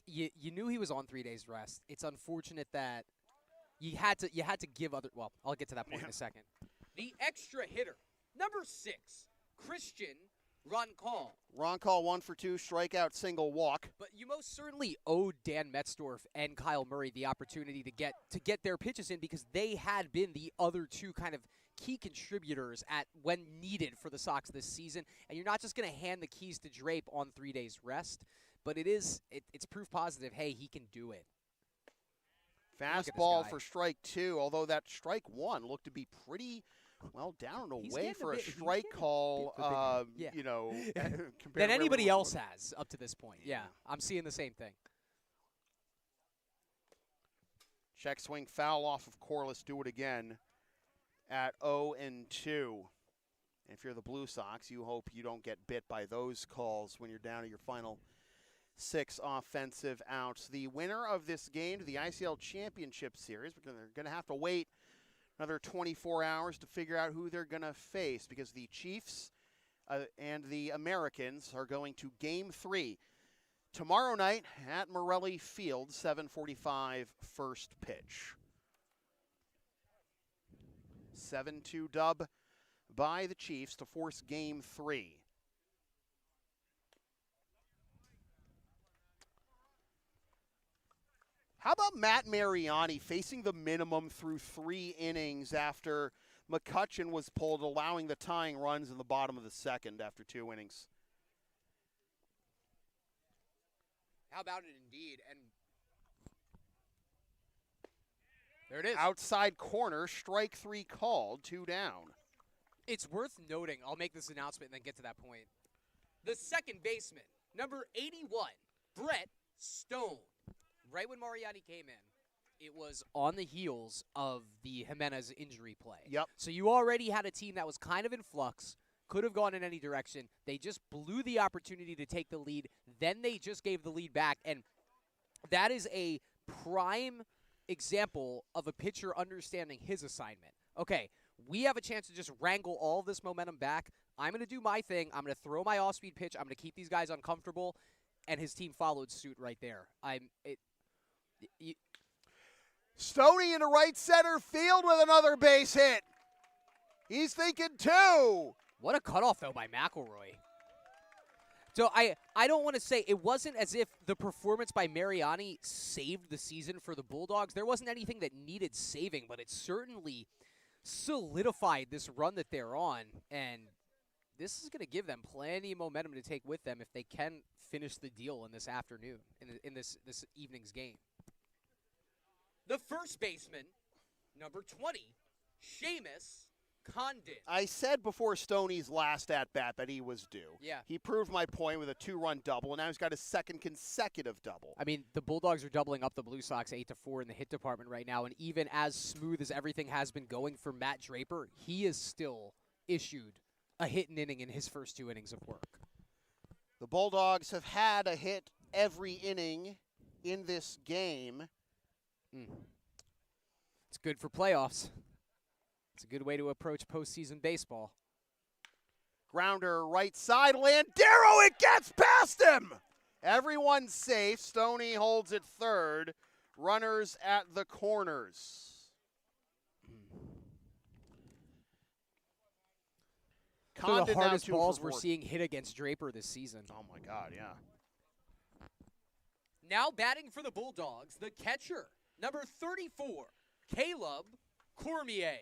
You knew he was on 3 days rest. It's unfortunate that you had to give other. Well, I'll get to that point in a second. The extra hitter, number 6, Christian Roncall. Roncall 1 for 2, strikeout, single walk. But you most certainly owed Dan Metzdorf and Kyle Murray the opportunity to get their pitches in, because they had been the other two kind of key contributors at when needed for the Sox this season. And you're not just going to hand the keys to Drape on 3 days rest, but it's proof positive, hey, he can do it. Fastball for strike 2, although that strike 1 looked to be pretty well down and away for a strike call, you know, than anybody else has up to this point. Yeah, I'm seeing the same thing. Check swing foul off of Corliss. Do it again at 0-2. If you're the Blue Sox, you hope you don't get bit by those calls when you're down to your final 6 offensive outs. The winner of this game to the ICL Championship Series, they're going to have to wait another 24 hours to figure out who they're going to face, because the Chiefs and the Americans are going to Game 3 tomorrow night at Morelli Field, 7:45 first pitch. 7-2 dub by the Chiefs to force Game 3. How about Matt Mariani facing the minimum through 3 innings after McCutchen was pulled, allowing the tying runs in the bottom of the second after 2 innings? How about it indeed? And there it is. Outside corner, strike 3 called, 2 down. It's worth noting, I'll make this announcement and then get to that point. The second baseman, number 81, Brett Stone. Right when Mariani came in, it was on the heels of the Jimenez injury play. Yep. So you already had a team that was kind of in flux, could have gone in any direction. They just blew the opportunity to take the lead. Then they just gave the lead back. And that is a prime example of a pitcher understanding his assignment. Okay, we have a chance to just wrangle all of this momentum back. I'm going to do my thing. I'm going to throw my off-speed pitch. I'm going to keep these guys uncomfortable. And his team followed suit right there. Stoney into right center field with another base hit. He's thinking 2. What a cutoff, though, by McElroy. So I don't want to say it wasn't as if the performance by Mariani saved the season for the Bulldogs. There wasn't anything that needed saving, but it certainly solidified this run that they're on. And this is going to give them plenty of momentum to take with them if they can finish the deal in this afternoon, in this evening's game. The first baseman, number 20, Seamus Condon. I said before Stoney's last at-bat that he was due. Yeah. He proved my point with a 2-run double, and now he's got his second consecutive double. I mean, the Bulldogs are doubling up the Blue Sox 8-4 in the hit department right now, and even as smooth as everything has been going for Matt Draper, he is still issued a hit and inning in his first 2 innings of work. The Bulldogs have had a hit every inning in this game. It's good for playoffs. It's a good way to approach postseason baseball. Grounder right side, Landero, it gets past him! Everyone's safe. Stoney holds it third. Runners at the corners. One of the hardest balls we're seeing hit against Draper this season. Oh, my God, yeah. Now batting for the Bulldogs, the catcher, number 34, Caleb Cormier.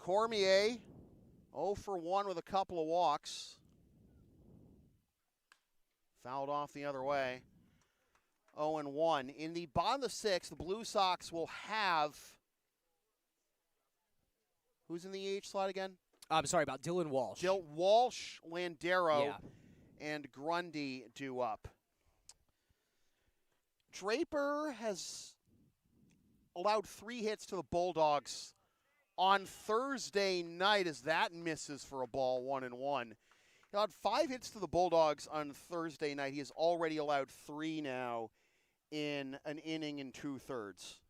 Cormier, 0 for 1 with a couple of walks. Fouled off the other way. 0 and 1. In the bottom of the 6th, the Blue Sox will have. Who's in the EH slot again? I'm sorry about Dylan Walsh. Walsh, Landero, Yeah. and Grundy due up. Draper has allowed 3 hits to the Bulldogs on Thursday night as that misses for a ball, 1 and 1. He allowed 5 hits to the Bulldogs on Thursday night. He has already allowed 3 now in an inning and 2/3.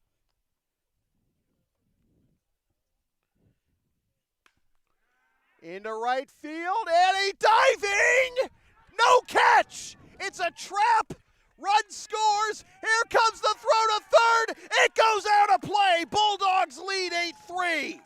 Into right field, and a diving! No catch! It's a trap! Run scores! Here comes the throw to third! It goes out of play! Bulldogs lead 8-3!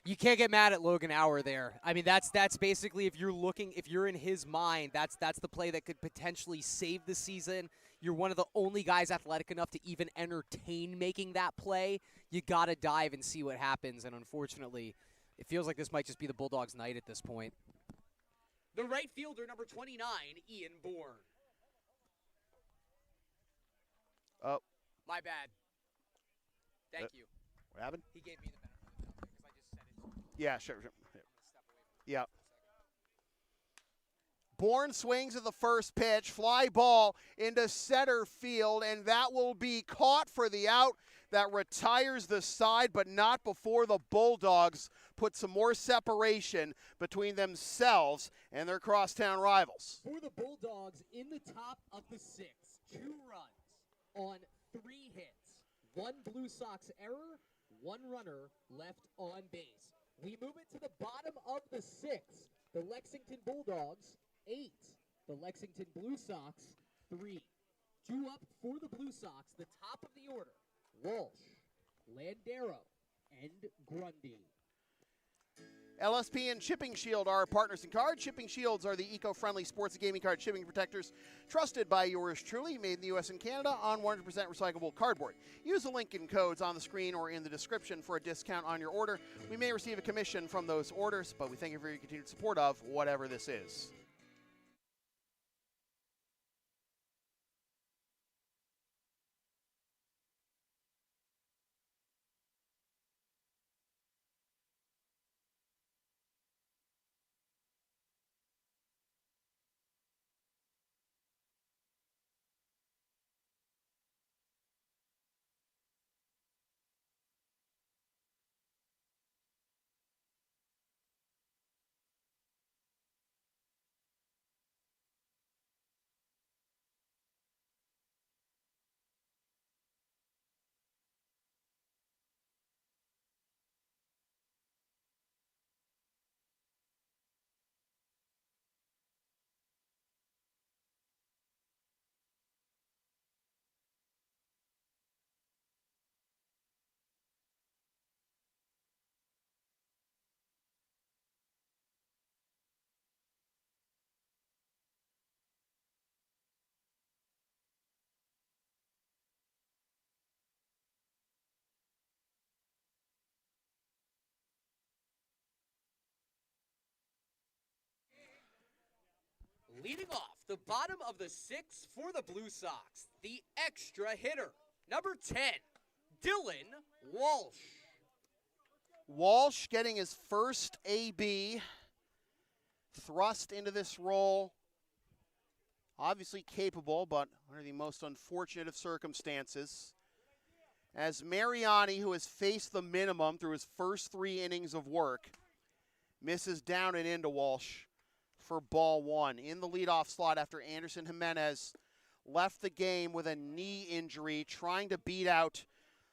You can't get mad at Logan Auer there. I mean, that's basically, if you're in his mind, that's the play that could potentially save the season. You're one of the only guys athletic enough to even entertain making that play. You got to dive and see what happens, and unfortunately, it feels like this might just be the Bulldogs' night at this point. The right fielder, number 29, Ian Bourne. Oh. My bad. Thank you. What happened? He gave me the benefit of the doubt because I just said it. Yeah, sure. I'm going to step away from Yeah. it. Bourne swings at the first pitch, fly ball into center field, and that will be caught for the out. That retires the side, but not before the Bulldogs put some more separation between themselves and their crosstown rivals. For the Bulldogs, in the top of the 6th, 2 runs on 3 hits. 1 Blue Sox error, 1 runner left on base. We move it to the bottom of the 6th. The Lexington Bulldogs, 8. The Lexington Blue Sox, 3. 2 up for the Blue Sox, the top of the order. Walsh, Landero, and Grundy. LSP and Shipping Shield are our partners in cards. Shipping Shields are the eco-friendly sports and gaming card shipping protectors trusted by yours truly, made in the U.S. and Canada on 100% recyclable cardboard. Use the link and codes on the screen or in the description for a discount on your order. We may receive a commission from those orders, but we thank you for your continued support of whatever this is. Leading off the bottom of the 6th for the Blue Sox, the extra hitter, number 10, Dylan Walsh. Walsh getting his first AB, thrust into this role. Obviously capable, but under the most unfortunate of circumstances. As Mariani, who has faced the minimum through his first 3 innings of work, misses down and into Walsh for ball 1. In the leadoff slot after Anderson Jimenez left the game with a knee injury, trying to beat out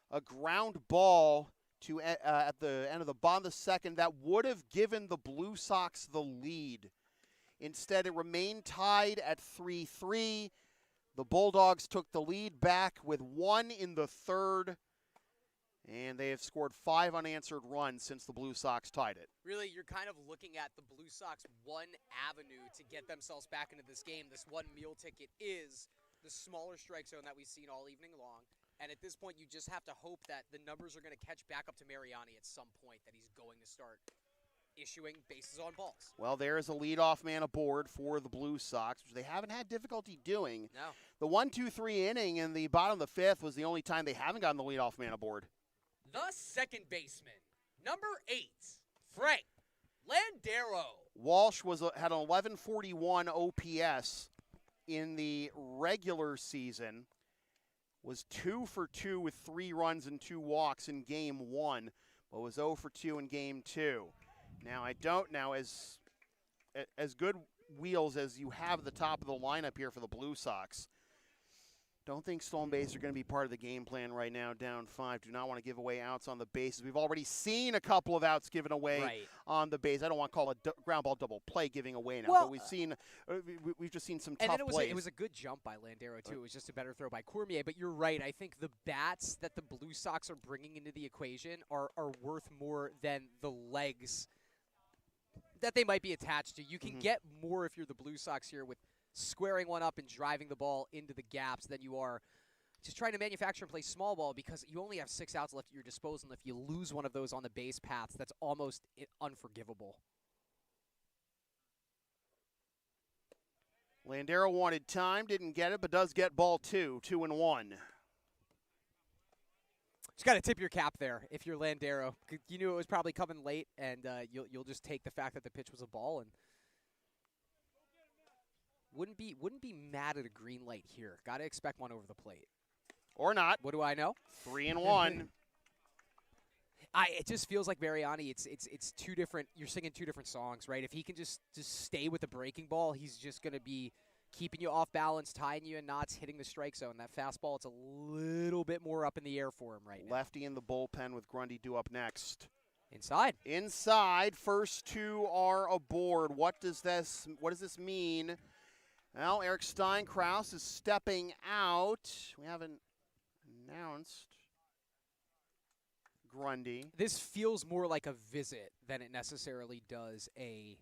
a ground ball to at the end of the bottom of the 2nd that would have given the Blue Sox the lead. Instead, it remained tied at 3-3. The Bulldogs took the lead back with 1 in the 3rd, and they have scored 5 unanswered runs since the Blue Sox tied it. Really, you're kind of looking at the Blue Sox one avenue to get themselves back into this game. This one meal ticket is the smaller strike zone that we've seen all evening long. And at this point, you just have to hope that the numbers are going to catch back up to Mariani at some point, that he's going to start issuing bases on balls. Well, there is a leadoff man aboard for the Blue Sox, which they haven't had difficulty doing. No. The 1-2-3 inning in the bottom of the fifth was the only time they haven't gotten the leadoff man aboard. The second baseman, number 8, Frank Landero. Walsh had an 1141 OPS in the regular season, was 2 for 2 with 3 runs and 2 walks in game 1, but was 0 for 2 in game 2. Now, as good wheels as you have at the top of the lineup here for the Blue Sox, don't think stolen bases are going to be part of the game plan right now, down 5. Do not want to give away outs on the bases. We've already seen a couple of outs given away on the base. I don't want to call it ground ball double play giving away now, but we've just seen some tough plays. It was a good jump by Landero, too. It was just a better throw by Cormier. But you're right. I think the bats that the Blue Sox are bringing into the equation are worth more than the legs that they might be attached to. You can get more if you're the Blue Sox here with squaring one up and driving the ball into the gaps than you are just trying to manufacture and play small ball, because you only have 6 outs left at your disposal. And if you lose one of those on the base paths, that's almost unforgivable. Landero wanted time, didn't get it, but does get ball 2, 2-1. Just got to tip your cap there if you're Landero. You knew it was probably coming late, and you'll just take the fact that the pitch was a ball and wouldn't be mad at a green light here. Got to expect one over the plate. Or not. What do I know? 3-1. It just feels like Mariani. It's two different. You're singing two different songs, right? If he can just stay with the breaking ball, he's just going to be keeping you off balance, tying you in knots, hitting the strike zone. That fastball, it's a little bit more up in the air for him right now. Lefty in the bullpen with Grundy due up next. Inside. First 2 are aboard. What does this mean? Well, Eric Steinkraus is stepping out. We haven't announced Grundy. This feels more like a visit than it necessarily does a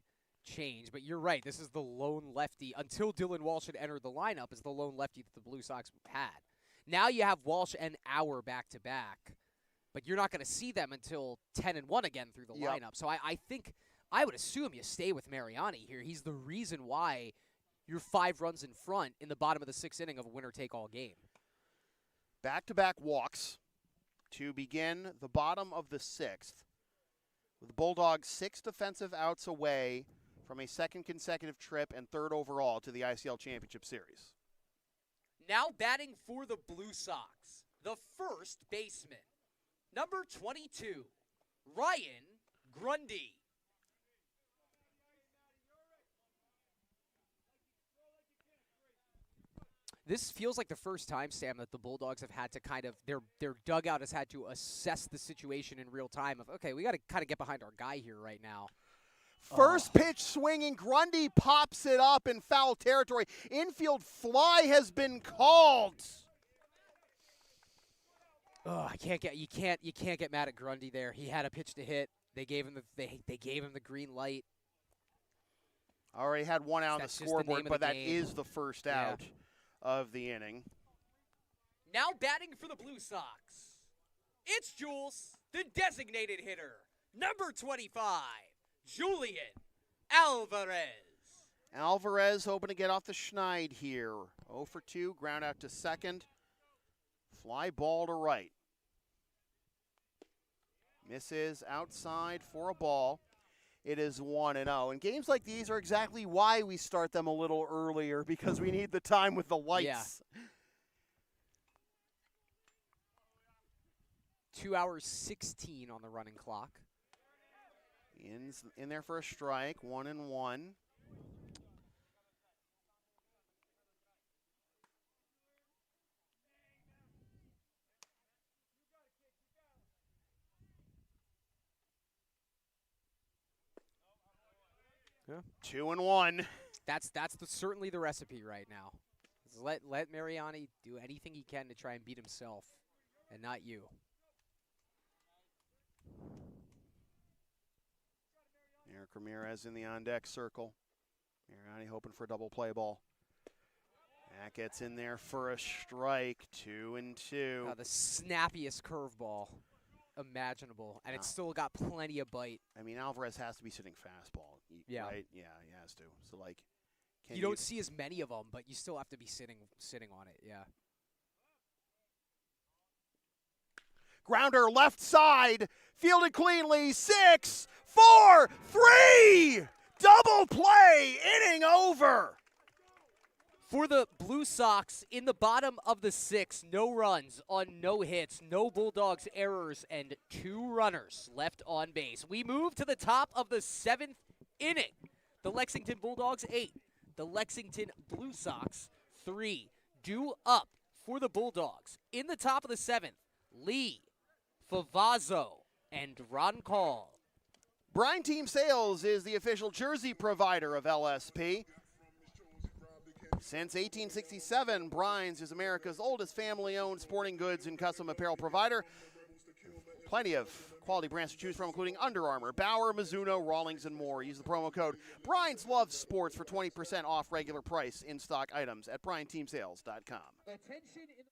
change. But you're right. This is the lone lefty. Until Dylan Walsh had entered the lineup, is the lone lefty that the Blue Sox had. Now you have Walsh and Auer back-to-back. But you're not going to see them until 10-1 again through the lineup. So I would assume you stay with Mariani here. He's the reason why you're 5 runs in front in the bottom of the 6th inning of a winner-take-all game. Back-to-back walks to begin the bottom of the 6th, with the Bulldogs 6 defensive outs away from a second consecutive trip and 3rd overall to the ICL Championship Series. Now batting for the Blue Sox, the first baseman, number 22, Ryan Grundy. This feels like the first time, Sam, that the Bulldogs have had to kind of, their dugout has had to assess the situation in real time of, okay, we got to kind of get behind our guy here right now. First pitch swinging, Grundy pops it up in foul territory. Infield fly has been called. You can't get mad at Grundy there. He had a pitch to hit. They gave him the green light. Already had one out on the scoreboard, but that is the first out of the inning. Now batting for the Blue Sox, it's Jules, the designated hitter, number 25, Julian Alvarez. Alvarez hoping to get off the schneid here. 0 for 2, ground out to second. Fly ball to right. Misses outside for a ball. It is 1-0. And games like these are exactly why we start them a little earlier, because we need the time with the lights. Yeah. 2 hours 16 on the running clock. In there for a strike, 1-1. Yeah. 2-1. That's certainly the recipe right now. Let Mariani do anything he can to try and beat himself, and not you. Eric Ramirez in the on-deck circle. Mariani hoping for a double play ball. That gets in there for a strike, 2-2. The snappiest curveball imaginable, and it's still got plenty of bite. I mean, Alvarez has to be sitting fastball, Yeah. right? Yeah, he has to. So, like, You don't see as many of them, but you still have to be sitting on it, yeah. Grounder left side, fielded cleanly, 6, 4, 3! Double play, inning over. For the Blue Sox, in the bottom of the 6th, no runs on no hits, no Bulldogs errors, and 2 runners left on base. We move to the top of the 7th inning. The Lexington Bulldogs 8, the Lexington Blue Sox 3. Due up for the Bulldogs. In the top of the 7th, Lee, Favazzo, and Ron Call. Brine Team Sales is the official jersey provider of LSP. Since 1867, Brine's is America's oldest family-owned sporting goods and custom apparel provider. Plenty of quality brands to choose from, including Under Armour, Bauer, Mizuno, Rawlings, and more. Use the promo code Brine's Loves Sports for 20% off regular price in-stock items at BrineTeamSales.com. Attention in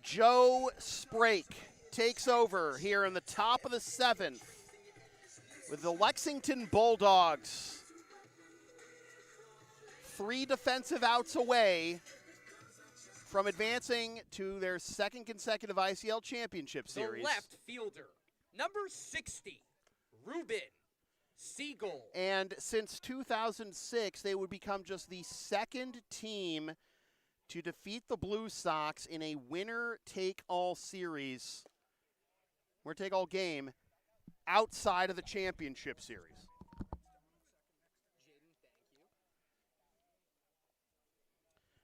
Joe Sprake takes over here in the top of the 7th with the Lexington Bulldogs 3 defensive outs away from advancing to their 2nd consecutive ICL championship series. The left fielder, number 60, Ruben Siegel. And since 2006, they would become just the 2nd team to defeat the Blue Sox in a winner-take-all series, winner-take-all game, outside of the championship series.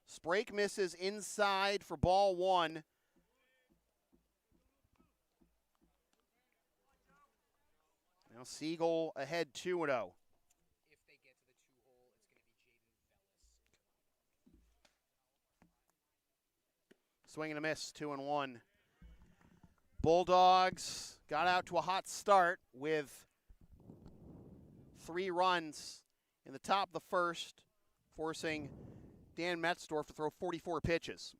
Sprake misses inside for ball 1. Now Siegel ahead 2-0. If they get to the 2-hole, it's going to be Jaden Vellis. Swing and a miss, 2-1. Bulldogs got out to a hot start with 3 runs in the top of the 1st, forcing Dan Metzdorf to throw 44 pitches.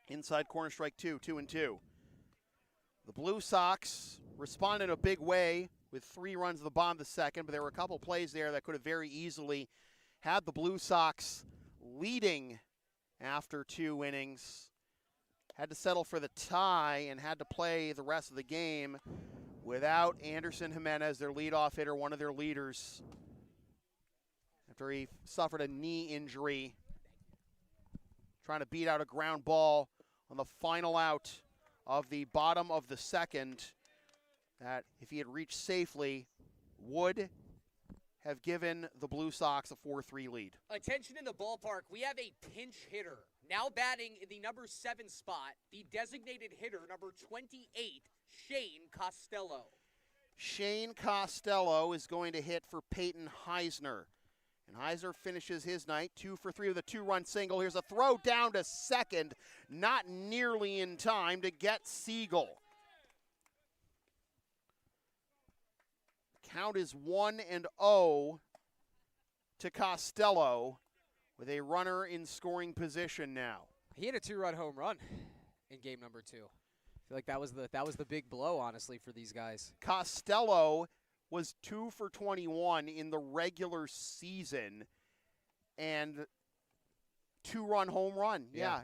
Inside corner strike 2, 2-2. The Blue Sox responded in a big way with 3 runs in the bottom of the 2nd, but there were a couple plays there that could have very easily had the Blue Sox leading after 2 innings. Had to settle for the tie and had to play the rest of the game without Anderson Jimenez, their leadoff hitter, one of their leaders, after he suffered a knee injury, trying to beat out a ground ball on the final out of the bottom of the 2nd that, if he had reached safely, would have given the Blue Sox a 4-3 lead. Attention in the ballpark. We have a pinch hitter. Now batting in the number 7 spot, the designated hitter, number 28, Shane Costello. Shane Costello is going to hit for Peyton Heisner. And Heisner finishes his night 2 for 3 with a 2-run single. Here's a throw down to 2nd, not nearly in time to get Siegel. Count is 1-0 to Costello with a runner in scoring position now. He hit a 2-run home run in game number 2. feel like that was the big blow, honestly, for these guys. Costello was 2 for 21 in the regular season, and 2-run home run. Yeah.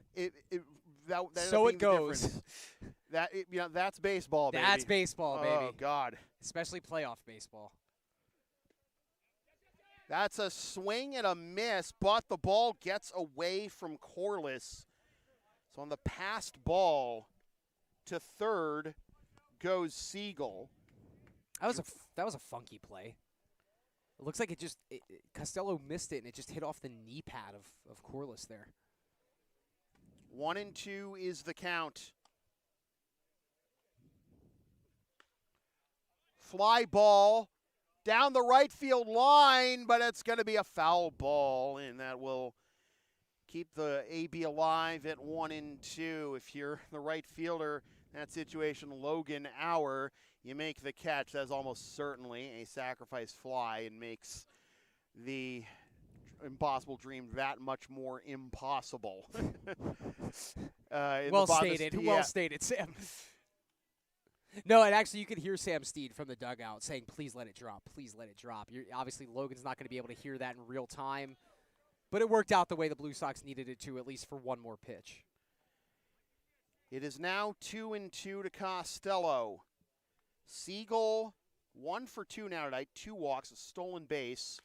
That So it ended up being the goes. difference. That's baseball, baby. That's baseball, baby. Oh God. Especially playoff baseball. That's a swing and a miss, but the ball gets away from Corliss. So on the passed ball to third goes Siegel. That was a funky play. It looks like Costello missed it, and it just hit off the knee pad of Corliss there. 1-2 is the count. Fly ball down the right field line, but it's going to be a foul ball, and that will keep the AB alive at 1-2. If you're the right fielder in that situation, Logan Auer, you make the catch. That's almost certainly a sacrifice fly and makes the impossible dream that much more impossible. Well stated. Yeah. Well stated, Sam. No, and actually you could hear Sam Steed from the dugout saying, please let it drop. Please let it drop. Obviously, Logan's not going to be able to hear that in real time. But it worked out the way the Blue Sox needed it to, at least for one more pitch. It is now 2-2 to Costello. Siegel, 1 for 2 now tonight. 2 walks, a stolen base.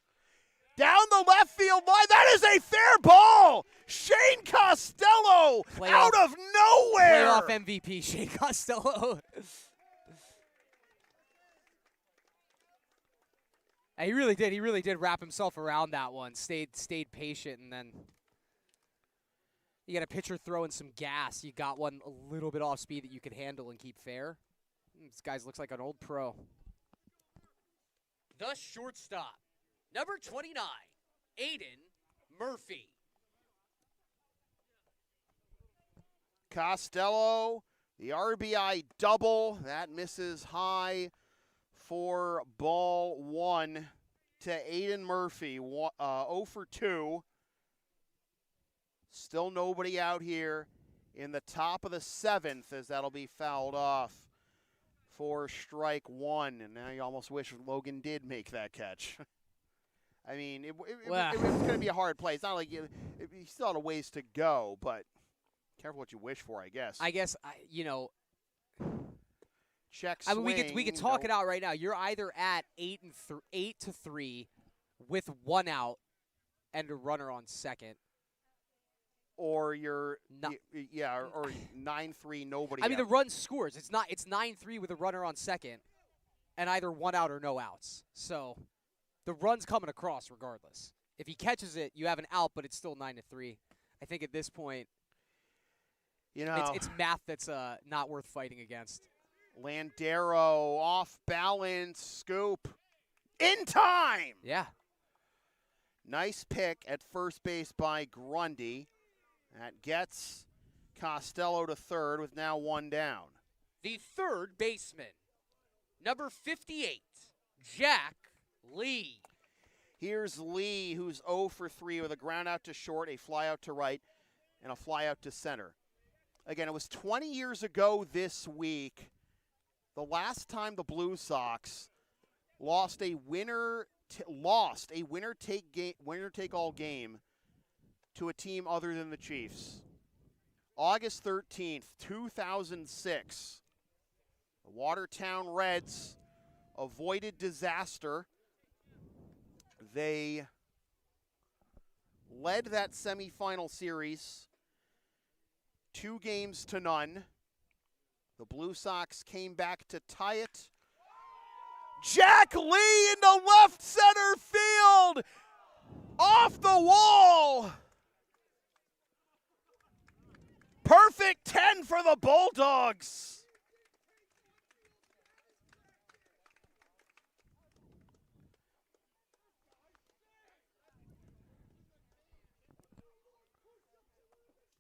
Down the left field line. That is a fair ball. Shane Costello out of nowhere. Playoff MVP, Shane Costello. He really did. He really did wrap himself around that one. Stayed patient, and then you got a pitcher throwing some gas. You got one a little bit off speed that you could handle and keep fair. This guy looks like an old pro. The shortstop, number 29, Aiden Murphy. Costello, the RBI double. That misses high for ball 1 to Aiden Murphy. 0 for 2. Still nobody out here in the top of the 7th, as that'll be fouled off for strike 1. And now you almost wish Logan did make that catch. I mean, it was going to be a hard play. It's not like you still had a ways to go, but careful what you wish for, I guess. Check swing. I mean, we could talk it out right now. You're either at 8-3 with 1 out and a runner on second, or you're or 9-3 nobody. I mean, out. the run scores. It's 9-3 with a runner on second, and either 1 out or no outs. So the run's coming across regardless. If he catches it, you have an out, but it's still 9-3. I think at this point, it's math that's not worth fighting against. Landero off balance, scoop in time. Yeah. Nice pick at first base by Grundy. That gets Costello to third with now 1 down. The third baseman, number 58, Jack Lee. Here's Lee, who's 0 for 3 with a ground out to short, a fly out to right, and a fly out to center. Again, it was 20 years ago this week, the last time the Blue Sox lost a winner take all game to a team other than the Chiefs. August 13th, 2006. The Watertown Reds avoided disaster. They led that semifinal series 2-0. The Blue Sox came back to tie it. Jack Lee into left center field. Off the wall. Perfect 10 for the Bulldogs.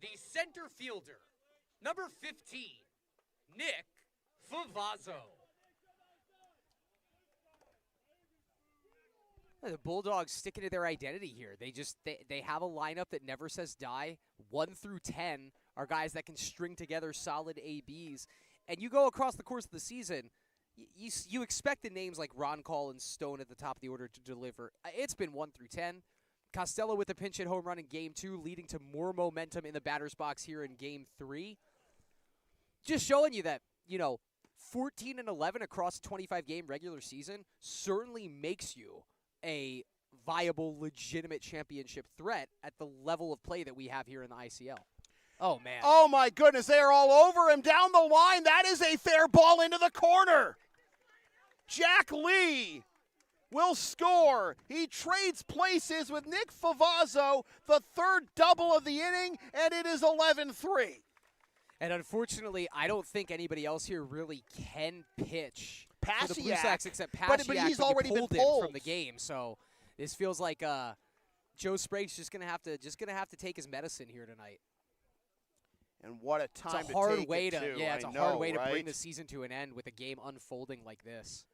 The center fielder, number 15, Nick Favazzo. The Bulldogs sticking to their identity here. They have a lineup that never says die. 1 through 10 are guys that can string together solid ABs. And you go across the course of the season, you expect the names like Ron Call and Stone at the top of the order to deliver. It's been 1 through 10. Costello with a pinch hit home run in Game 2, leading to more momentum in the batter's box here in Game 3. Just showing you that, 14 and 11 across a 25-game regular season certainly makes you a viable, legitimate championship threat at the level of play that we have here in the ICL. Oh, man. Oh, my goodness. They are all over him down the line. That is a fair ball into the corner. Jack Lee will score. He trades places with Nick Favazzo, the third double of the inning, and it is 11-3. And unfortunately, I don't think anybody else here really can pitch for the Blue Pasiak, Sox except Pasiak, but he's already been pulled pulled from the game. So this feels like Joe Sprague's just gonna have to take his medicine here tonight. And what a time It's a hard to take way it to too. it's I a know, hard way right? to bring the season to an end with a game unfolding like this.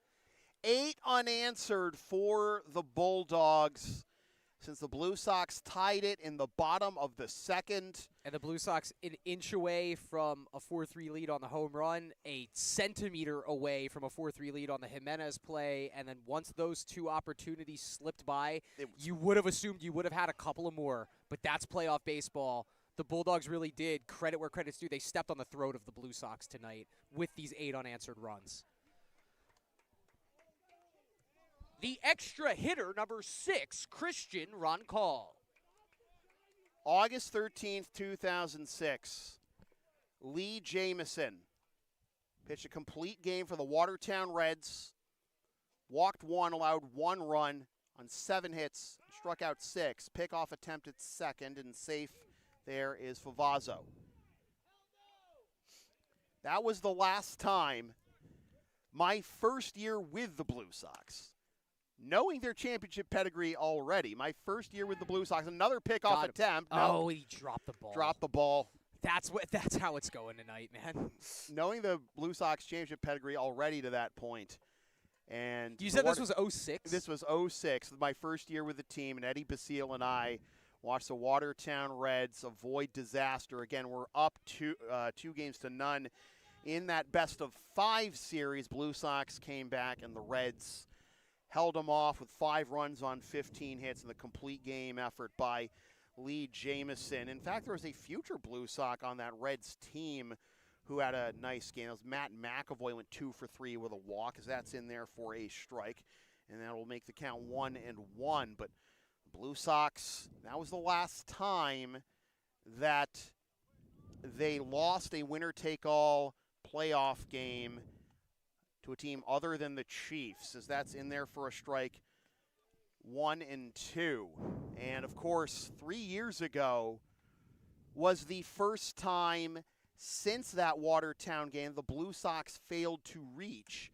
8 unanswered for the Bulldogs since the Blue Sox tied it in the bottom of the second. And the Blue Sox an inch away from a 4-3 lead on the home run, a centimeter away from a 4-3 lead on the Jimenez play, and then once those two opportunities slipped by, you would have assumed you would have had a couple of more, but that's playoff baseball. The Bulldogs really did, credit where credit's due, they stepped on the throat of the Blue Sox tonight with these 8 unanswered runs. The extra hitter, number 6, Christian Roncall. August 13th, 2006. Lee Jamison pitched a complete game for the Watertown Reds. Walked 1, allowed 1 run on 7 hits, struck out 6. Pickoff attempt at second, and safe there is Favazzo. That was the last time, my first year with the Blue Sox. Knowing their championship pedigree already, my first year with the Blue Sox, another pickoff attempt. No, he dropped the ball. Dropped the ball. That's how it's going tonight, man. Knowing the Blue Sox championship pedigree already to that point. And you said this was 06? This was 06, my first year with the team, and Eddie Basile and I watched the Watertown Reds avoid disaster. Again, we're up 2 games to none in that best-of-5 series. Blue Sox came back, and the Reds held them off with 5 runs on 15 hits in the complete game effort by Lee Jamison. In fact, there was a future Blue Sox on that Reds team who had a nice game. It was Matt McAvoy, went 2 for 3 with a walk, as that's in there for a strike, and that will make the count 1-1. But Blue Sox, that was the last time that they lost a winner-take-all playoff game to a team other than the Chiefs, as that's in there for a strike 1-2. And of course, 3 years ago was the first time since that Watertown game the Blue Sox failed to reach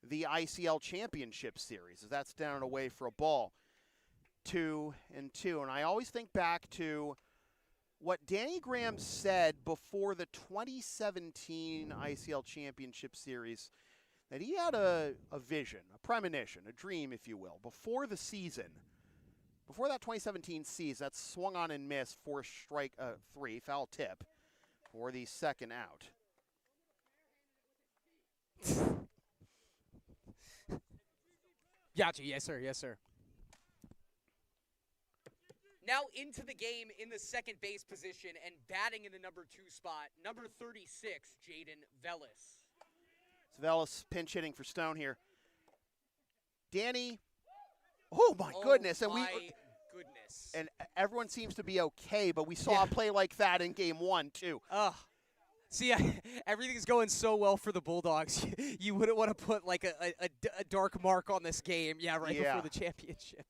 the ICL Championship Series, as that's down and away for a ball. 2-2. And I always think back to what Danny Graham said before the 2017 ICL Championship Series, that he had a vision, a premonition, a dream, if you will, before the season, before that 2017 season, that swung on and missed for strike 3, foul tip for the second out. Gotcha. Yes, sir. Yes, sir. Now into the game in the second base position and batting in the number 2 spot, number 36, Jaden Vellis. Vellis pinch hitting for Stone here. Danny, oh my goodness. And goodness. And everyone seems to be okay, but we saw a play like that in game 1 too. See, everything's going so well for the Bulldogs. You wouldn't want to put like a dark mark on this game, before the championship.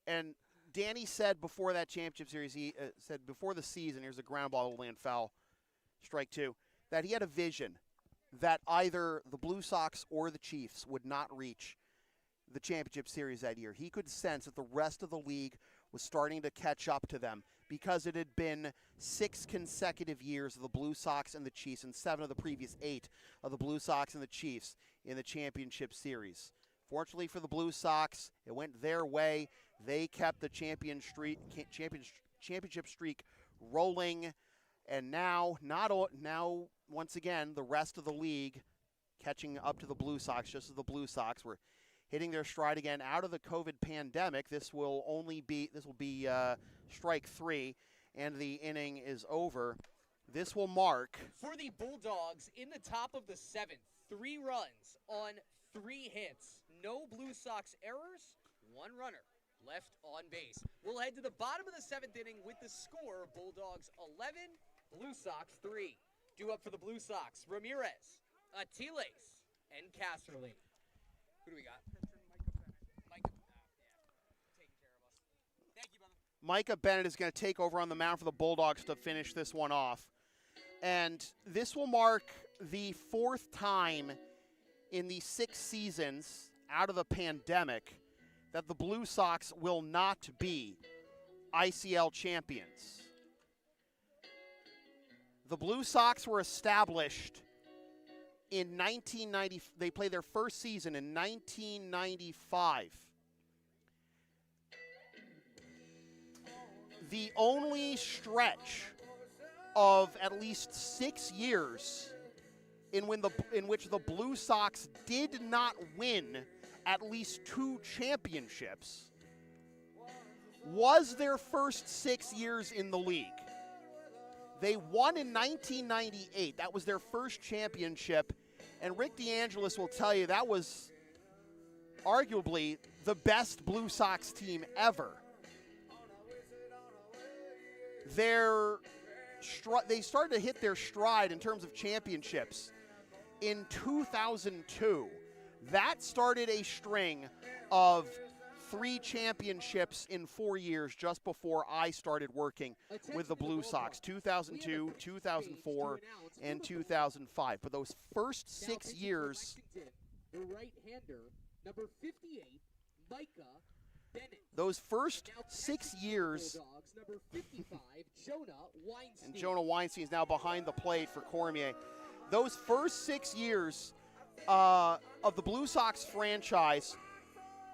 And Danny said before that championship series, he said before the season, here's a ground ball, land foul, strike 2, that he had a vision that either the Blue Sox or the Chiefs would not reach the championship series that year. He could sense that the rest of the league was starting to catch up to them because it had been 6 consecutive years of the Blue Sox and the Chiefs and 7 of the previous 8 of the Blue Sox and the Chiefs in the championship series. Fortunately for the Blue Sox, it went their way. They kept the championship streak rolling. And now, once again, the rest of the league catching up to the Blue Sox, just as the Blue Sox were hitting their stride again out of the COVID pandemic. This will be strike 3, and the inning is over. This will mark For the Bulldogs in the top of the 7th, 3 runs on 3 hits. No Blue Sox errors, 1 runner left on base. We'll head to the bottom of the 7th inning with the score: Bulldogs 11, Blue Sox 3. Due up for the Blue Sox, Ramirez, Atiles, and Casserly. Who do we got? Micah. Taking care of us. Thank you, brother. Micah Bennett is going to take over on the mound for the Bulldogs to finish this one off. And this will mark the 4th time in the 6 seasons out of the pandemic that the Blue Sox will not be ICL champions. The Blue Sox were established in 1990. They played their first season in 1995. The only stretch of at least 6 years in which the Blue Sox did not win at least 2 championships was their first 6 years in the league. They won in 1998. That was their first championship. And Rick DeAngelis will tell you that was arguably the best Blue Sox team ever. They started to hit their stride in terms of championships in 2002. That started a string of 3 championships in 4 years just before I started working with the Blue Sox, 2002, 2004, and 2005. But those first 6 years, the right-hander, number 58, Micah Bennett. Those first 6 years, Bulldogs, number 55, Jonah Weinstein. And Jonah Weinstein is now behind the plate for Cormier. Those first 6 years of the Blue Sox franchise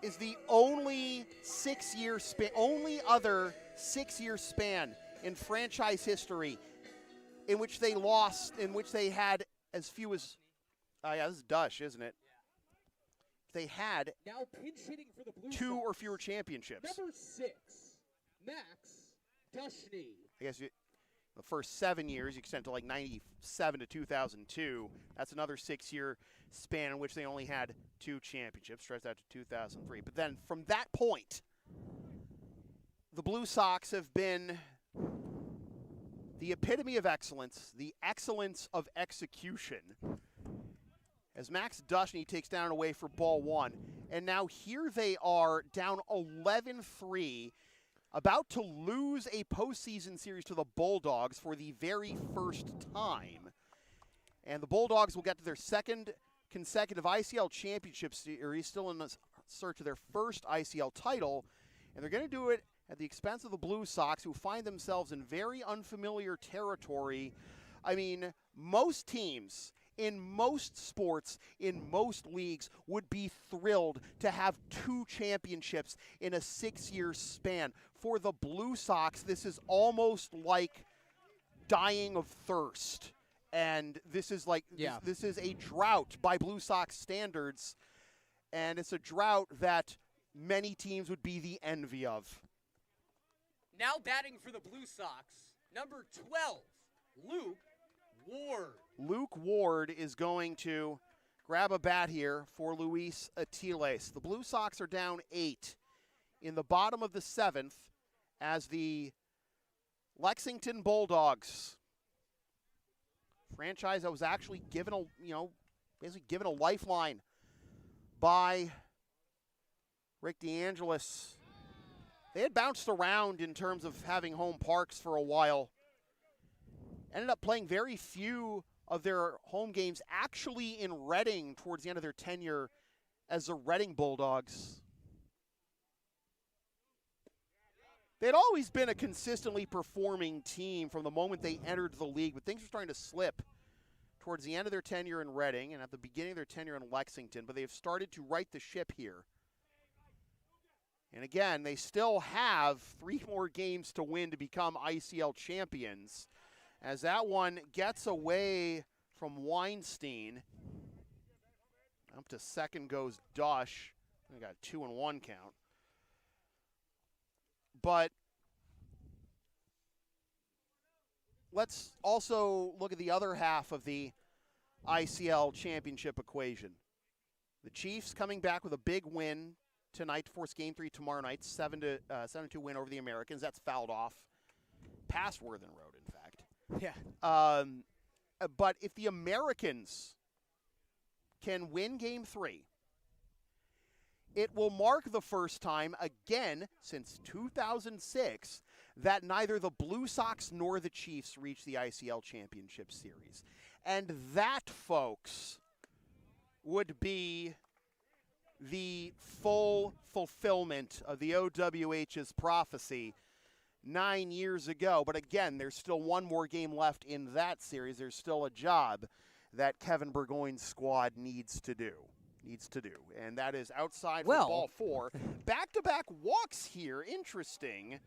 is the only 6-year span, only other 6-year span in franchise history in which they lost, in which they had as few as, this is Dush, isn't it? They had now pinch hitting for the Blue 2 Sox. or fewer championships. Number 6, Max Dushney. I guess the first 7 years, you extend to like 97 to 2002. That's another 6-year span in which they only had 2 championships, stretched out to 2003. But then from that point, the Blue Sox have been the epitome of excellence, the excellence of execution, as Max Dushney takes down and away for ball 1. And now here they are down 11-3, about to lose a postseason series to the Bulldogs for the very first time. And the Bulldogs will get to their 2nd consecutive ICL championship series, still in the search of their first ICL title. And they're going to do it at the expense of the Blue Sox, who find themselves in very unfamiliar territory. I mean, most teams in most sports, in most leagues, would be thrilled to have 2 championships in a 6-year span. For the Blue Sox, this is almost like dying of thirst. And this is like, this is a drought by Blue Sox standards. And it's a drought that many teams would be the envy of. Now batting for the Blue Sox, number 12, Luke Ward. Luke Ward is going to grab a bat here for Luis Atiles. The Blue Sox are down 8 in the bottom of the 7th as the Lexington Bulldogs, franchise that was actually given a, basically given a lifeline by Rick DeAngelis. They had bounced around in terms of having home parks for a while. Ended up playing very few of their home games actually in Reading towards the end of their tenure as the Reading Bulldogs. They'd always been a consistently performing team from the moment they entered the league, but things were starting to slip towards the end of their tenure in Reading and at the beginning of their tenure in Lexington, but they've started to right the ship here. And again, they still have 3 more games to win to become ICL champions. as that one gets away from Weinstein. Up to second goes Dush. We got a 2-1 count. But let's also look at the other half of the ICL championship equation. The Chiefs coming back with a big win tonight to force Game 3 tomorrow night, 7-2 win over the Americans. That's fouled off past Worthen Road, in fact. Yeah. But if the Americans can win Game 3, it will mark the first time again since 2006 that neither the Blue Sox nor the Chiefs reach the ICL Championship Series. And that, folks, would be the full fulfillment of the OWH's prophecy 9 years ago. But again, there's still one more game left in that series. There's still a job that Kevin Burgoyne's squad needs to do. And that is outside for ball 4. Back-to-back walks here. Interesting.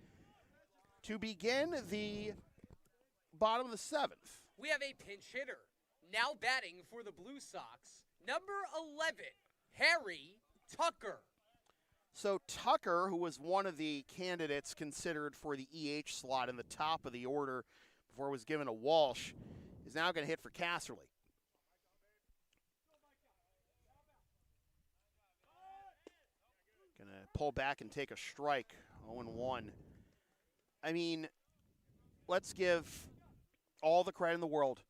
To begin the bottom of the 7th. We have a pinch hitter now batting for the Blue Sox. Number 11, Harry Tucker. So Tucker, who was one of the candidates considered for the EH slot in the top of the order before it was given to Walsh, is now going to hit for Casserly. Going to pull back and take a strike, 0-1. I mean, let's give all the credit in the world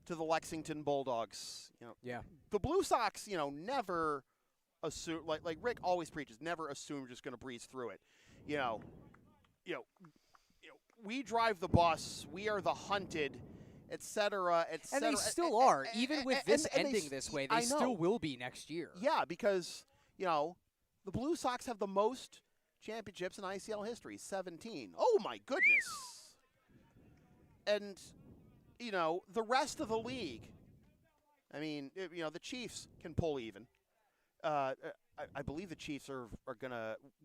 to the Lexington Bulldogs. Yeah. The Blue Sox, never assume, like Rick always preaches, never assume you're just going to breeze through it. We drive the bus, we are the hunted, et cetera, et cetera. And they still are. Even with this ending this way, they still will be next year. Yeah, because, the Blue Sox have the most championships in ICL history, 17. Oh, my goodness. And, the rest of the league, I mean, the Chiefs can pull even. I believe the Chiefs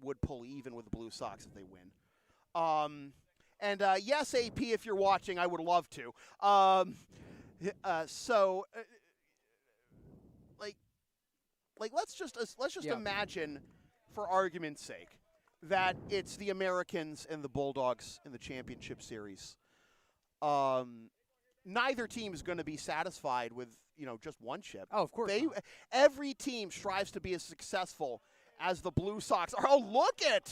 would pull even with the Blue Sox if they win. Yes, AP, if you're watching, I would love to. Let's just imagine, for argument's sake, that it's the Americans and the Bulldogs in the championship series. Neither team is going to be satisfied with just one chip. Oh, of course. Every team strives to be as successful as the Blue Sox are. Oh, look at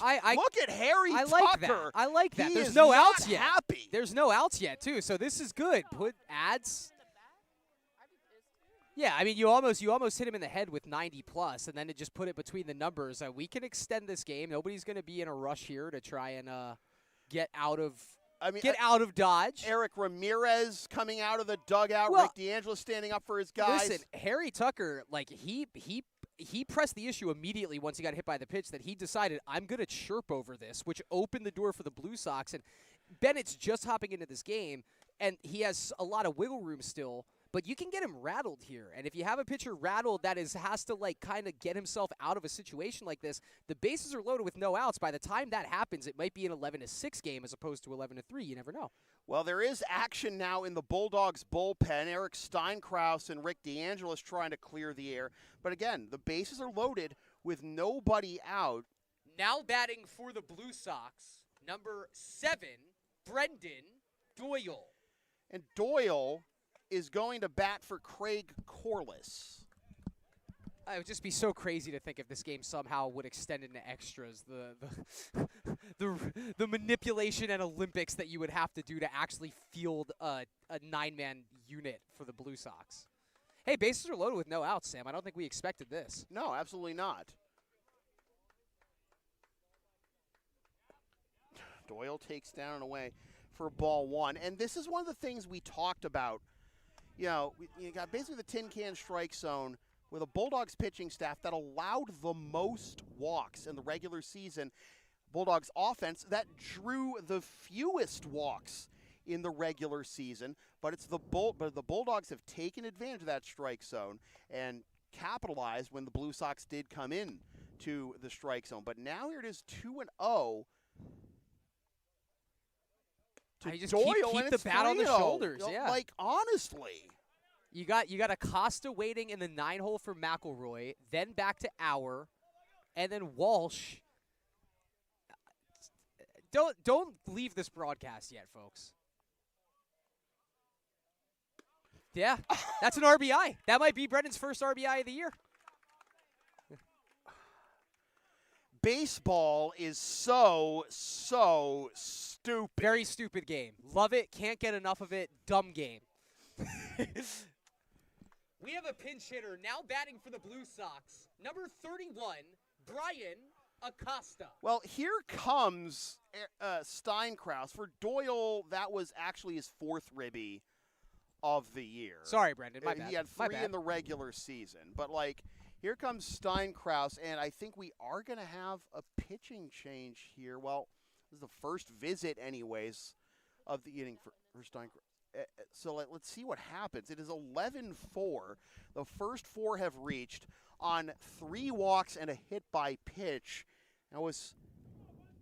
Harry Tucker. I like that. He There's is no not outs yet. Happy. There's no outs yet, too. So this is good. Put ads. Yeah, I mean, you almost hit him in the head with 90 plus, and then to just put it between the numbers. We can extend this game. Nobody's going to be in a rush here to try and get out of Dodge. Eric Ramirez coming out of the dugout. Rick D'Angelo standing up for his guys. Listen, Harry Tucker, he pressed the issue immediately once he got hit by the pitch that he decided, I'm going to chirp over this, which opened the door for the Blue Sox. And Bennett's just hopping into this game, and he has a lot of wiggle room still. But you can get him rattled here. And if you have a pitcher rattled that has to kind of get himself out of a situation like this, the bases are loaded with no outs. By the time that happens, it might be an 11-6 game as opposed to 11-3. You never know. Well, there is action now in the Bulldogs bullpen. Eric Steinkraus and Rick D'Angelo is trying to clear the air. But again, the bases are loaded with nobody out. Now batting for the Blue Sox, number 7, Brendan Doyle. And Doyle is going to bat for Craig Corliss. It would just be so crazy to think if this game somehow would extend into extras. The manipulation and Olympics that you would have to do to actually field a 9-man unit for the Blue Sox. Hey, bases are loaded with no outs, Sam. I don't think we expected this. No, absolutely not. Doyle takes down and away for ball 1. And this is one of the things we talked about. You got basically the tin can strike zone with a Bulldogs pitching staff that allowed the most walks in the regular season. Bulldogs offense that drew the fewest walks in the regular season, but the Bulldogs have taken advantage of that strike zone and capitalized when the Blue Sox did come in to the strike zone. But now here it is 2-0. to I just Doyle, keep and the it's bat on the 3-0. shoulders, yeah. Like, honestly. You got Acosta waiting in the 9-hole for McElroy, then back to Auer, and then Walsh. Don't leave this broadcast yet, folks. Yeah, that's an RBI. That might be Brendan's first RBI of the year. Baseball is so stupid. Very stupid game. Love it. Can't get enough of it. Dumb game. We have a pinch hitter now batting for the Blue Sox. Number 31, Brian Acosta. Well, here comes Steinkraus. For Doyle, that was actually his 4th ribby of the year. Sorry, Brendan. My bad. He had 3 in the regular season. But, like, here comes Steinkraus, and I think we are going to have a pitching change here. Well, this is the first visit, anyways, of the inning for Steinkraus. So let's see what happens. It is 11-4. The first 4 have reached on 3 walks and a hit by pitch. That was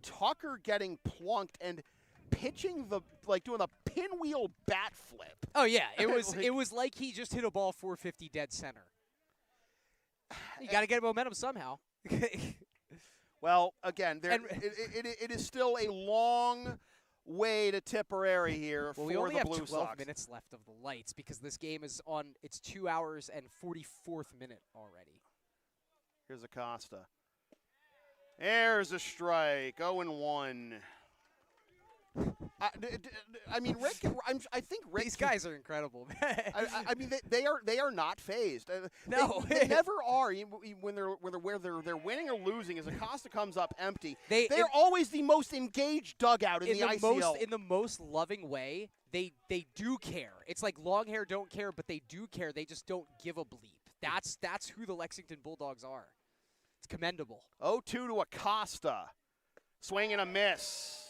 Tucker getting plunked and pitching doing a pinwheel bat flip. Oh yeah, it was like he just hit a ball 450 dead center. You got to get momentum somehow. Well, again, it is still a long way to Tipperary here for the Blue Sox. We only have 12 minutes left of the lights because this game is on its 2 hours and 44th minute already. Here's Acosta. There's a strike. 0-1. I mean, Rick. I think Rick. These guys are incredible, man. I mean, they are not phased. No, they never are. When they're winning or losing, as Acosta comes up empty, they're always the most engaged dugout in the ICL. In the most loving way, they do care. It's like long hair don't care, but they do care. They just don't give a bleep. That's who the Lexington Bulldogs are. It's commendable. 0-2 to Acosta. Swing and a miss.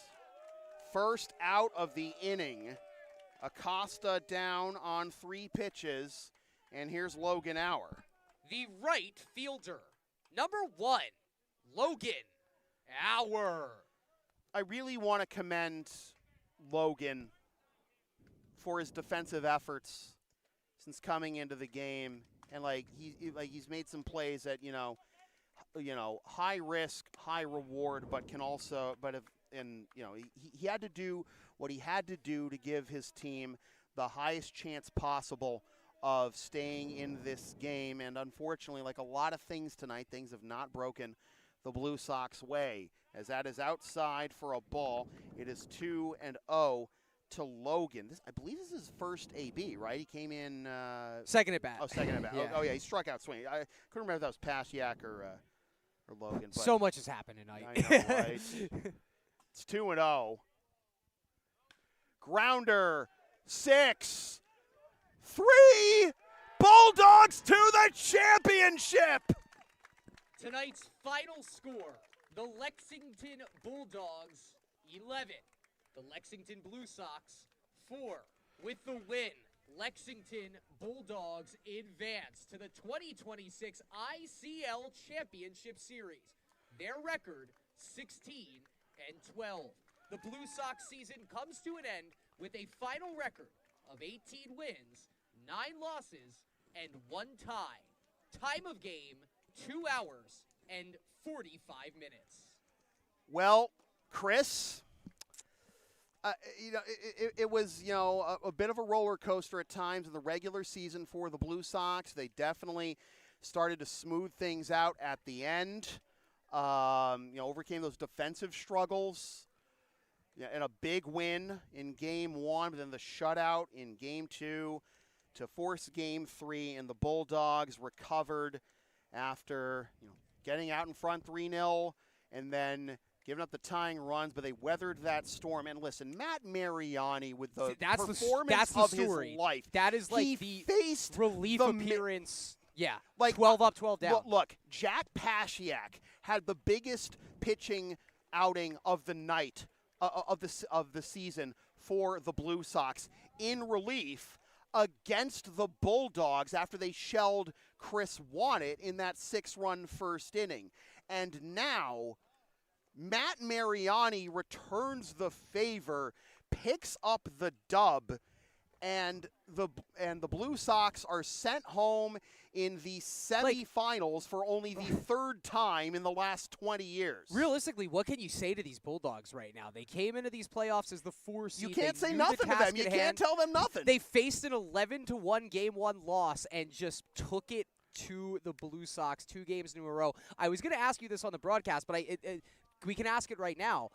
First out of the inning. Acosta down on 3 pitches. And here's Logan Auer. The right fielder, number 1, Logan Auer. I really want to commend Logan for his defensive efforts since coming into the game. And he's made some plays that, high risk, high reward, but can also he had to do what he had to do to give his team the highest chance possible of staying in this game. And unfortunately, like a lot of things tonight, things have not broken the Blue Sox way, as that is outside for a ball. It is 2-0 to Logan. I believe this is his first AB, right? He came in second at bat. Oh, second at bat. Yeah. Oh yeah, he struck out swinging. I couldn't remember if that was Pasiak or Logan. But so much has happened tonight. I know, right? It's 2-0. Grounder, 6-3. Bulldogs to the championship. Tonight's final score, the Lexington Bulldogs 11, the Lexington Blue Sox 4. With the win, Lexington Bulldogs advance to the 2026 ICL Championship Series. Their record, 16-12. The Blue Sox season comes to an end with a final record of 18 wins, 9 losses, and 1 tie. Time of game, 2 hours and 45 minutes. Well, Chris, it was, a bit of a roller coaster at times in the regular season for the Blue Sox. They definitely started to smooth things out at the end. Overcame those defensive struggles. And a big win in Game 1, but then the shutout in Game 2 to force Game 3, and the Bulldogs recovered after getting out in front 3-0 and then giving up the tying runs, but they weathered that storm. And listen, Matt Mariani with the performance of his life. That is like he the faced relief appearance. Yeah, like 12 up, 12 down. Look, Jack Pasiak had the biggest pitching outing of the night of the season for the Blue Sox in relief against the Bulldogs after they shelled Chris Wannett in that 6-run first inning. And now Matt Mariani returns the favor, picks up the dub, and the Blue Sox are sent home in the semifinals for only the third time in the last 20 years. Realistically, what can you say to these Bulldogs right now? They came into these playoffs as the 4 seed. You can't They say knew nothing the to them. You task at can't hand. tell them nothing. They faced an 11-1 Game 1 loss and just took it to the Blue Sox 2 games in a row. I was going to ask you this on the broadcast, but we can ask it right now.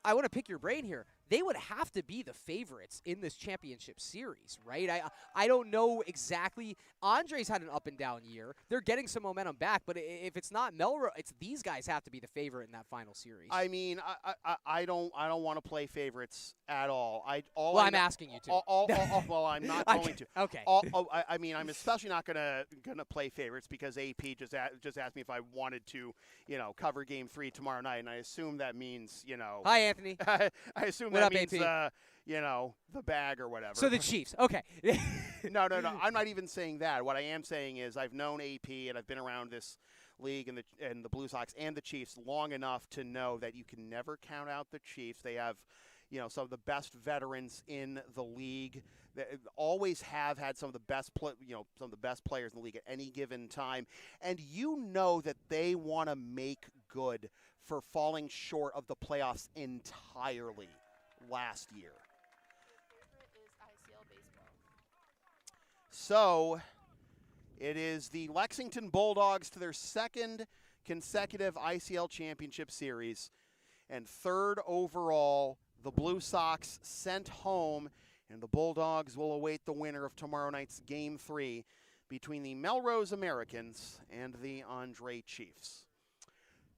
I want to pick your brain here. They would have to be the favorites in this championship series, right? I don't know exactly. Andres had an up and down year. They're getting some momentum back, but if it's not Melrose, it's these guys have to be the favorite in that final series. I mean, I don't want to play favorites at all. I'm asking you to. Well, I'm not going to. Okay. I mean, I'm especially not gonna play favorites because AP just asked me if I wanted to, cover Game 3 tomorrow night, and I assume that means, Hi, Anthony. I assume What that up, means, AP? the bag or whatever. So the Chiefs. Okay. No. I'm not even saying that. What I am saying is I've known AP and I've been around this league and the Blue Sox and the Chiefs long enough to know that you can never count out the Chiefs. They have, some of the best veterans in the league. They always have had some of the best some of the best players in the league at any given time, and that they want to make good for falling short of the playoffs entirely last year. ICL baseball. So it is the Lexington Bulldogs to their second consecutive ICL championship series, and third overall, the Blue Sox sent home, and the Bulldogs will await the winner of tomorrow night's Game 3 between the Melrose Americans and the Andre Chiefs.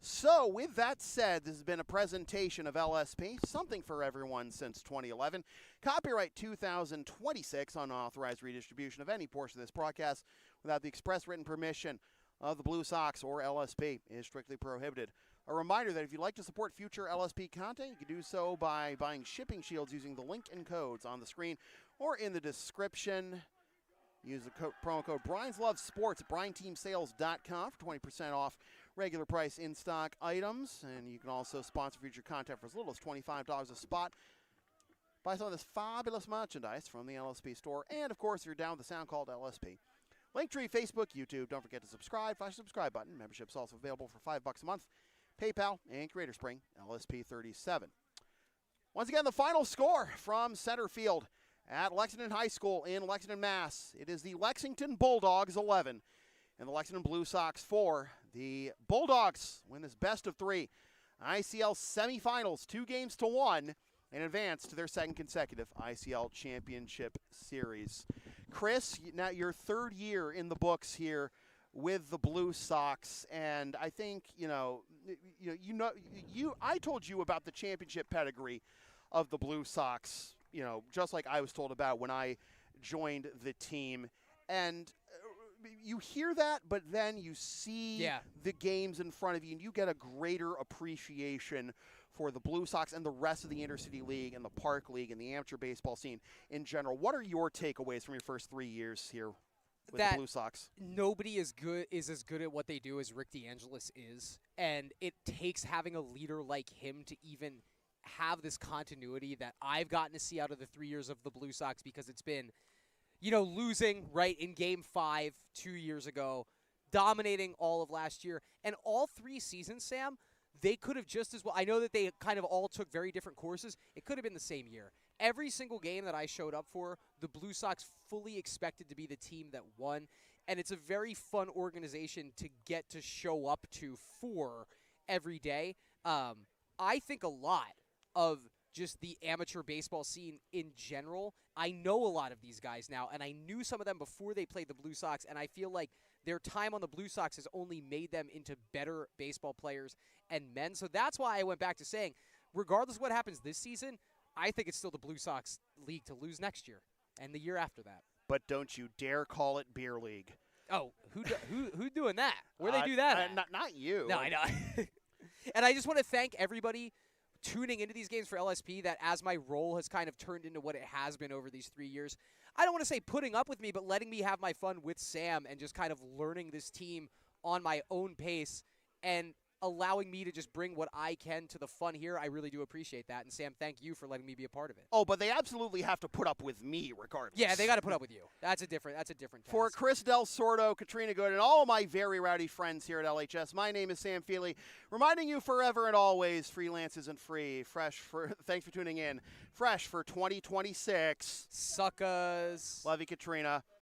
So, with that said, this has been a presentation of LSP, something for everyone since 2011. Copyright 2026, unauthorized redistribution of any portion of this broadcast without the express written permission of the Blue Sox or LSP is strictly prohibited. A reminder that if you'd like to support future LSP content, you can do so by buying shipping shields using the link and codes on the screen or in the description. Use the promo code Brian's Love Sports at BrianTeamSales.com for 20% off regular price in-stock items. And you can also sponsor future content for as little as $25 a spot. Buy some of this fabulous merchandise from the LSP store. And, of course, if you're down with the sound called LSP. Linktree, Facebook, YouTube. Don't forget to subscribe. Flash the subscribe button. Membership's also available for $5 a month. PayPal and Creator Spring, LSP37. Once again, the final score from center field at Lexington High School in Lexington, Mass. It is the Lexington Bulldogs 11 and the Lexington Blue Sox 4. The Bulldogs win this best of 3 ICL semifinals, 2-1, and advance to their second consecutive ICL championship series. Chris, now your third year in the books here with the Blue Sox, and I think I told you about the championship pedigree of the Blue Sox, just like I was told about when I joined the team, and you hear that, but then you see the games in front of you, and you get a greater appreciation for the Blue Sox and the rest of the Intercity League and the Park League and the amateur baseball scene in general. What are your takeaways from your first 3 years here with the Blue Sox? Nobody is as good at what they do as Rick DeAngelis is, and it takes having a leader like him to even have this continuity that I've gotten to see out of the 3 years of the Blue Sox, because it's been, losing right in Game 5 2 years ago, dominating all of last year, and all 3 seasons, Sam, they could have just as well. I know that they kind of all took very different courses. It could have been the same year. Every single game that I showed up for, the Blue Sox fully expected to be the team that won, and it's a very fun organization to get to show up to for every day. I think a lot of just the amateur baseball scene in general. I know a lot of these guys now, and I knew some of them before they played the Blue Sox, and I feel like their time on the Blue Sox has only made them into better baseball players and men. So that's why I went back to saying, regardless of what happens this season, I think it's still the Blue Sox league to lose next year and the year after that. But don't you dare call it beer league. Oh, who doing that? Where they do that at? Not you. No, I know. And I just want to thank everybody tuning into these games for LSP, that as my role has kind of turned into what it has been over these 3 years. I don't want to say putting up with me, but letting me have my fun with Sam and just kind of learning this team on my own pace. And allowing me to just bring what I can to the fun here. I really do appreciate that. And Sam, thank you for letting me be a part of it. Oh, but they absolutely have to put up with me regardless. Yeah, they got to put up with you. That's a different task. For Chris Del Sordo, Katrina Good, and all of my very rowdy friends here at LHS, my name is Sam Feely, reminding you forever and always, freelance isn't free. Thanks for tuning in. Fresh for 2026. Suckers. Love you, Katrina.